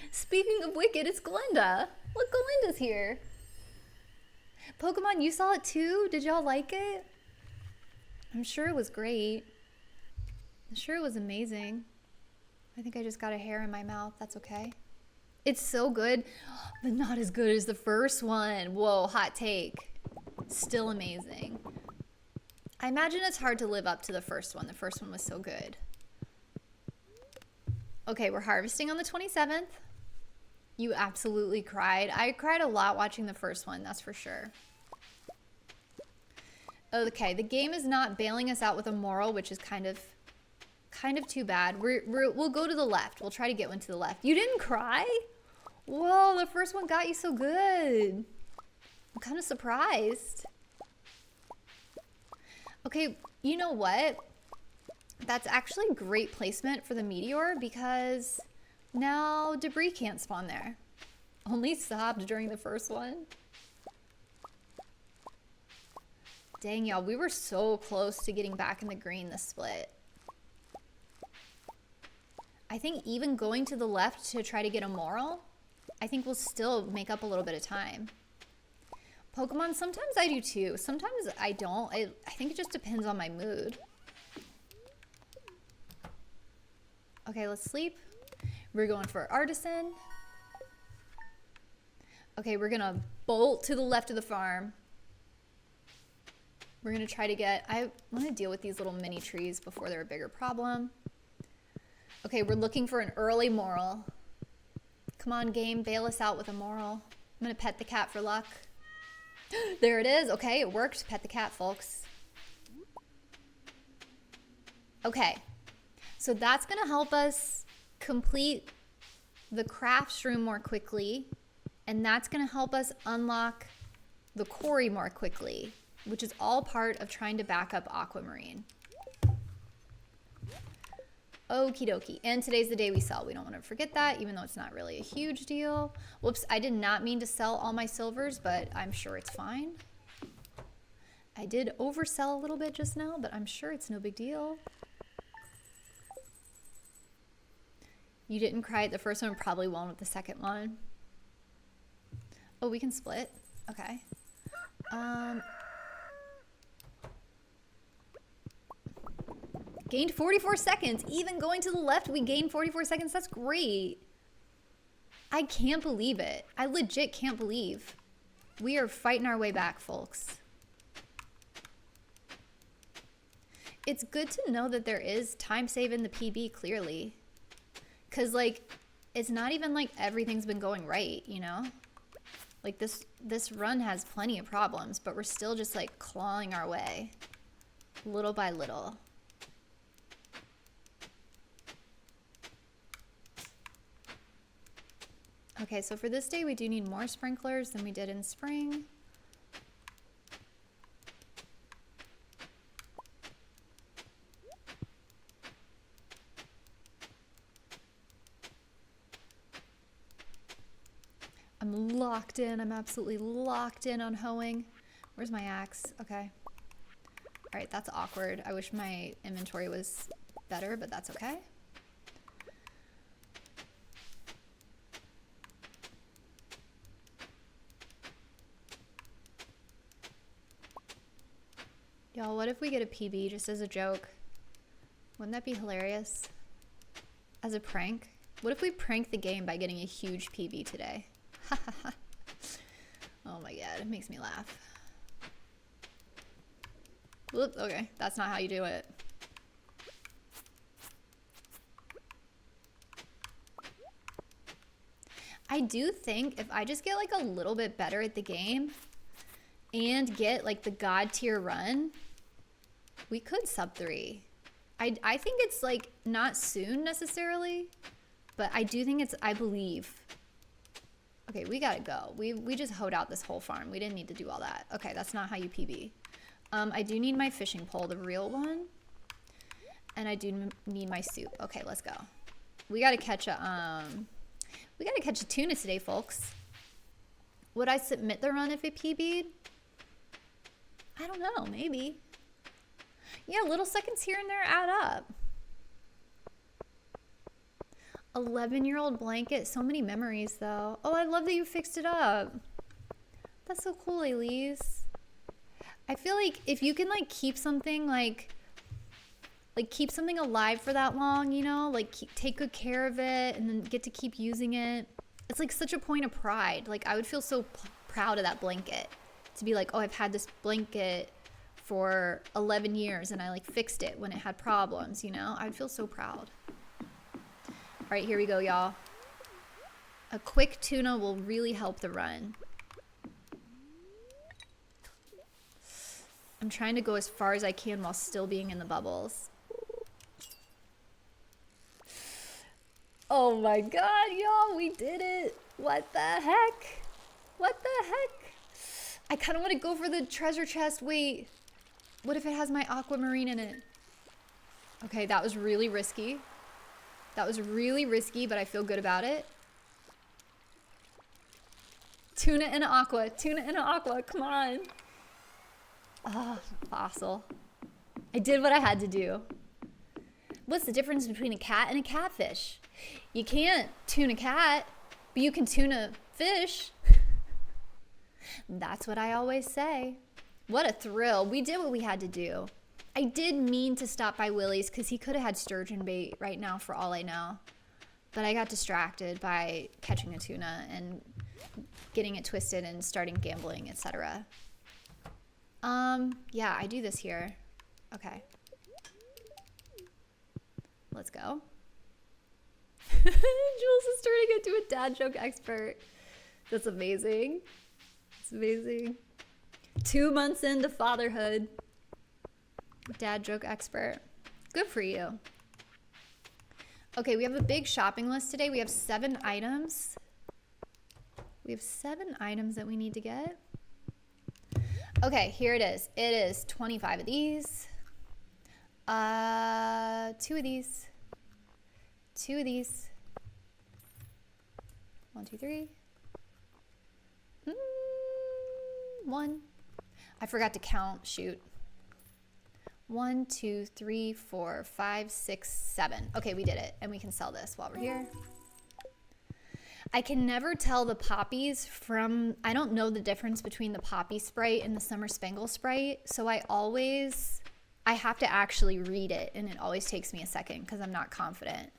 Speaking of Wicked, it's Glenda. Look, Glenda's here. Pokemon, you saw it too? Did y'all like it? I'm sure it was great. I'm sure it was amazing. I think I just got a hair in my mouth. That's okay. It's so good, but not as good as the first one. Whoa, hot take. Still amazing. I imagine it's hard to live up to the first one. The first one was so good. Okay, we're harvesting on the 27th. You absolutely cried. I cried a lot watching the first one, that's for sure. Okay, the game is not bailing us out with a moral, which is kind of too bad. We'll go to the left. We'll try to get one to the left. You didn't cry? Whoa, the first one got you so good. I'm kind of surprised. Okay, you know what? That's actually great placement for the meteor because now debris can't spawn there. Only sobbed during the first one. Dang, y'all, we were so close to getting back in the green this split. I think even going to the left to try to get a moral, I think we'll still make up a little bit of time. Pokemon, sometimes I do too. Sometimes I don't. I think it just depends on my mood. Okay, let's sleep. We're going for Artisan. Okay, we're gonna bolt to the left of the farm. We're gonna try to get, I wanna deal with these little mini trees before they're a bigger problem. Okay, we're looking for an early moral. Come on, game, bail us out with a moral. I'm gonna pet the cat for luck. There it is. Okay, it worked. Pet the cat, folks. Okay, so that's gonna help us complete the crafts room more quickly, and that's gonna help us unlock the quarry more quickly, which is all part of trying to back up Aquamarine. Okie dokie. And today's the day we sell. We don't want to forget that, even though it's not really a huge deal. Whoops, I did not mean to sell all my silvers, but I'm sure it's fine. I did oversell a little bit just now, but I'm sure it's no big deal. You didn't cry at the first one, probably won't with the second one. Oh, we can split. Okay. Gained 44 seconds. Even going to the left, we gained 44 seconds. That's great. I can't believe it. I legit can't believe. We are fighting our way back, folks. It's good to know that there is time save in the PB, clearly. Because, like, it's not even like everything's been going right, you know? Like, this run has plenty of problems, but we're still just, like, clawing our way. Little by little. Okay, so for this day, we do need more sprinklers than we did in spring. I'm locked in. I'm absolutely locked in on hoeing. Where's my axe? Okay. All right, that's awkward. I wish my inventory was better, but that's okay. Y'all, what if we get a PB just as a joke? Wouldn't that be hilarious? As a prank? What if we prank the game by getting a huge PB today? Oh my god, it makes me laugh. Whoop, okay, that's not how you do it. I do think if I just get like a little bit better at the game and get like the god tier run, we could sub 3. I think it's like not soon necessarily, but I do think it's, I believe. Okay, we gotta go. We just hoed out this whole farm. We didn't need to do all that. Okay, that's not how you PB. I do need my fishing pole, the real one. And I do need my soup. Okay, let's go. We gotta catch a tuna today, folks. Would I submit the run if it PB'd? I don't know, maybe. Yeah, little seconds here and there add up. 11-year-old blanket. So many memories, though. Oh, I love that you fixed it up. That's so cool, Elise. I feel like if you can, like, keep something, like keep something alive for that long, you know? Like, take good care of it and then get to keep using it. It's, like, such a point of pride. Like, I would feel so proud of that blanket. To be like, oh, I've had this blanket for 11 years and I, like, fixed it when it had problems, you know? I'd feel so proud. All right, here we go, y'all. A quick tuna will really help the run. I'm trying to go as far as I can while still being in the bubbles. Oh my god, y'all, we did it. What the heck? What the heck? I kind of want to go for the treasure chest. Wait, what if it has my aquamarine in it? Okay, that was really risky. That was really risky, but I feel good about it. Tuna and aqua. Tuna and aqua. Come on. Ah, fossil. I did what I had to do. What's the difference between a cat and a catfish? You can't tune a cat, but you can tune a fish. That's what I always say. What a thrill. We did what we had to do. I did mean to stop by Willie's because he could have had sturgeon bait right now for all I know. But I got distracted by catching a tuna and getting it twisted and starting gambling, etc. Yeah, I do this here. Okay. Let's go. Jules is turning into a dad joke expert. That's amazing. It's amazing. 2 months into fatherhood. Dad joke expert. Good for you. Okay, we have a big shopping list today. We have 7 items. We have 7 items that we need to get. Okay, here it is. It is 25 of these. 2 of these. 2 of these. 1, 2, 3. 1. I forgot to count. Shoot. 1, 2, 3, 4, 5, 6, 7. Okay, we did it. And we can sell this while we're here. I can never tell the poppies from, I don't know the difference between the poppy sprite and the summer spangle sprite. So I have to actually read it. And it always takes me a second because I'm not confident.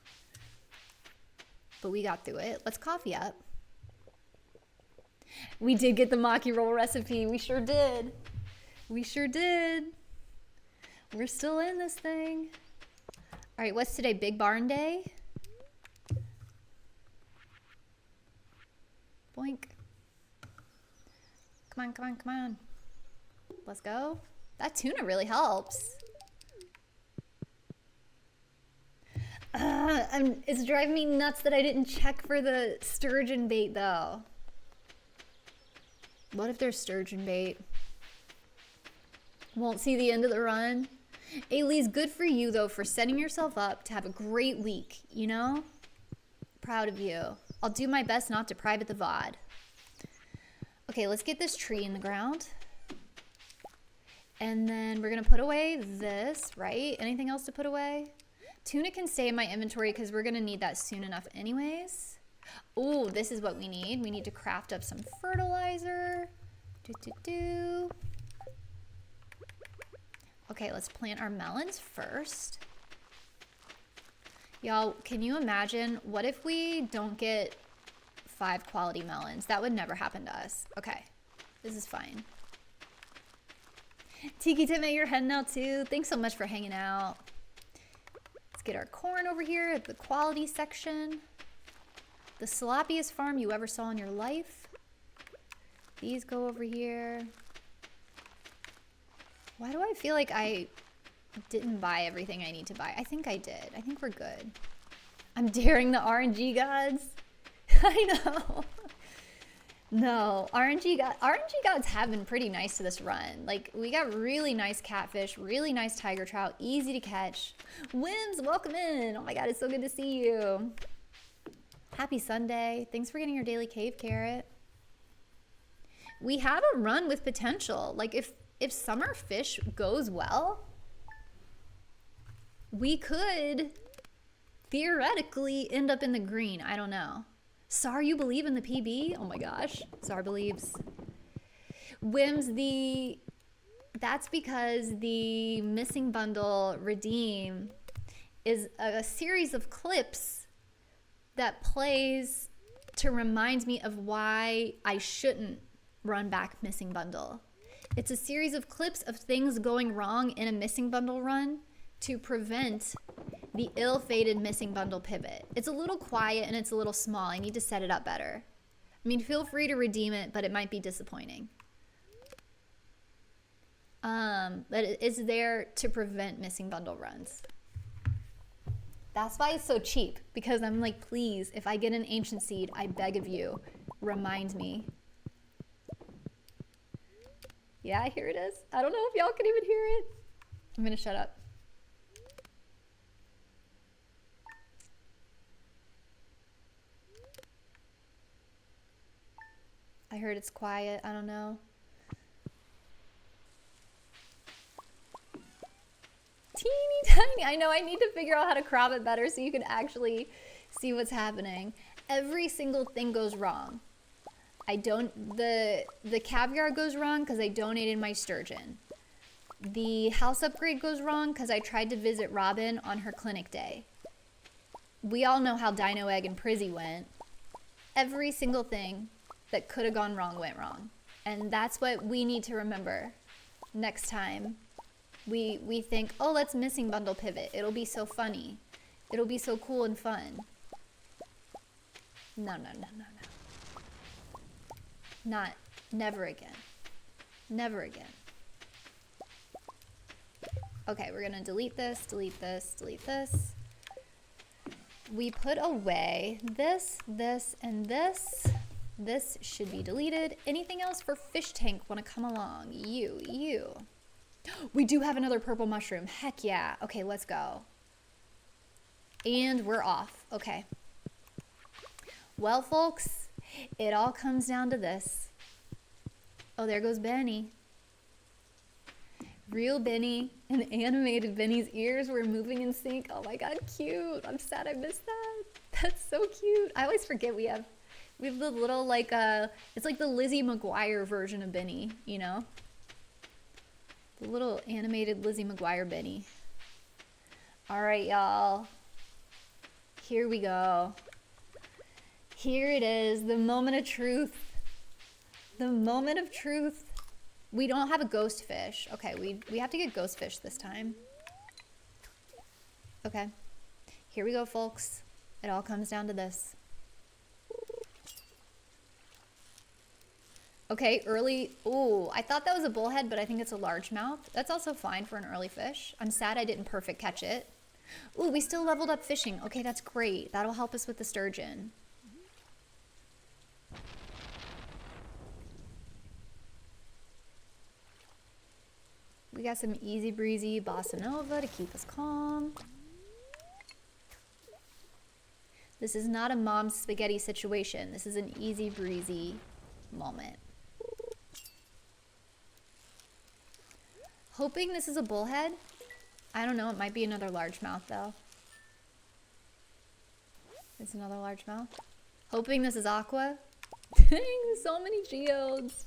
But we got through it. Let's coffee up. We did get the maki roll recipe. We sure did. We sure did. We're still in this thing. All right, what's today? Big Barn Day? Boink. Come on, come on, come on. Let's go. That tuna really helps. It's driving me nuts that I didn't check for the sturgeon bait, though. What if there's sturgeon bait? Won't see the end of the run. Elise, good for you, though, for setting yourself up to have a great week, you know? Proud of you. I'll do my best not to private the VOD. Okay, let's get this tree in the ground. And then we're going to put away this, right? Anything else to put away? Tuna can stay in my inventory because we're going to need that soon enough anyways. Oh, this is what we need. We need to craft up some fertilizer. Okay, let's plant our melons first. Y'all, can you imagine? What if we don't get 5 quality melons? That would never happen to us. Okay, this is fine. Tiki Tim, you're heading out too. Thanks so much for hanging out. Let's get our corn over here at the quality section. The sloppiest farm you ever saw in your life. These go over here. Why do I feel like I didn't buy everything I need to buy? I think I did. I think we're good. I'm daring the RNG gods. I know. No, RNG gods have been pretty nice to this run. Like, we got really nice catfish, really nice tiger trout, easy to catch. Wims, welcome in. Oh my God, it's so good to see you. Happy Sunday. Thanks for getting your daily cave carrot. We have a run with potential. Like, if summer fish goes well, we could theoretically end up in the green. I don't know. Sar, you believe in the PB? Oh my gosh. Sar believes. Wims, that's because the missing bundle redeem is a series of clips that plays to remind me of why I shouldn't run back missing bundle. It's a series of clips of things going wrong in a missing bundle run to prevent the ill-fated missing bundle pivot. It's a little quiet and it's a little small. I need to set it up better. I mean, feel free to redeem it, but it might be disappointing. But it's there to prevent missing bundle runs. That's why it's so cheap, because I'm like, please, if I get an ancient seed, I beg of you, remind me. Yeah, here it is. I don't know if y'all can even hear it. I'm gonna shut up. I heard it's quiet. I don't know. Teeny tiny. I know I need to figure out how to crop it better so you can actually see what's happening. Every single thing goes wrong. The caviar goes wrong because I donated my sturgeon. The house upgrade goes wrong because I tried to visit Robin on her clinic day. We all know how Dino Egg and Prizzy went. Every single thing that could have gone wrong went wrong. And that's what we need to remember next time. We think, oh, let's missing bundle pivot. It'll be so funny. It'll be so cool and fun. No. Never again. Never again. Okay, we're gonna delete this, delete this, delete this. We put away this, and this. This should be deleted. Anything else for fish tank wanna come along? You. We do have another purple mushroom. Heck yeah. Okay, let's go. And we're off. Okay. Well, folks, it all comes down to this. Oh, there goes Benny. Real Benny and animated Benny's ears were moving in sync. Oh my god, cute. I'm sad I missed that. That's so cute. I always forget we have the little like it's like the Lizzie McGuire version of Benny, you know? The little animated Lizzie McGuire Benny. All right, y'all. Here we go. Here it is, the moment of truth. The moment of truth. We don't have a ghost fish. Okay, we have to get ghost fish this time. Okay. Here we go, folks. It all comes down to this. Okay, early. Ooh, I thought that was a bullhead, but I think it's a largemouth. That's also fine for an early fish. I'm sad I didn't perfect catch it. Ooh, we still leveled up fishing. Okay, that's great. That'll help us with the sturgeon. We got some easy breezy bossa nova to keep us calm. This is not a mom's spaghetti situation. This is an easy breezy moment. Hoping this is a bullhead. I don't know, it might be another largemouth though. It's another largemouth. Hoping this is aqua. Dang, there's so many geodes.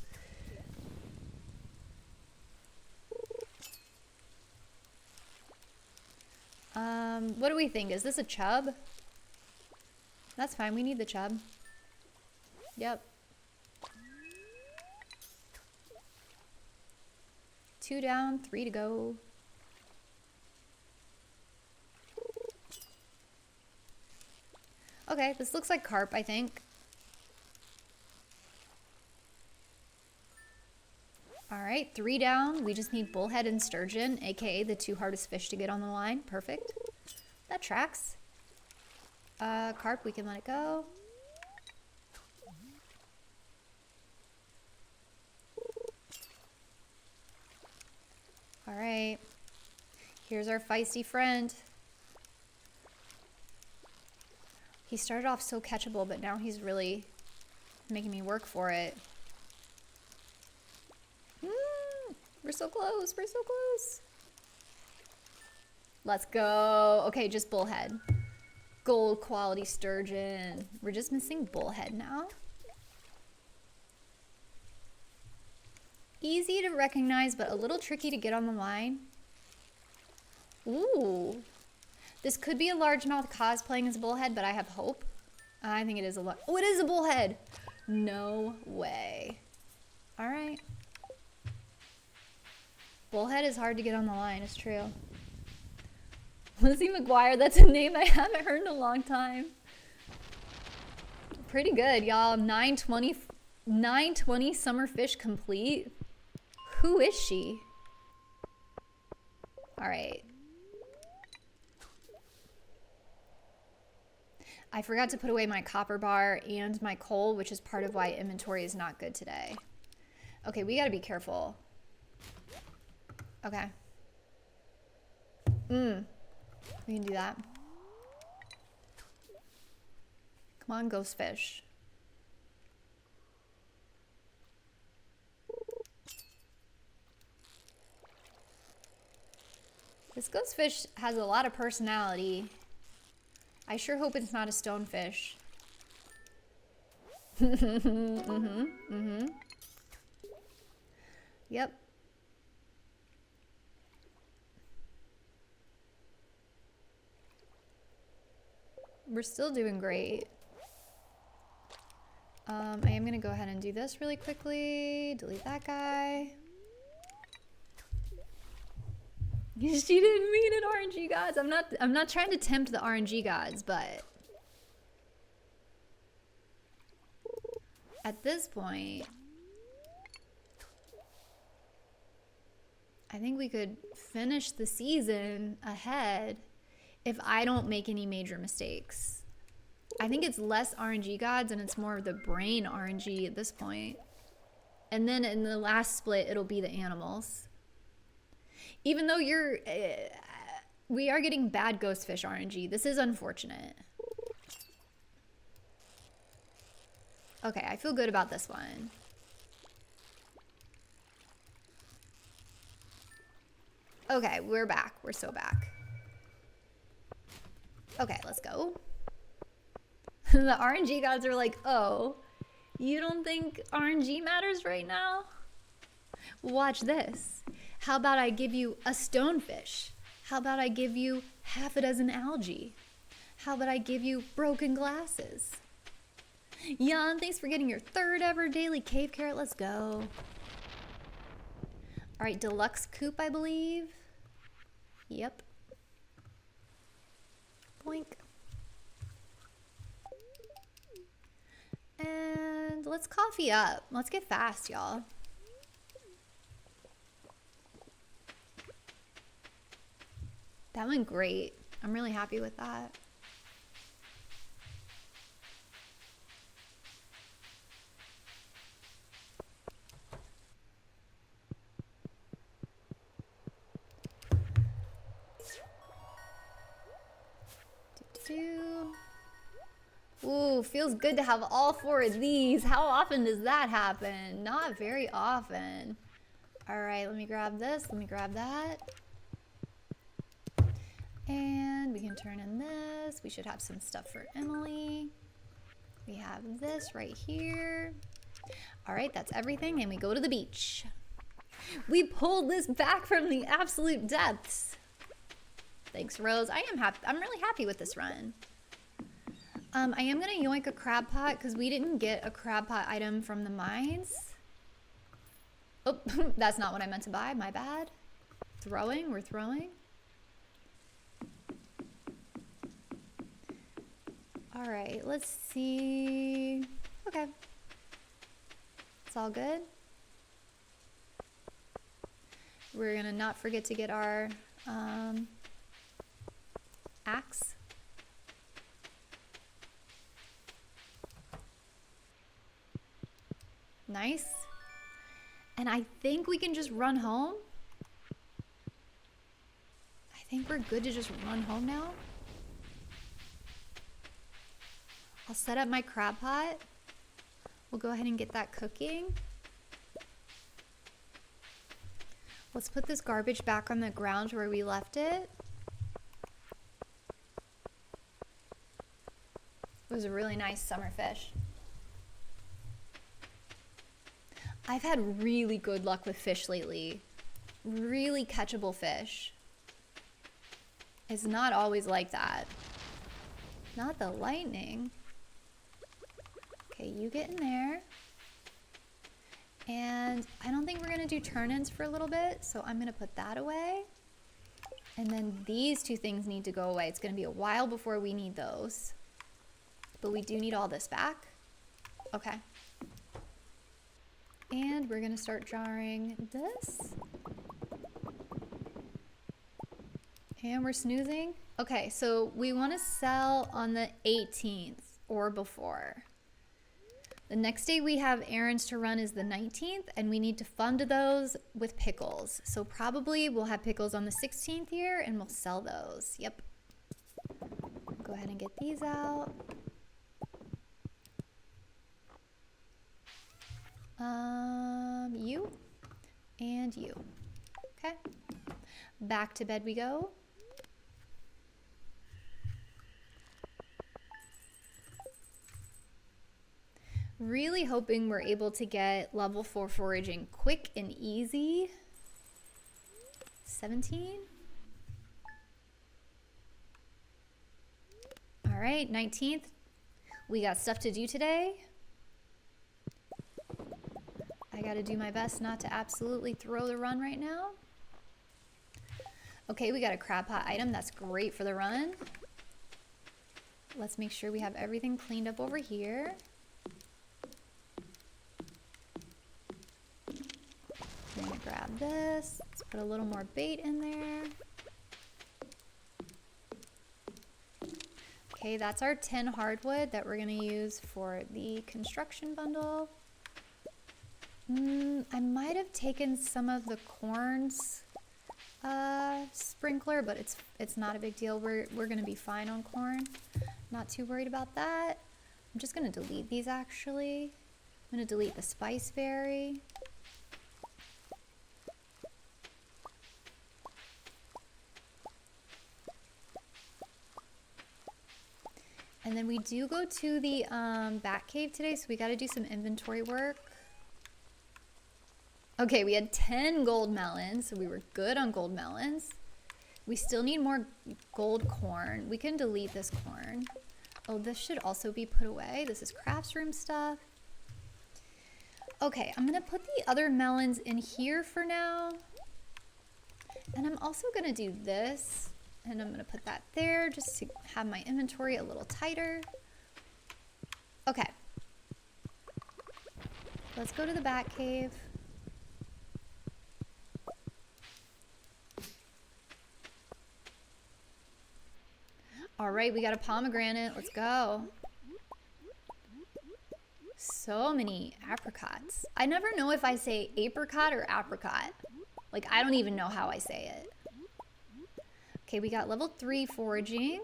What do we think? Is this a chub? That's fine, we need the chub. Yep. 2 down, 3 to go. Okay, this looks like carp, I think. All right, 3 down. We just need bullhead and sturgeon, aka the 2 hardest fish to get on the line. Perfect. That tracks. Carp, we can let it go. All right. Here's our feisty friend. He started off so catchable, but now he's really making me work for it. We're so close. We're so close. Let's go. Okay, just bullhead. Gold quality sturgeon. We're just missing bullhead now. Easy to recognize, but a little tricky to get on the line. Ooh. This could be a largemouth cosplaying as a bullhead, but I have hope. I think it is a oh, it is a bullhead. No way. All right. Bullhead is hard to get on the line, it's true. Lizzie McGuire, that's a name I haven't heard in a long time. Pretty good, y'all. 920 summer fish complete. Who is she? All right. I forgot to put away my copper bar and my coal, which is part of why inventory is not good today. Okay, we gotta be careful. Okay. We can do that. Come on, ghost fish. This ghost fish has a lot of personality. I sure hope it's not a stonefish. Yep. We're still doing great. I am gonna go ahead and do this really quickly. Delete that guy. She didn't mean it, RNG gods. I'm not trying to tempt the RNG gods, but at this point, I think we could finish the season ahead if I don't make any major mistakes. I think it's less RNG gods and it's more of the brain RNG at this point. And then in the last split, it'll be the animals. Even though we are getting bad ghost fish RNG. This is unfortunate. Okay, I feel good about this one. Okay, we're back. We're so back. Okay, let's go. The RNG gods are like, oh, you don't think RNG matters right now? Watch this. How about I give you a stonefish? How about I give you half a dozen algae? How about I give you broken glasses? Jan, thanks for getting your 3rd ever daily cave carrot. Let's go. All right, deluxe coop, I believe. Yep. Boink. And let's coffee up. Let's get fast, y'all. That went great. I'm really happy with that. Ooh, feels good to have all 4 of these. How often does that happen? Not very often. All right, let me grab this. Let me grab that. And we can turn in this. We should have some stuff for Emily. We have this right here. All right, that's everything. And we go to the beach. We pulled this back from the absolute depths. Thanks, Rose. I am happy. I'm really happy with this run. I am gonna yoink a crab pot because we didn't get a crab pot item from the mines. Oh, that's not what I meant to buy. My bad. Throwing. We're throwing. All right. Let's see. Okay. It's all good. We're gonna not forget to get our axe. Nice. And I think we can just run home. I think we're good to just run home now. I'll set up my crab pot. We'll go ahead and get that cooking. Let's put this garbage back on the ground where we left it. It was a really nice summer fish. I've had really good luck with fish lately. Really catchable fish. It's not always like that. Not the lightning. Okay, you get in there. And I don't think we're gonna do turn-ins for a little bit, so I'm gonna put that away. And then these 2 things need to go away. It's gonna be a while before we need those. But we do need all this back. Okay. And we're gonna start jarring this. And we're snoozing. Okay, so we wanna sell on the 18th or before. The next day we have errands to run is the 19th, and we need to fund those with pickles. So probably we'll have pickles on the 16th here, and we'll sell those. Yep. Go ahead and get these out. You and you. Okay. Back to bed we go. Really hoping we're able to get level 4 foraging quick and easy. 17. All right, 19th. We got stuff to do today. I gotta do my best not to absolutely throw the run right now. Okay, we got a crab pot item. That's great for the run. Let's make sure we have everything cleaned up over here. I'm gonna grab this. Let's put a little more bait in there. Okay, that's our 10 hardwood that we're gonna use for the construction bundle. I might have taken some of the corn's sprinkler, but it's not a big deal. We're gonna be fine on corn. Not too worried about that. I'm just gonna delete these actually. I'm gonna delete the spice berry. And then we do go to the bat cave today, so we got to do some inventory work. Okay, we had 10 gold melons, so we were good on gold melons. We still need more gold corn. We can delete this corn. Oh, this should also be put away. This is crafts room stuff. Okay, I'm going to put the other melons in here for now. And I'm also going to do this. And I'm going to put that there just to have my inventory a little tighter. Okay. Let's go to the bat cave. All right, we got a pomegranate. Let's go. So many apricots. I never know if I say apricot or apricot. Like, I don't even know how I say it. Okay, we got level 3 foraging.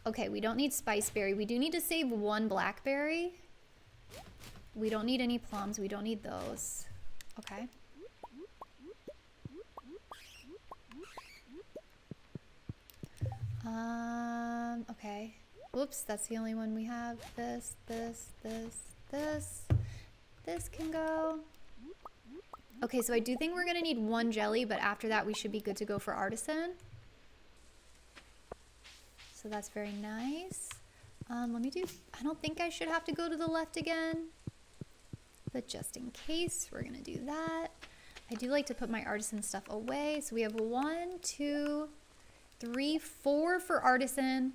Okay, we don't need spiceberry. We do need to save 1 blackberry. We don't need any plums. We don't need those. Okay. Okay. Whoops, that's the only one we have. This. This can go. Okay, so I do think we're gonna need 1 jelly, but after that we should be good to go for artisan. So that's very nice. I don't think I should have to go to the left again, but just in case, we're gonna do that. I do like to put my artisan stuff away. So we have 1, 2, 3, 4 for artisan,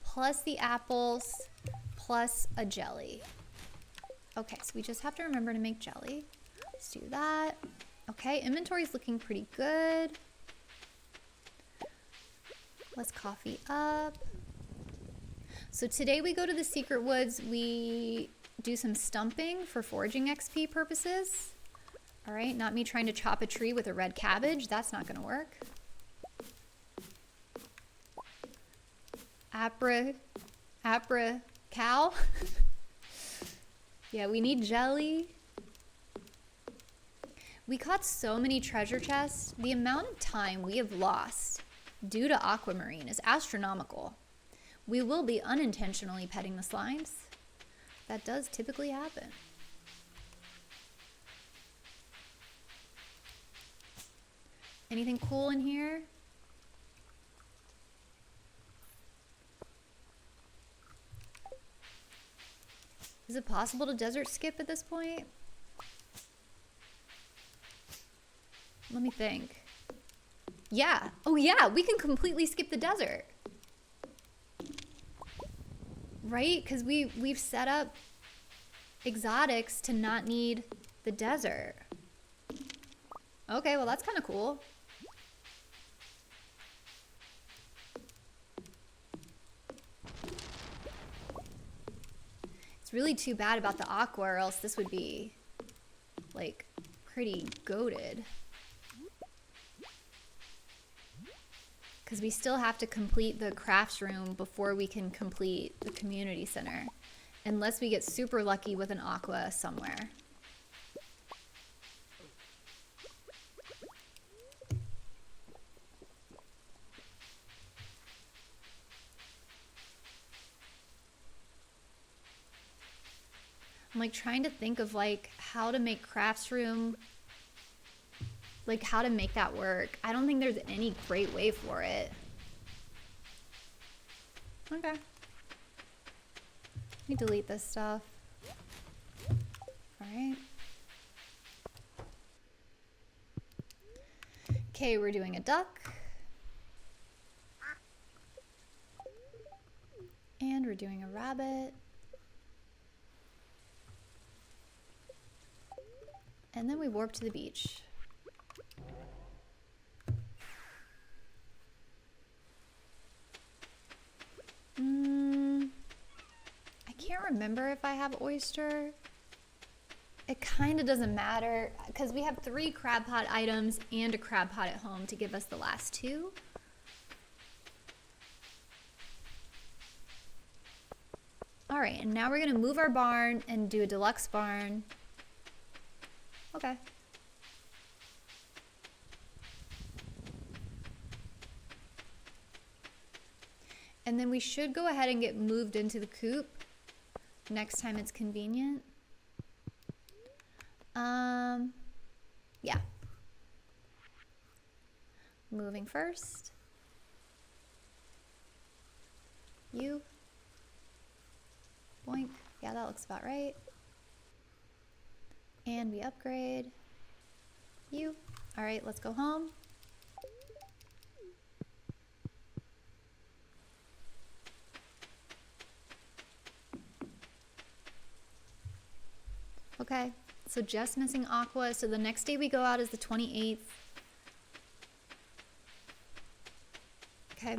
plus the apples, plus a jelly. Okay, so we just have to remember to make jelly. Let's do that. Okay, inventory's looking pretty good. Let's coffee up. So today we go to the secret woods. We do some stumping for foraging XP purposes. All right, not me trying to chop a tree with a red cabbage. That's not gonna work. Apra cow. Yeah, we need jelly. We caught so many treasure chests. The amount of time we have lost due to aquamarine is astronomical. We will be unintentionally petting the slimes. That does typically happen. Anything cool in here? Is it possible to desert skip at this point? Let me think. Yeah. Oh yeah, we can completely skip the desert. Right? Because we've set up exotics to not need the desert. Okay, well that's kind of cool. It's really too bad about the aqua, or else this would be like pretty goated. Because we still have to complete the crafts room before we can complete the community center. Unless we get super lucky with an aqua somewhere. I'm like trying to think of like how to make crafts room, like how to make that work. I don't think there's any great way for it. Okay. Let me delete this stuff. All right. Okay, we're doing a duck. And we're doing a rabbit. And then we warp to the beach. I can't remember if I have oyster. It kind of doesn't matter because we have 3 crab pot items and a crab pot at home to give us the last 2. All right, and now we're gonna move our barn and do a deluxe barn. Okay. And then we should go ahead and get moved into the coop next time it's convenient. Yeah. Moving first. You. Boink. Yeah, that looks about right. And we upgrade. You. All right, let's go home. Okay, so just missing Aqua. So the next day we go out is the 28th. Okay.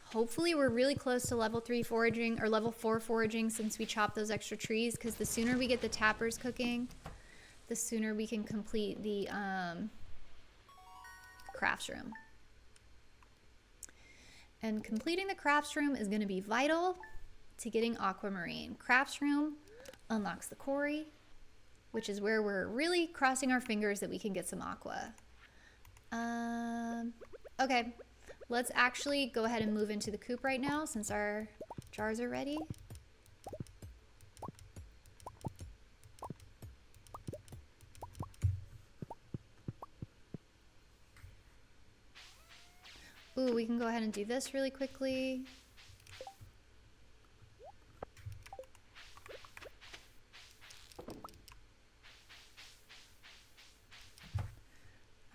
Hopefully we're really close to level 3 foraging or level 4 foraging since we chopped those extra trees, because the sooner we get the tappers cooking, the sooner we can complete the crafts room. And completing the crafts room is going to be vital to getting aquamarine. Crafts room unlocks the quarry, which is where we're really crossing our fingers that we can get some aqua. Okay, let's actually go ahead and move into the coop right now since our jars are ready. Ooh, we can go ahead and do this really quickly.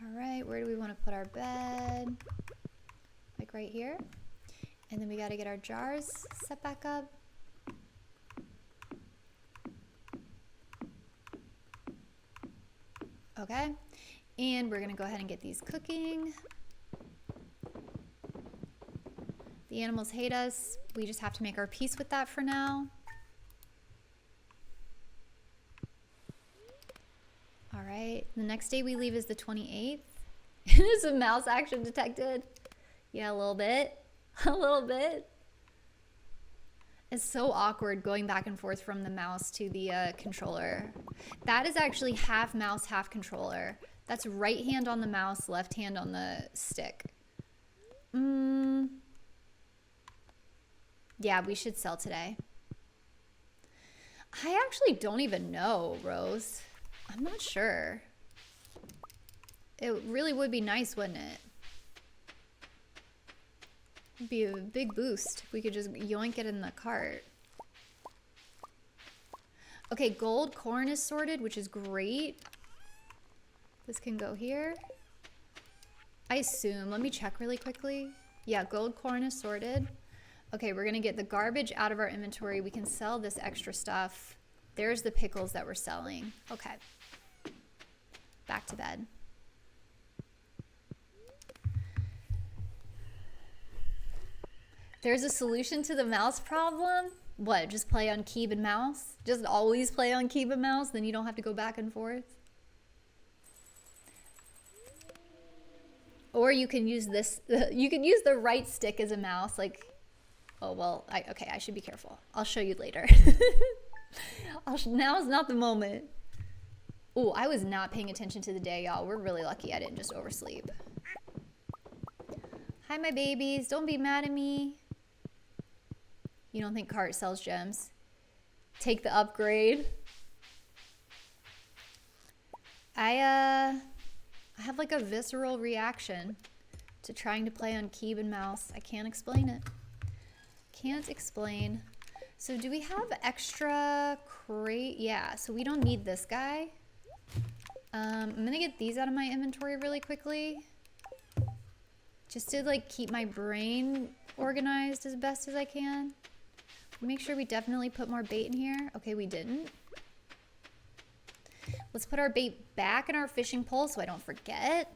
All right, where do we want to put our bed? Like right here. And then we got to get our jars set back up. Okay, and we're going to go ahead and get these cooking. The animals hate us. We just have to make our peace with that for now. All right, the next day we leave is the 28th. Is a mouse action detected? Yeah, a little bit. A little bit. It's so awkward going back and forth from the mouse to the controller. That is actually half mouse, half controller. That's right hand on the mouse, left hand on the stick. Yeah, we should sell today. I actually don't even know, Rose. I'm not sure. It really would be nice, wouldn't it? It'd be a big boost if we could just yoink it in the cart. Okay, gold corn is sorted, which is great. This can go here. I assume. Let me check really quickly. Yeah, gold corn is sorted. Okay, we're gonna get the garbage out of our inventory. We can sell this extra stuff. There's the pickles that we're selling. Okay. Back to bed. There's a solution to the mouse problem. What, just play on keyboard and mouse? Just always play on keyboard and mouse, then you don't have to go back and forth? Or you can use this, you can use the right stick as a mouse, like, oh, well, okay, I should be careful. I'll show you later. Now is not the moment. Oh, I was not paying attention to the day, y'all. We're really lucky I didn't just oversleep. Hi, my babies. Don't be mad at me. You don't think cart sells gems? Take the upgrade. I have like a visceral reaction to trying to play on keyboard and mouse. I can't explain it. Can't explain. So do we have extra crate? Yeah, so we don't need this guy. I'm gonna get these out of my inventory really quickly. Just to like keep my brain organized as best as I can. Make sure we definitely put more bait in here. Okay, we didn't. Let's put our bait back in our fishing pole so I don't forget.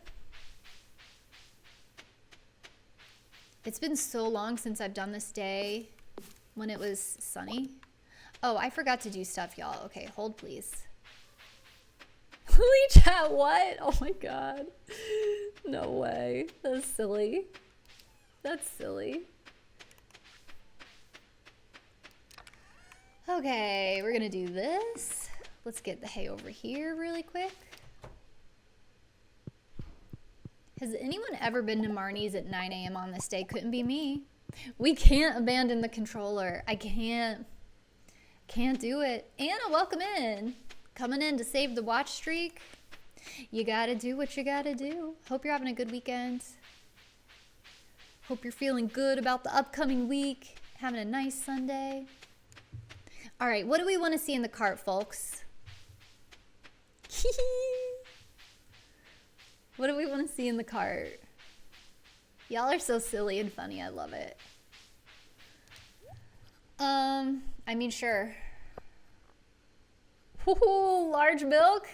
It's been so long since I've done this day when it was sunny. Oh, I forgot to do stuff, y'all. Okay, hold please. Holy chat, what? Oh my god. No way. That's silly. That's silly. Okay, we're gonna do this. Let's get the hay over here really quick. Has anyone ever been to Marnie's at 9 a.m. on this day? Couldn't be me. We can't abandon the controller. I can't do it. Anna, welcome in. Coming in to save the watch streak. You gotta do what you gotta do. Hope you're having a good weekend. Hope you're feeling good about the upcoming week. Having a nice Sunday. All right, what do we want to see in the cart, folks? What do we want to see in the cart? Y'all are so silly and funny. I love it. I mean, sure. Ooh, large milk?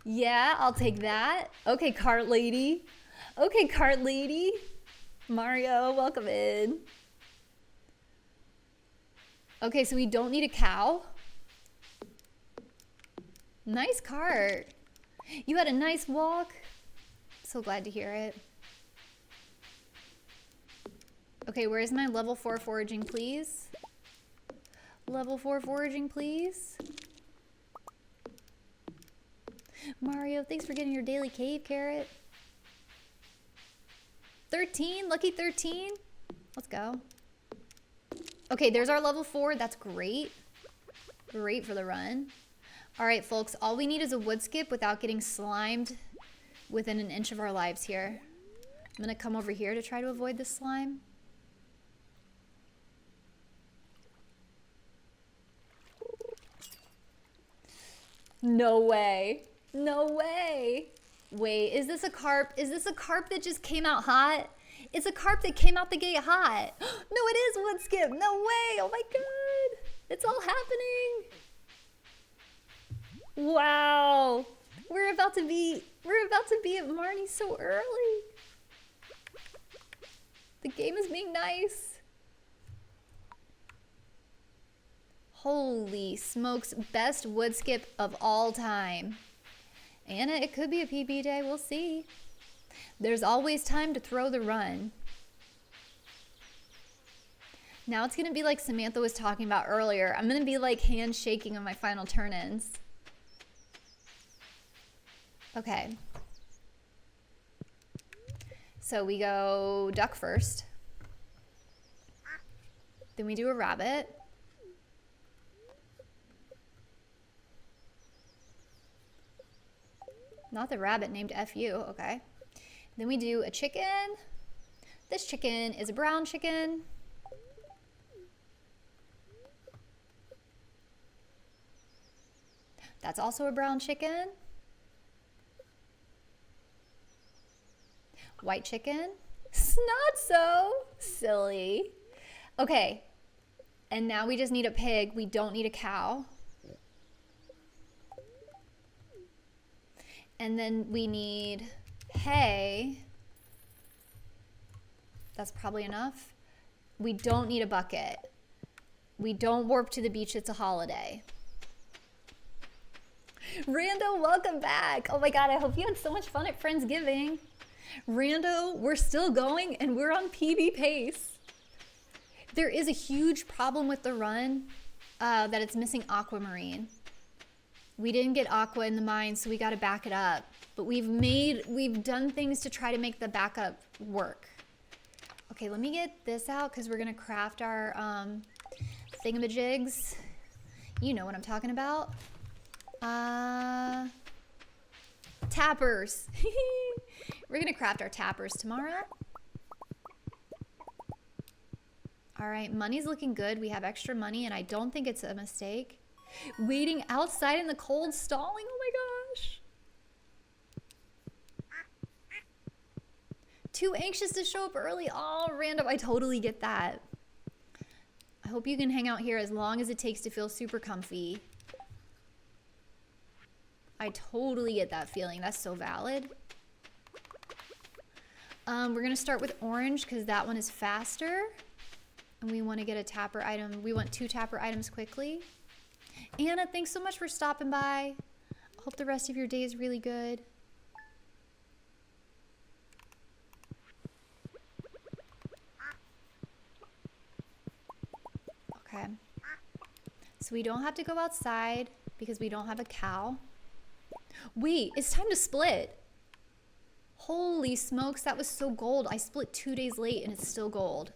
Yeah, I'll take that. Okay, cart lady. Okay, cart lady. Mario, welcome in. Okay, so we don't need a cow. Nice cart. You had a nice walk. So glad to hear it. Okay, where's my level 4 foraging, please? Level 4 foraging, please. Mario, thanks for getting your daily cave carrot. 13, lucky 13. Let's go. Okay, there's our level 4. That's great. Great for the run. All right, folks, all we need is a wood skip without getting slimed within an inch of our lives here. I'm gonna come over here to try to avoid the slime. No way. No way. Wait, is this a carp? Is this a carp that just came out hot? It's a carp that came out the gate hot. No, it is wood skip. No way. Oh my god. It's all happening. Wow. We're about to be at Marnie so early. The game is being nice. Holy smokes, best wood skip of all time. Anna, it could be a PB day, we'll see. There's always time to throw the run. Now it's gonna be like Samantha was talking about earlier. I'm gonna be like handshaking on my final turn-ins. Okay. So we go duck first. Then we do a rabbit. Not the rabbit named FU, okay. Then we do a chicken. This chicken is a brown chicken. That's also a brown chicken. White chicken. Not so silly. Okay, and now we just need a pig. We don't need a cow. And then we need hay. That's probably enough. We don't need a bucket. We don't warp to the beach. It's a holiday. Rando, welcome back. Oh my god, I hope you had so much fun at Friendsgiving. Rando, we're still going and we're on PB pace. There is a huge problem with the run that it's missing aquamarine. We didn't get aqua in the mine, so we got to back it up. But we've done things to try to make the backup work. Okay, let me get this out because we're gonna craft our thingamajigs. You know what I'm talking about. Tappers. We're gonna craft our tappers tomorrow. All right, money's looking good. We have extra money, and I don't think it's a mistake. Waiting outside in the cold, stalling. Oh my gosh. Too anxious to show up early. Oh, random. I totally get that. I hope you can hang out here as long as it takes to feel super comfy. I totally get that feeling. That's so valid. We're going to start with orange because that one is faster. And we want to get a tapper item. We want 2 tapper items quickly. Anna, thanks so much for stopping by. Hope the rest of your day is really good. Okay. So we don't have to go outside because we don't have a cow. Wait, it's time to split. Holy smokes, that was so gold. I split 2 days late and it's still gold.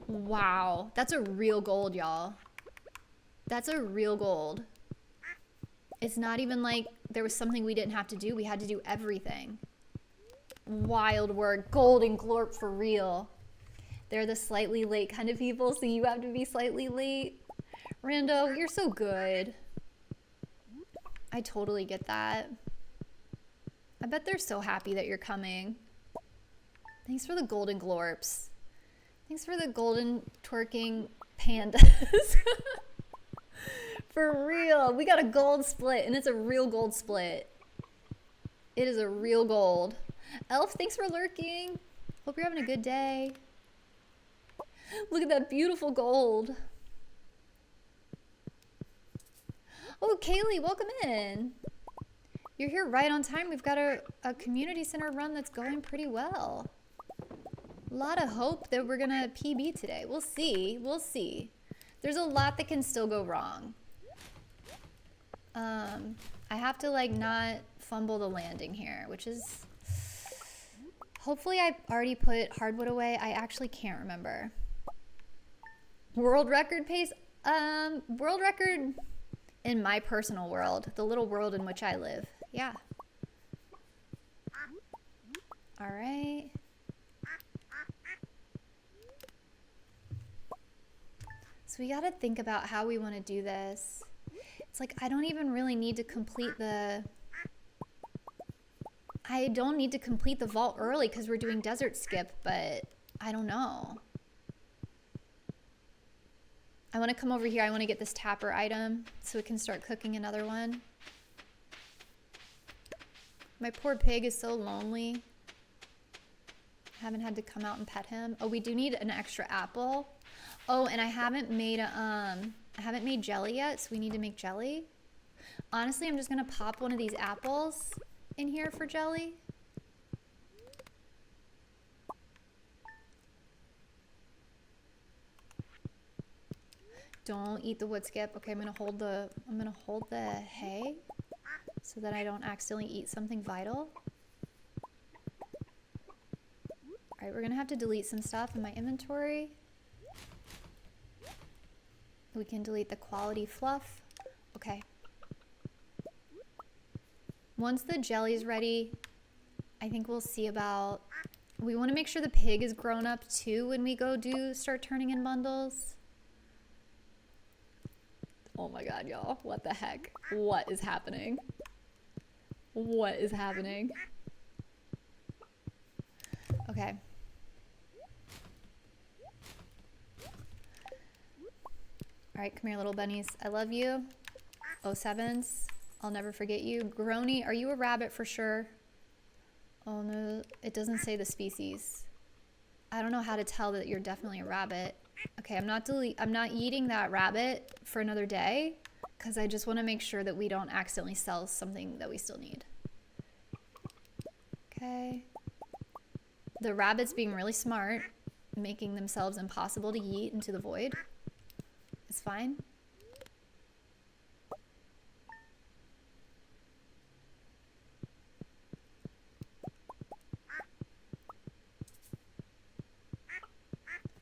Wow, that's a real gold, y'all. That's a real gold. It's not even like there was something we didn't have to do. We had to do everything. Wild work. Golden glorp for real. They're the slightly late kind of people, so you have to be slightly late. Rando, you're so good. I totally get that. I bet they're so happy that you're coming. Thanks for the golden glorps. Thanks for the golden twerking pandas. For real. We got a gold split, and it's a real gold split. It is a real gold. Elf, thanks for lurking. Hope you're having a good day. Look at that beautiful gold. Oh, Kaylee, welcome in. You're here right on time. We've got a community center run that's going pretty well. A lot of hope that we're gonna PB today. We'll see. We'll see. There's a lot that can still go wrong. I have to like not fumble the landing here, which is... Hopefully I already put hardwood away. I actually can't remember. World record pace? World record in my personal world. The little world in which I live. Yeah. All right. So we gotta think about how we want to do this. It's like I don't even really need to complete the... I don't need to complete the vault early because we're doing desert skip, but I don't know. I want to come over here. I want to get this tapper item so we can start cooking another one. My poor pig is so lonely. Haven't had to come out and pet him. Oh, we do need an extra apple. Oh, and I haven't made jelly yet, so we need to make jelly. Honestly, I'm just gonna pop one of these apples in here for jelly. Don't eat the wood skip. Okay, I'm gonna hold the hay so that I don't accidentally eat something vital. All right, we're gonna have to delete some stuff in my inventory. We can delete the quality fluff. Okay. Once the jelly's ready, I think we'll see about... We want to make sure the pig is grown up too when we go start turning in bundles. Oh my god, y'all. What the heck? What is happening? What is happening? Okay. Alright, come here, little bunnies. I love you. 07s. I'll never forget you. Grony, are you a rabbit for sure? Oh no, it doesn't say the species. I don't know how to tell that you're definitely a rabbit. Okay, I'm not eating that rabbit for another day because I just want to make sure that we don't accidentally sell something that we still need. Okay. The rabbits being really smart, making themselves impossible to yeet into the void. It's fine.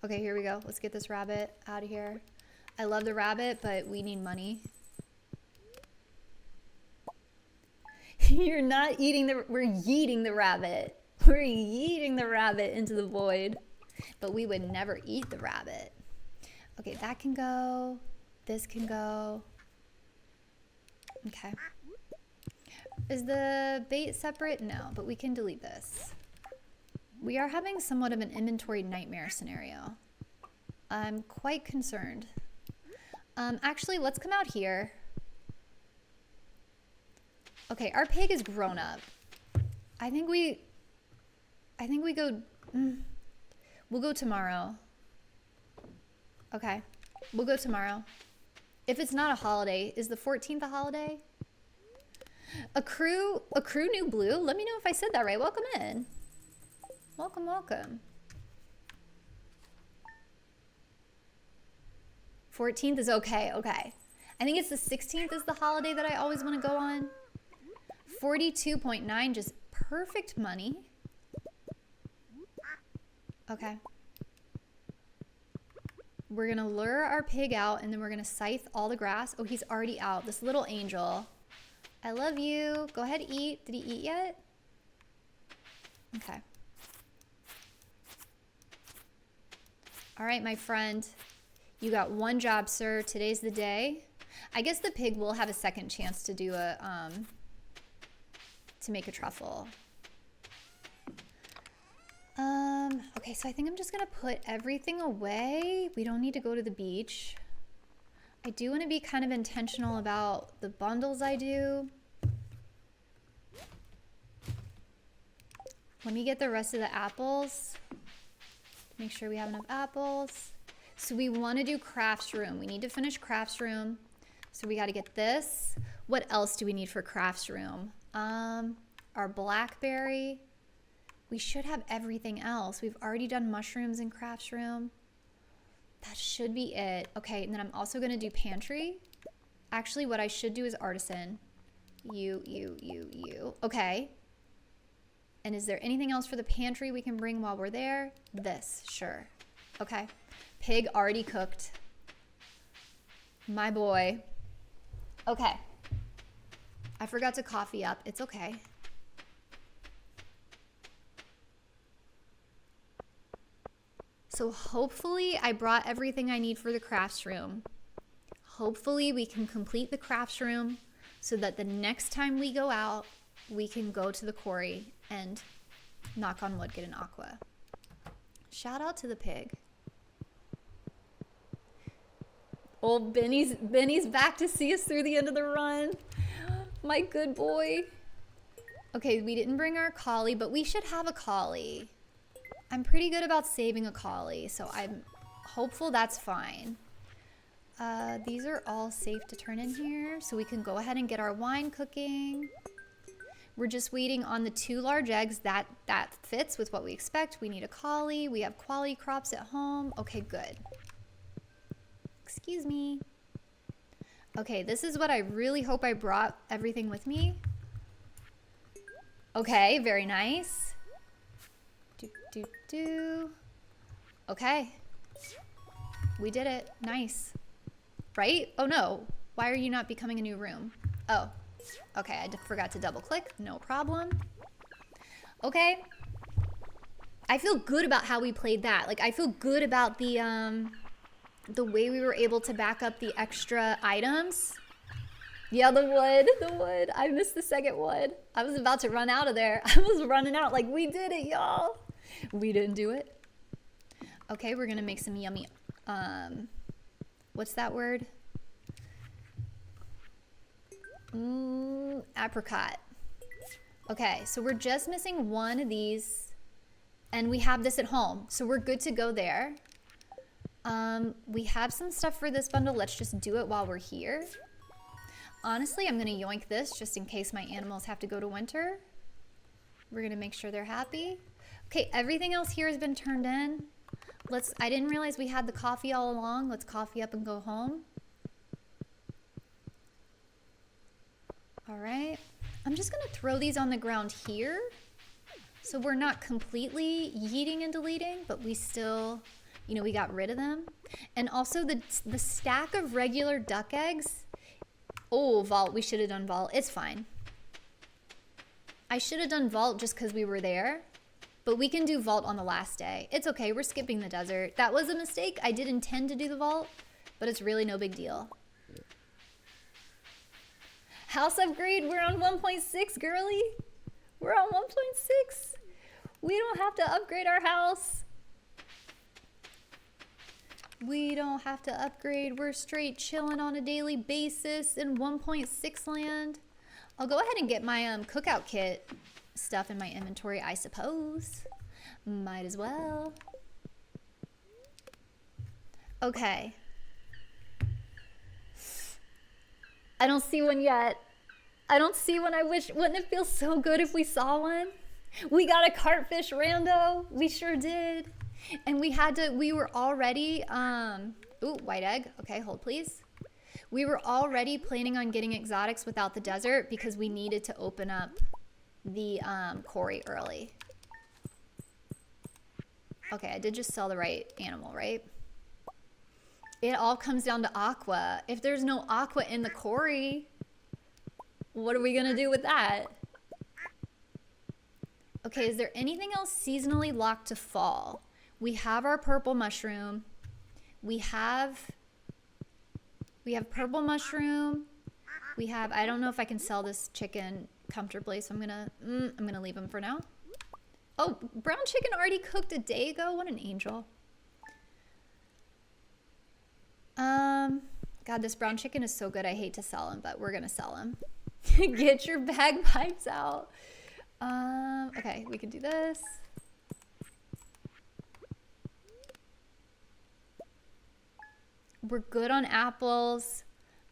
Okay, here we go. Let's get this rabbit out of here. I love the rabbit, but we need money. You're not eating we're yeeting the rabbit. We're yeeting the rabbit into the void. but we would never eat the rabbit. Okay, that can go. This can go. Okay. Is the bait separate? No, but we can delete this. We are having somewhat of an inventory nightmare scenario. I'm quite concerned. Actually, let's come out here. Okay, our pig is grown up. I think we go, we'll go tomorrow. Okay, we'll go tomorrow. If it's not a holiday, is the 14th a holiday? Accrue new blue? Let me know if I said that right. Welcome in. Welcome, welcome. 14th is okay, okay. I think it's the 16th is the holiday that I always want to go on. 42.9, just perfect money. Okay. We're gonna lure our pig out and then we're gonna scythe all the grass. Oh, he's already out, this little angel. I love you. Go ahead, eat. Did he eat yet? Okay. All right, my friend. You got one job, sir. Today's the day. I guess the pig will have a second chance to do a, to make a truffle. Okay, so I think I'm just gonna put everything away. We don't need to go to the beach. I do want to be kind of intentional about the bundles I do. Let me get the rest of the apples. Make sure we have enough apples. So we want to do crafts room. We need to finish crafts room. So we got to get this. What else do we need for crafts room? Our blackberry. We should have everything else. We've already done mushrooms in crafts room. That should be it. Okay, and then I'm also gonna do pantry. Actually, what I should do is artisan. You. Okay. And is there anything else for the pantry we can bring while we're there? This, sure. Okay. Pig already cooked. My boy. Okay. I forgot to coffee up. It's okay. So hopefully I brought everything I need for the crafts room. Hopefully we can complete the crafts room so that the next time we go out, we can go to the quarry and, knock on wood, get an aqua. Shout out to the pig. Old Benny's back to see us through the end of the run. My good boy. Okay, we didn't bring our collie, but we should have a collie. I'm pretty good about saving a collie, so I'm hopeful that's fine. These are all safe to turn in here, so we can go ahead and get our wine cooking. We're just waiting on the 2 large eggs. That fits with what we expect. We need a collie. We have quality crops at home. Okay, good. Excuse me. Okay, this is what I really hope I brought everything with me. Okay, very nice. Okay. We did it. Nice. Right? Oh no. Why are you not becoming a new room? Oh. Okay, I forgot to double click. No problem. Okay. I feel good about how we played that. Like, I feel good about the way we were able to back up the extra items. Yeah, the wood. I missed the second wood. I was about to run out of there. I was running out like, we did it, y'all. We didn't do it. Okay, we're gonna make some yummy, what's that word? Apricot. Okay, so we're just missing one of these and we have this at home. So we're good to go there. We have some stuff for this bundle. Let's just do it while we're here. Honestly, I'm gonna yoink this just in case my animals have to go to winter. We're gonna make sure they're happy. Okay, everything else here has been turned in. I didn't realize we had the coffee all along. Let's coffee up and go home. All right, I'm just gonna throw these on the ground here. So we're not completely yeeting and deleting, but we still, you know, we got rid of them. And also the stack of regular duck eggs. Oh, vault, we should have done vault. It's fine. I should have done vault just because we were there. But we can do vault on the last day. It's okay, we're skipping the desert. That was a mistake. I did intend to do the vault, but it's really no big deal. House upgrade, we're on 1.6, girly. We're on 1.6. We don't have to upgrade our house. We don't have to upgrade. We're straight chilling on a daily basis in 1.6 land. I'll go ahead and get my cookout kit stuff in my inventory, I suppose. Might as well. Okay. I don't see one yet. I don't see one. I wish, wouldn't it feel so good if we saw one? We got a cartfish rando. We sure did. And we were already, ooh, white egg. Okay, hold please. We were already planning on getting exotics without the desert because we needed to open up the quarry early. Okay, I did just sell the right animal, right? It all comes down to aqua. If there's no aqua in the quarry, what are we gonna do with that? Okay, is there anything else seasonally locked to fall? We have our purple mushroom. We have purple mushroom. We have, I don't know if I can sell this chicken comfortably, so I'm gonna leave him for now. Oh, brown chicken already cooked a day ago. What an angel. God, this brown chicken is so good. I hate to sell him, but we're gonna sell him. Get your bagpipes out. Okay, we can do this. We're good on apples.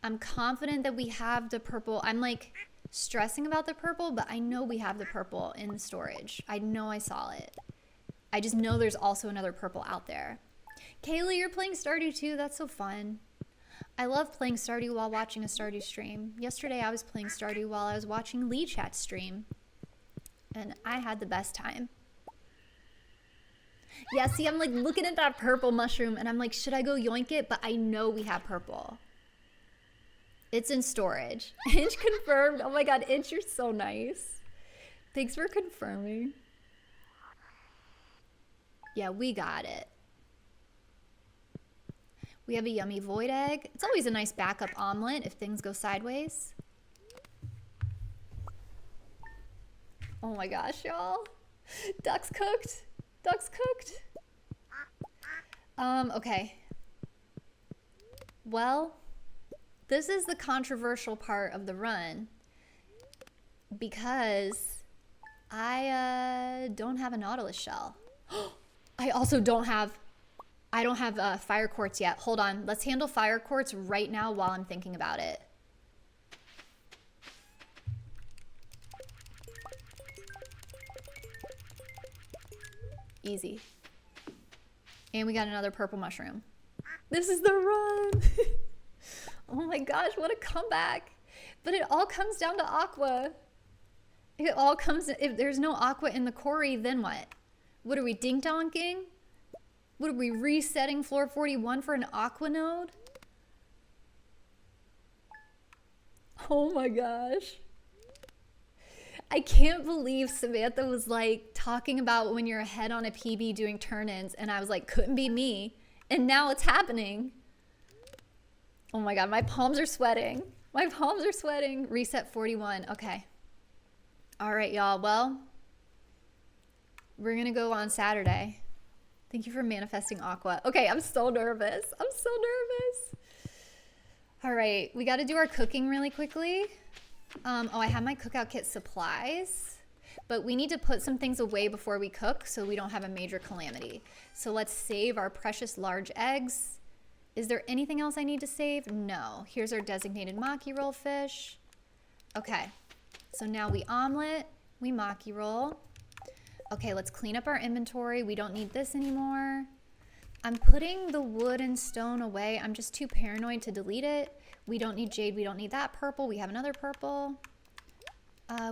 I'm confident that we have the purple. I'm like stressing about the purple, but I know we have the purple in the storage. I know I saw it. I just know there's also another purple out there. Kaylee, you're playing Stardew too? That's so fun. I love playing Stardew while watching a Stardew stream. Yesterday I was playing Stardew while I was watching Lee Chat stream. And I had the best time. Yeah, see, I'm like looking at that purple mushroom and I'm like, should I go yoink it? But I know we have purple. It's in storage. Inch confirmed. Oh my God, Inch, you're so nice. Thanks for confirming. Yeah, we got it. We have a yummy void egg. It's always a nice backup omelet if things go sideways. Oh my gosh, y'all. Duck's cooked. Duck's cooked. Okay. Well, this is the controversial part of the run because I don't have a Nautilus shell. I also don't have fire quartz yet. Hold on. Let's handle fire quartz right now while I'm thinking about it. Easy. And we got another purple mushroom. This is the run. Oh my gosh, what a comeback. But it all comes down to aqua. It all comes, if there's no aqua in the quarry, then what? What are we dink-donking? What are we resetting floor 41 for an aqua node? Oh my gosh. I can't believe Samantha was like talking about when you're ahead on a PB doing turn-ins and I was like, couldn't be me. And now it's happening. Oh my God, my palms are sweating. My palms are sweating. Reset 41, okay. All right, y'all, well, we're gonna go on Saturday. Thank you for manifesting aqua. Okay, I'm so nervous. I'm so nervous. All right, we gotta do our cooking really quickly. Oh, I have my cookout kit supplies, but we need to put some things away before we cook so we don't have a major calamity. So let's save our precious large eggs. Is there anything else I need to save? No. Here's our designated maki roll fish. Okay, so now we omelet, we maki roll. Okay, let's clean up our inventory. We don't need this anymore. I'm putting the wood and stone away. I'm just too paranoid to delete it. We don't need jade. We don't need that purple. We have another purple.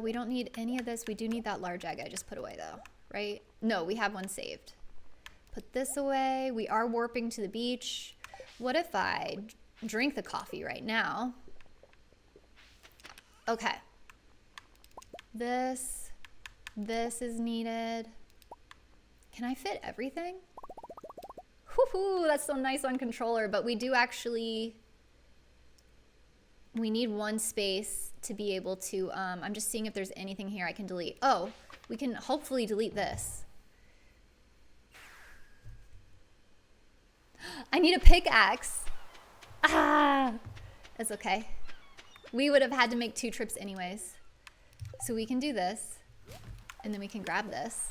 We don't need any of this. We do need that large egg I just put away though, right? No, we have one saved. Put this away. We are warping to the beach. What if I drink the coffee right now? Okay. This is needed. Can I fit everything? Woohoo, that's so nice on controller, but we do actually, we need one space to be able to, I'm just seeing if there's anything here I can delete. Oh, we can hopefully delete this. I need a pickaxe. Ah, that's okay. We would have had to make 2 trips anyways. So we can do this, and then we can grab this.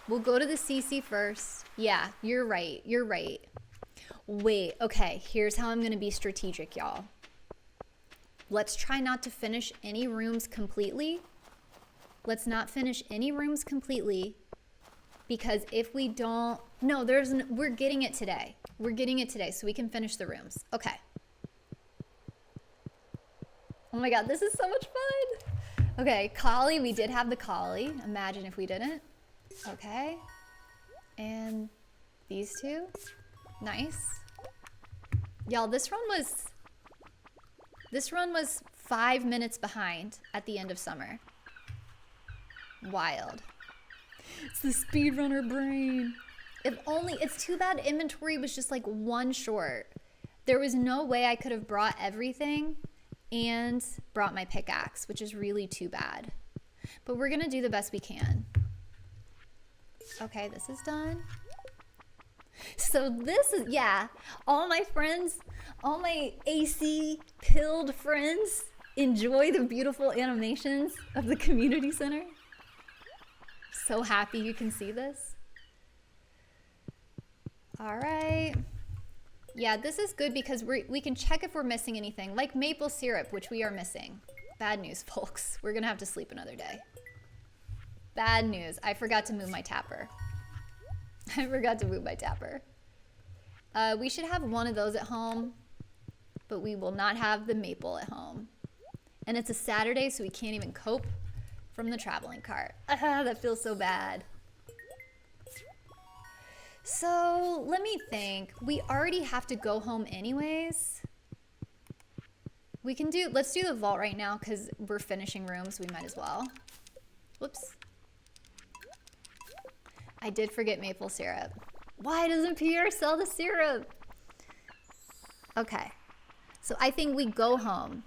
We'll go to the CC first. Yeah, you're right. You're right. Wait, okay. Here's how I'm going to be strategic, y'all. Let's try not to finish any rooms completely. Let's not finish any rooms completely. Because if we don't... No, we're getting it today. We're getting it today, so we can finish the rooms. Okay. Oh my god, this is so much fun. Okay, collie. We did have the collie. Imagine if we didn't. Okay. And these 2. Nice. Y'all, this run was 5 minutes behind at the end of summer. Wild. It's the speedrunner brain. If only, it's too bad inventory was just like 1 short. There was no way I could have brought everything and brought my pickaxe, which is really too bad. But we're gonna do the best we can. Okay, this is done. So this is, yeah, all my friends, all my AC pilled friends enjoy the beautiful animations of the community center. So happy you can see this. All right. Yeah, this is good because we can check if we're missing anything, like maple syrup, which we are missing. Bad news, folks. We're gonna have to sleep another day. Bad news. I forgot to move my tapper. I forgot to move my tapper. We should have one of those at home, but we will not have the maple at home. And it's a Saturday, so we can't even cope from the traveling cart. That feels so bad. So let me think. We already have to go home anyways. We can do, let's do the vault right now because we're finishing rooms. We might as well. Whoops. I did forget maple syrup. Why doesn't Pierre sell the syrup? Okay. So I think we go home.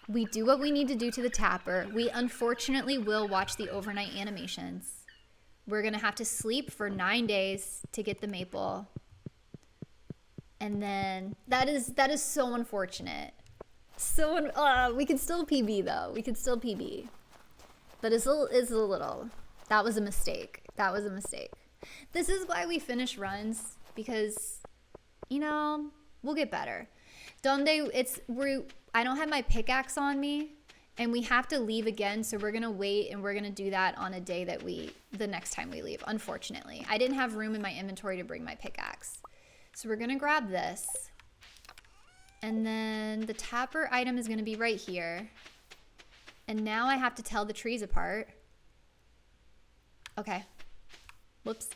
We do what we need to do to the tapper. We unfortunately will watch the overnight animations. We're going to have to sleep for 9 days to get the maple. And then that is so unfortunate. So we can still PB though. We can still PB. But it's a little. That was a mistake. That was a mistake. This is why we finish runs, because, you know, we'll get better. Donde, I don't have my pickaxe on me, and we have to leave again, so we're going to wait, and we're going to do that on a day that the next time we leave, unfortunately. I didn't have room in my inventory to bring my pickaxe. So we're going to grab this, and then the tapper item is going to be right here. And now I have to tell the trees apart. Okay. Whoops.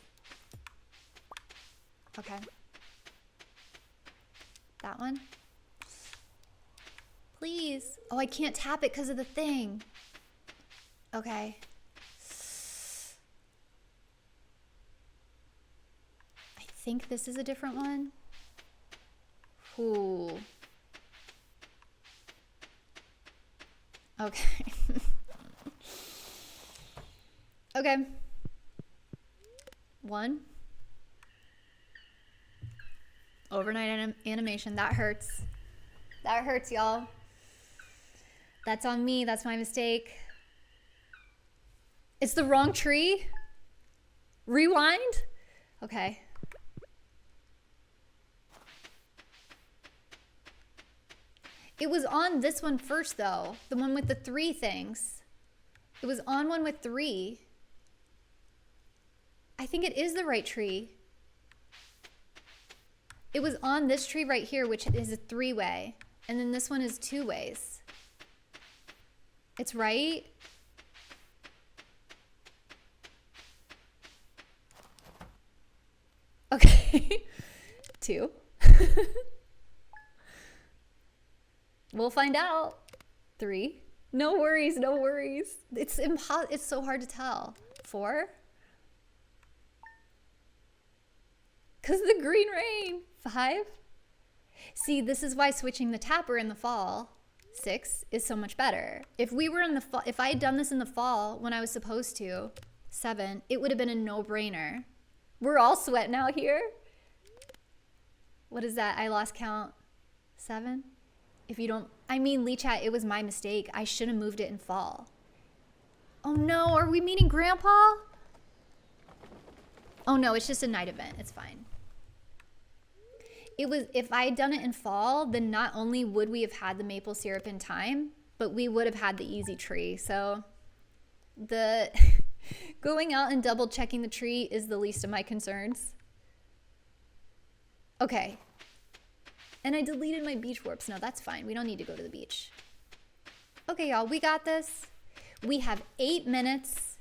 Okay. That one. Please. Oh, I can't tap it because of the thing. Okay. I think this is a different one. Ooh. Okay. Okay. One. Overnight animation. That hurts. That hurts, y'all. That's on me. That's my mistake. It's the wrong tree? Rewind? Okay. It was on this one first, though. The one with the 3 things. It was on one with 3. I think it is the right tree. It was on this tree right here, which is a 3-way. And then this one is 2 ways. It's right. Okay. 2. We'll find out. 3. No worries, no worries. It's so hard to tell. 4. Because the green rain. 5. See, this is why switching the tapper in the fall, 6, is so much better. If we were in the fall, if I had done this in the fall when I was supposed to, 7, it would have been a no-brainer. We're all sweating out here. What is that? I lost count. 7? If you don't, I mean, Lee Chat, it was my mistake. I should have moved it in fall. Oh no, are we meeting Grandpa? Oh no, it's just a night event. It's fine. It was, if I had done it in fall, then not only would we have had the maple syrup in time, but we would have had the easy tree. So the going out and double checking the tree is the least of my concerns. Okay. And I deleted my beach warps. No, that's fine. We don't need to go to the beach. Okay, y'all, we got this. We have 8 minutes.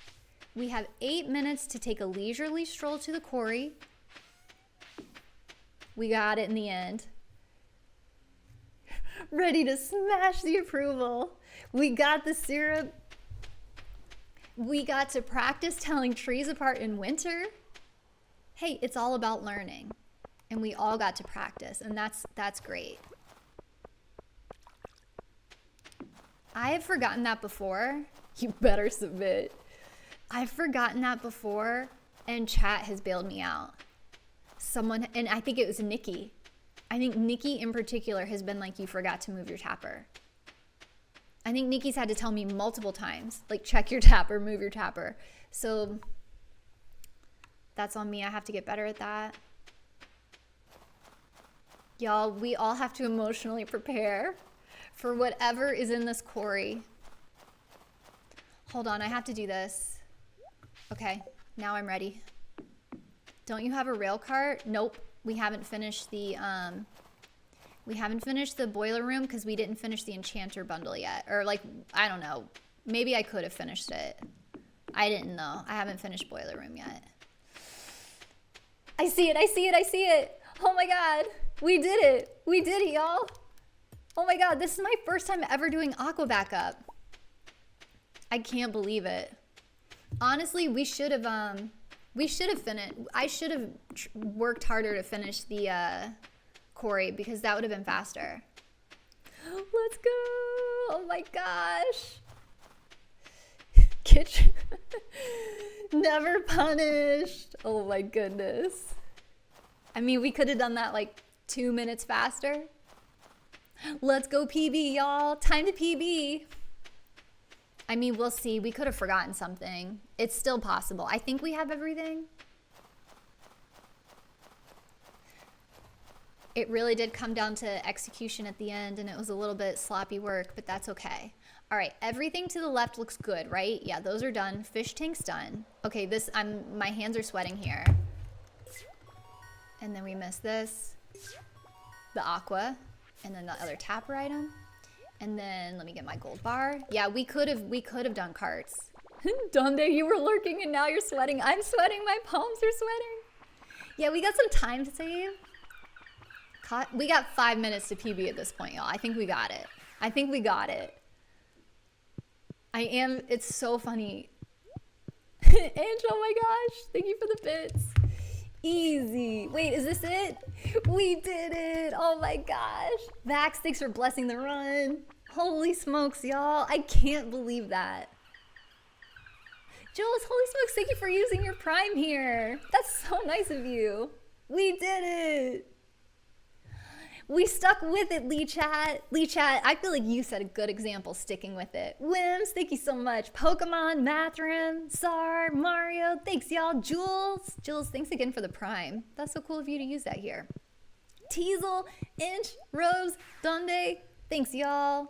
We have 8 minutes to take a leisurely stroll to the quarry. We got it in the end. Ready to smash the approval. We got the syrup. We got to practice telling trees apart in winter. Hey, it's all about learning. And we all got to practice, and that's great. I have forgotten that before. You better submit. I've forgotten that before, and chat has bailed me out. Someone, and I think it was Nikki. I think Nikki in particular has been like, you forgot to move your tapper. I think Nikki's had to tell me multiple times, like, check your tapper, move your tapper. So that's on me. I have to get better at that. Y'all, we all have to emotionally prepare for whatever is in this quarry. Hold on, I have to do this. Okay, now I'm ready. Don't you have a rail cart? Nope, we haven't finished the boiler room because we didn't finish the enchanter bundle yet. Or like, I don't know. Maybe I could have finished it. I didn't know. I haven't finished boiler room yet. I see it, I see it, I see it. Oh my God. We did it. We did it, y'all. Oh my God, this is my first time ever doing aqua backup. I can't believe it. Honestly, we should have finished. I should have worked harder to finish the quarry because that would have been faster. Let's go. Oh my gosh. Kitchen. Never punished. Oh my goodness. I mean, we could have done that like 2 minutes faster. Let's go PB, y'all. Time to PB. I mean, we'll see. We could have forgotten something. It's still possible. I think we have everything. It really did come down to execution at the end, and it was a little bit sloppy work, but that's okay. All right, everything to the left looks good, right? Yeah, those are done. Fish tank's done. Okay, my hands are sweating here. And then we missed this, the aqua, and then the other tapper item. And then let me get my gold bar. Yeah, we could have done carts. Donde, you were lurking and now you're sweating. I'm sweating, my palms are sweating. Yeah, we got some time to save. We got 5 minutes to PB at this point, y'all. I think we got it. I think we got it. It's so funny. Angel, oh my gosh, thank you for the bits. Easy. Wait, is this it? We did it. Oh my gosh. Vax, thanks for blessing the run. Holy smokes, y'all. I can't believe that. Jules, holy smokes, thank you for using your Prime here. That's so nice of you. We did it. We stuck with it, Lee Chat. Lee Chat, I feel like you set a good example sticking with it. Wims, thank you so much. Pokemon, Mathram, Sar, Mario, thanks y'all. Jules, thanks again for the Prime. That's so cool of you to use that here. Teasel, Inch, Rose, Donde, thanks y'all.